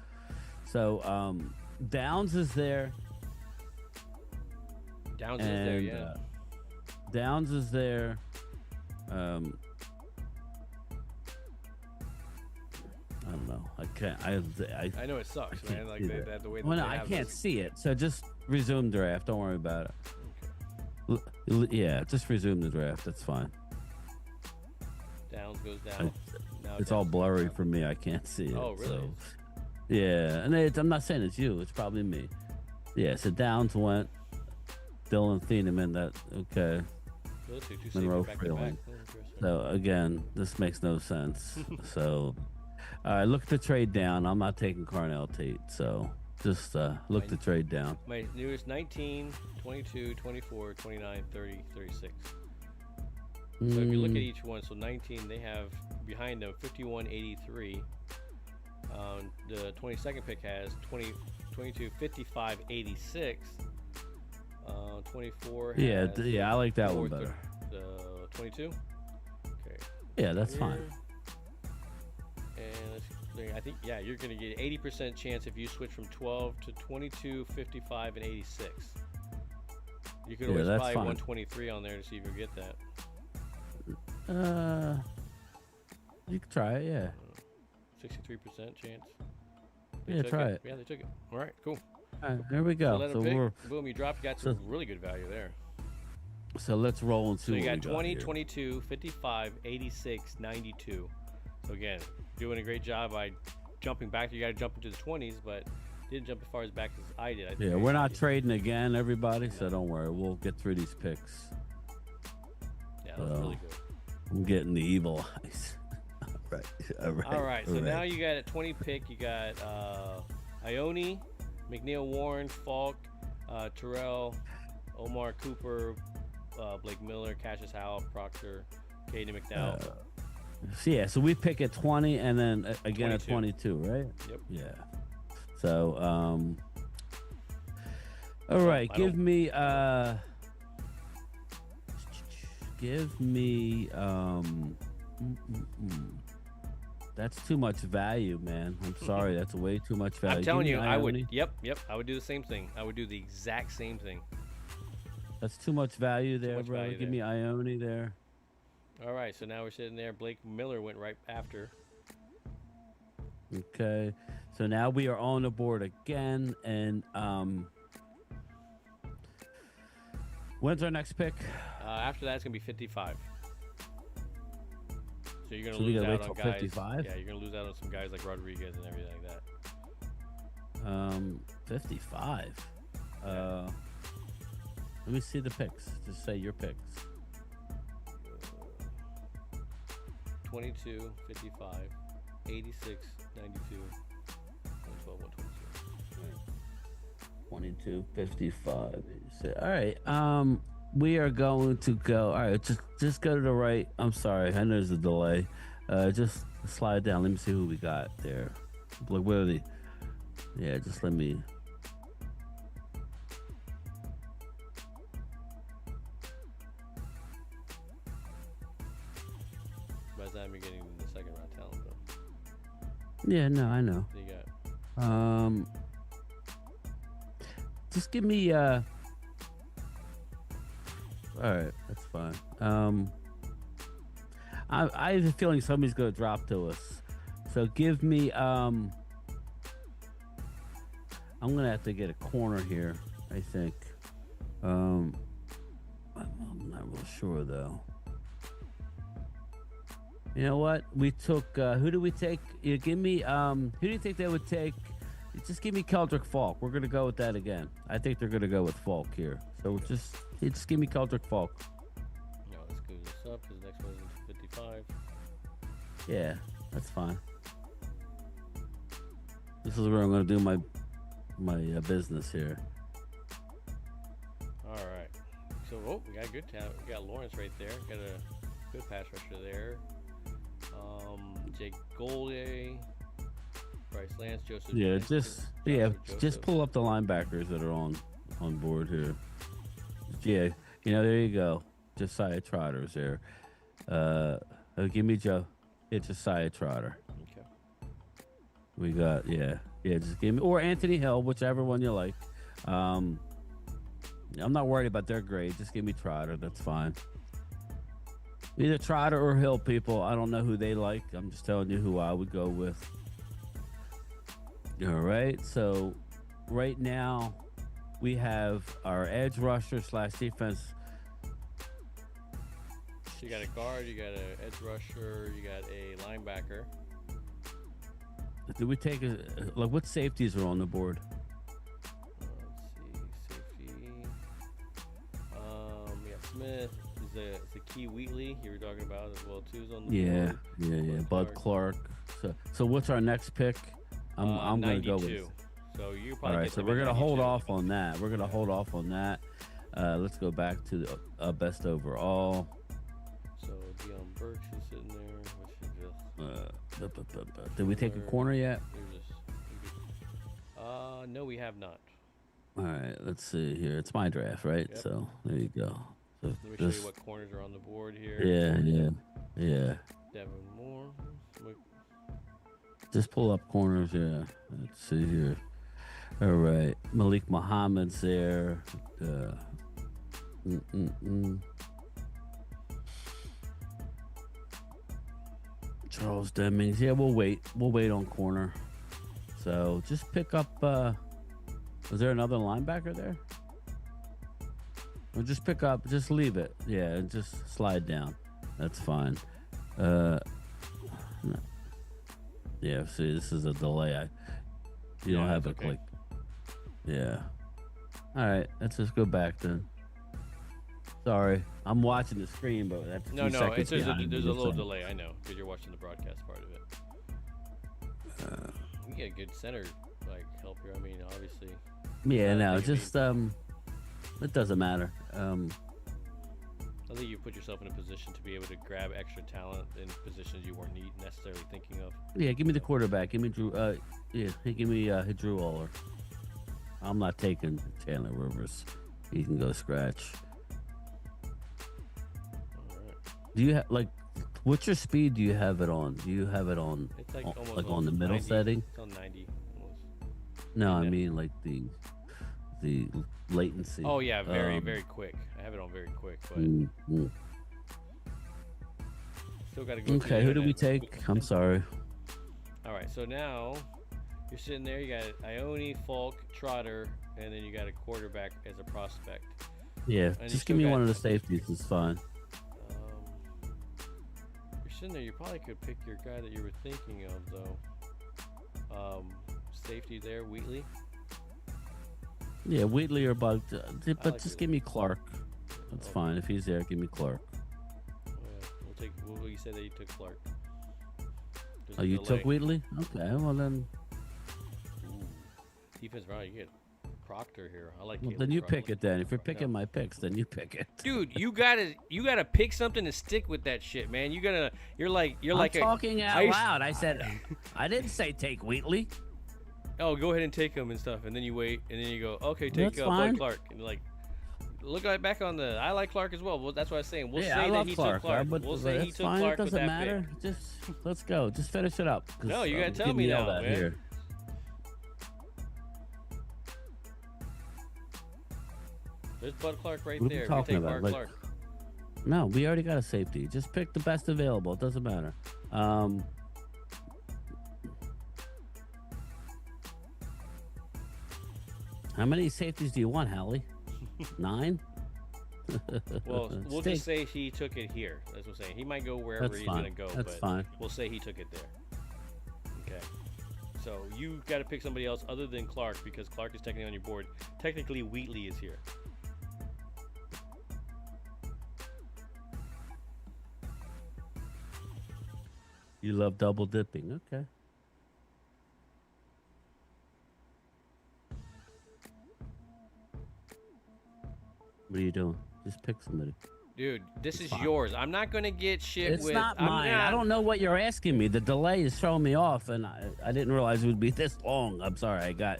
Downs is there. Downs is there, yeah. Downs is there. I don't know. I can't. I know it sucks, man. Like the way. Well, no, I can't see it. So just resume draft. Don't worry about it. Okay. Yeah, just resume the draft. That's fine. Downs goes down. It's all blurry for me. I can't see it. Oh, really? So, yeah, and I'm not saying it's you. It's probably me. Yeah. So Downs went. Dylan Thieneman. That okay. Monroe Freeland. So again, this makes no sense. So, all right, look at the trade down. I'm not taking Carnell Tate. So just look to trade down. My newest 19, 22, 24, 29, 30, 36. So if you look at each one, so 19, they have behind them 51, 83. The 22nd pick has 22, 55, 86. 24. Yeah, has yeah, I like that one fourth better. The 22. Okay. Yeah, that's fine. And let's see, I think you're gonna get 80% chance if you switch from 12 to 22, 55, and 86. You could always that's buy fine. 123 on there to see if you get that. You can try it, yeah. 63% chance. Yeah, try it. Yeah, they took it. All right, cool. All right, there we So go. let So, them pick. we're Boom, you dropped. Got some really good value there. so let's roll and see So you what got we 20, here. 22, 55, 86, 92. So again, doing a great job by jumping back. You got to jump into the 20s, but didn't jump as far as back as I did. I think Yeah, I we're not did. trading again, everybody. So don't worry, we'll get through these picks. Yeah, that was really good. I'm getting the evil eyes. All right. So now you got a 20 pick. You got Ione, McNeil Warren, Falk, Terrell, Omar Cooper, Blake Miller, Cassius Howell, Proctor, Caden McDowell. So we pick at 20 and then again at 22. 22, right? Yep. Yeah. So, all right, give me, that's too much value, man. I'm sorry, that's way too much value. I'm telling Give you, me I would. Ione. Yep. I would do the same thing. I would do the exact same thing. That's too much value there, much brother. value Give me Ione there. All right, so now we're sitting there. Blake Miller went right after. Okay, so now we are on the board again, and when's our next pick? After that, it's gonna be 55. So you're gonna So we lose gotta out wait on till guys. 55? Yeah, you're gonna lose out on some guys like Rodriguez and everything like that. 55. Let me see the picks. Just say your picks. 22, 55, 86, 92, 112, 122. 22, 55. All right. We are going to go. All right. Just go to the right. I'm sorry. I know there's a delay. Just slide down. Let me see who we got there. Like, where are they? Yeah. Just let me. By the time you're getting the second round talent, though. Yeah. No, I know. You got Just give me. All right. That's fine. I have a feeling somebody's gonna drop to us. So give me. I'm gonna have to get a corner here. I think. I'm not real sure though. You know what? We took. Who do we take? You give me. Who do you think they would take? Just give me Keldrick Falk. We're gonna go with that again. I think they're gonna go with Falk here. So just give me Keldrick Falk. no. Let's go this up because the next one is 55. Yeah, that's fine. This is where I'm gonna do my business here. All right. So we got a good talent. We got Lawrence right there. Got a good pass rusher there. Jake Golday, Bryce Lance, Joseph. Yeah, Jenkins, just Joseph. pull up the linebackers that are on board here. Yeah, there you go. Josiah Trotter's there. Give me Joe. It's Josiah Trotter. Okay. We got just give me or Anthony Hill, whichever one you like. I'm not worried about their grade. Just give me Trotter. That's fine. Either Trotter or Hill, people. I don't know who they like. I'm just telling you who I would go with. All right. So right now we have our edge rusher / defense. So you got a guard, you got an edge rusher, you got a linebacker. Did we take what safeties are on the board? Let's see, safety. We got Smith. Is the Key Wheatley you were talking about as well too? Is on the board. Yeah. Bud Clark. So what's our next pick? I'm gonna go with. 92. So you probably. All right, get so them we're at gonna hold 92. off on that. Let's go back to the best overall. So Deion Burks is sitting there. Which is just. Did we take a corner yet? No, we have not. All right, let's see here. It's my draft, right? Yep. So there you go. So Let me show you what corners are on the board here. yeah. Devin Moore. Just pull up corners. Yeah. Let's see here. All right, Malik Muhammad's there. Charles Demings. Yeah, we'll wait. We'll wait on corner. So just pick up. Was there another linebacker there? Or just pick up. Just leave it. Yeah, and just slide down. That's fine. No. Yeah. See, this is a delay. You don't have it okay. clicked. Yeah. All right. Let's just go back then. Sorry, I'm watching the screen, but that's a No, few no, seconds there's behind a me, little so- delay. I know because you're watching the broadcast part of it. You get a good center help here. I mean, obviously. Yeah, no, think it'd just it doesn't matter. I think you put yourself in a position to be able to grab extra talent in positions you weren't necessarily thinking of. Yeah, give me the quarterback. Give me Drew. Give me Drew Aller. I'm not taking Chandler Rivers. He can go scratch. All right. Do you have what's your speed? Do you have it on? Do you have it on? It's like almost on the middle 90. setting? It's on 90 almost. No, I Yeah. mean like the latency. Oh yeah, very quick. I have it on very quick, but still got to go. Okay, who do we take? I'm sorry. All right, so now you're sitting there. You got Ione, Falk, Trotter, and then you got a quarterback as a prospect. Yeah, you just still give me got- one of the safeties. It's fine. You're sitting there. You probably could pick your guy that you were thinking of, though. Safety there, Wheatley. Yeah, Wheatley or Bug, but like just give me Clark. That's fine. If he's there, give me Clark. We'll take. Well, you said that you took Clark. There's Oh, a you delay. took Wheatley? Okay, well then, Ooh. Defense right. You get Proctor here. I like. well, Caleb then you Proctor. pick it. Then if you're picking my picks, then you pick it. Dude, you gotta pick something to stick with that shit, man. You're like I'm a talking out ice- loud. I said, I didn't say take Wheatley. Oh, go ahead and take him and stuff, and then you wait, and then you go, okay, take That's Bud fine. Clark, and look back on the. I like Clark as well. Well, that's what I was saying. We'll Yeah, say I that love he Clark. took Clark. But We'll say he that's took fine. Clark It with doesn't that matter. pick. Just let's go. Just finish it up. 'Cause, No, you gotta tell give me all now, that man. here. There's Bud Clark right What are we there. You talking take about? Bud Clark. No, we already got a safety. Just pick the best available. It doesn't matter. How many safeties do you want, Hallie? 9? Well, we'll Stay- just say he took it here. That's what I'm saying. He might go wherever That's he's fine. gonna go, That's but fine. we'll say he took it there. Okay. So you got to pick somebody else other than Clark because Clark is technically on your board. Technically, Wheatley is here. You love double dipping. Okay. What are you doing? Just pick somebody. Dude, this is fine. yours. I'm not gonna get shit It's with. not I'm mine. I don't know what you're asking me. The delay is throwing me off, and I didn't realize it would be this long. I'm sorry. I got.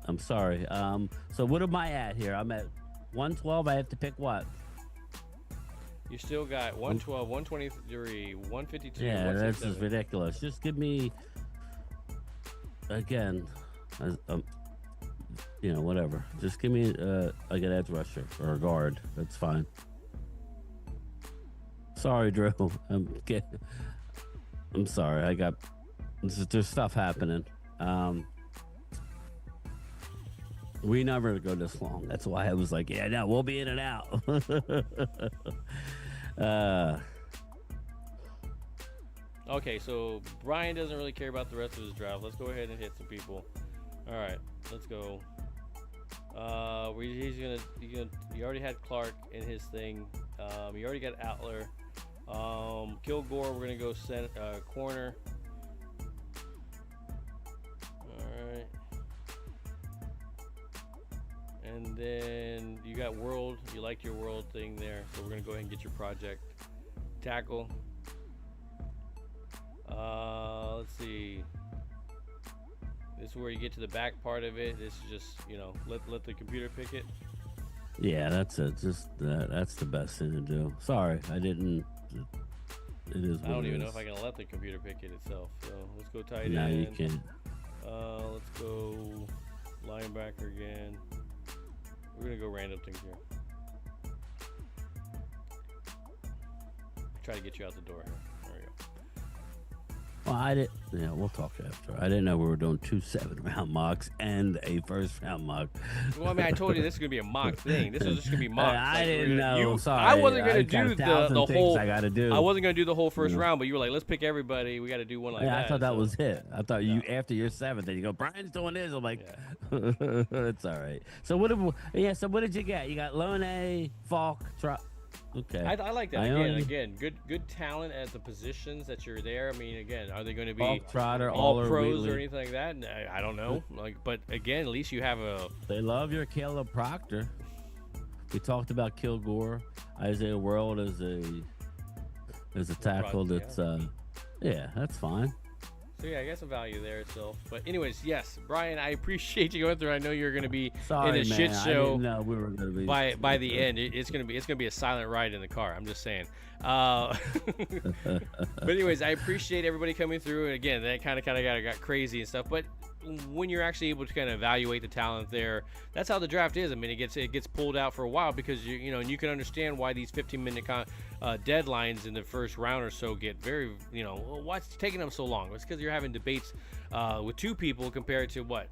I'm sorry. So what am I at here? I'm at 112. I have to pick what? You still got 112, 123, 152. Yeah, that's just 167. ridiculous. Just give me. Again, whatever. Just give me like an edge rusher or a guard. That's fine. Sorry, Drew. I'm sorry. There's stuff happening. We never go this long. That's why I was like, yeah, no, we'll be in and out. Okay, so Bryan doesn't really care about the rest of his draft. Let's go ahead and hit some people. All right, let's go. He already had Clark in his thing. He already got Outler. Kilgore, we're gonna go corner. All right. And then you got World. You liked your World thing there, so we're gonna go ahead and get your project. Tackle. Let's see. This is where you get to the back part of it. This is just, you know, let the computer pick it. Yeah, that's it. Just that's the best thing to do. Sorry, I didn't. It is. I don't even know if I can let the computer pick it itself. So let's go tight end. No, you can't. Let's go linebacker again. We're gonna go random things here. Try to get you out the door here. There we go. Well, I didn't. Yeah, we'll talk after. I didn't know we were doing 2 7-round mocks and a first-round mock. Well, I mean, I told you this is gonna be a mock thing. This is just gonna be mock. I didn't know. Sorry, I wasn't gonna do got the whole. I gotta do. I wasn't gonna do the whole first round, but you were like, "Let's pick everybody. We got to do one like that." I thought that was it. I thought you after your 7th, then you go, Brian's doing this. I'm like, it's all right. So what did you get? You got Lone, Falk, Okay. I like that. Again, good talent at the positions that you're there. I mean, again, are they going to be Trotter, all pros or anything like that? I don't know. But again, at least you have a. They love your Caleb Proctor. We talked about Kilgore, Isaiah World as a tackle. That's that's fine. So yeah, I got some value there itself. But anyways, yes, Brian, I appreciate you going through. I know you're going to be in a shit show. I didn't know we were going to be by the end. It's going to be a silent ride in the car. I'm just saying. But anyways, I appreciate everybody coming through. And again, that kind of got crazy and stuff. But when you're actually able to kind of evaluate the talent there, that's how the draft is. I mean, it gets pulled out for a while because you know, and you can understand why these 15-minute deadlines in the first round or so get very, you know, what's taking them so long? It's because you're having debates with 2 people compared to a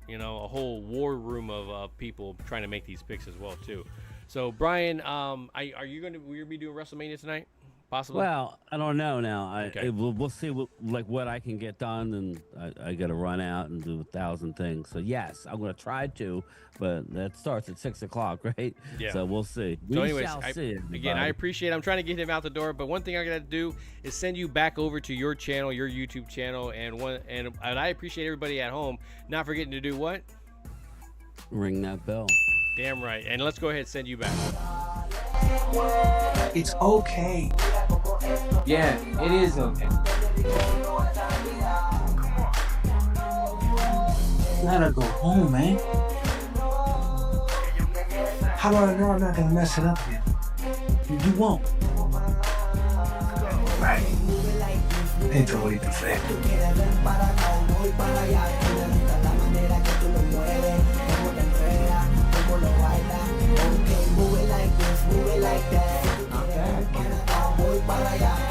whole war room of people trying to make these picks as well too. So Brian, will you be doing WrestleMania tonight? Possibly. Well, I don't know now. Okay. We'll see what I can get done, and I got to run out and do 1,000 things. So yes, I'm going to try to, but that starts at 6 o'clock, right? Yeah. So we'll see. So anyways, shall see. Again, I appreciate it. I'm trying to get him out the door, but one thing I got to do is send you back over to your channel, your YouTube channel, and I appreciate everybody at home not forgetting to do what? Ring that bell. Damn right. And let's go ahead and send you back. It's okay. Yeah, it is okay. Gotta go home, man. How do I know I'm not gonna mess it up again? You won't. Right. Enjoy the fact. Move it like this, move it like that. Voy para allá.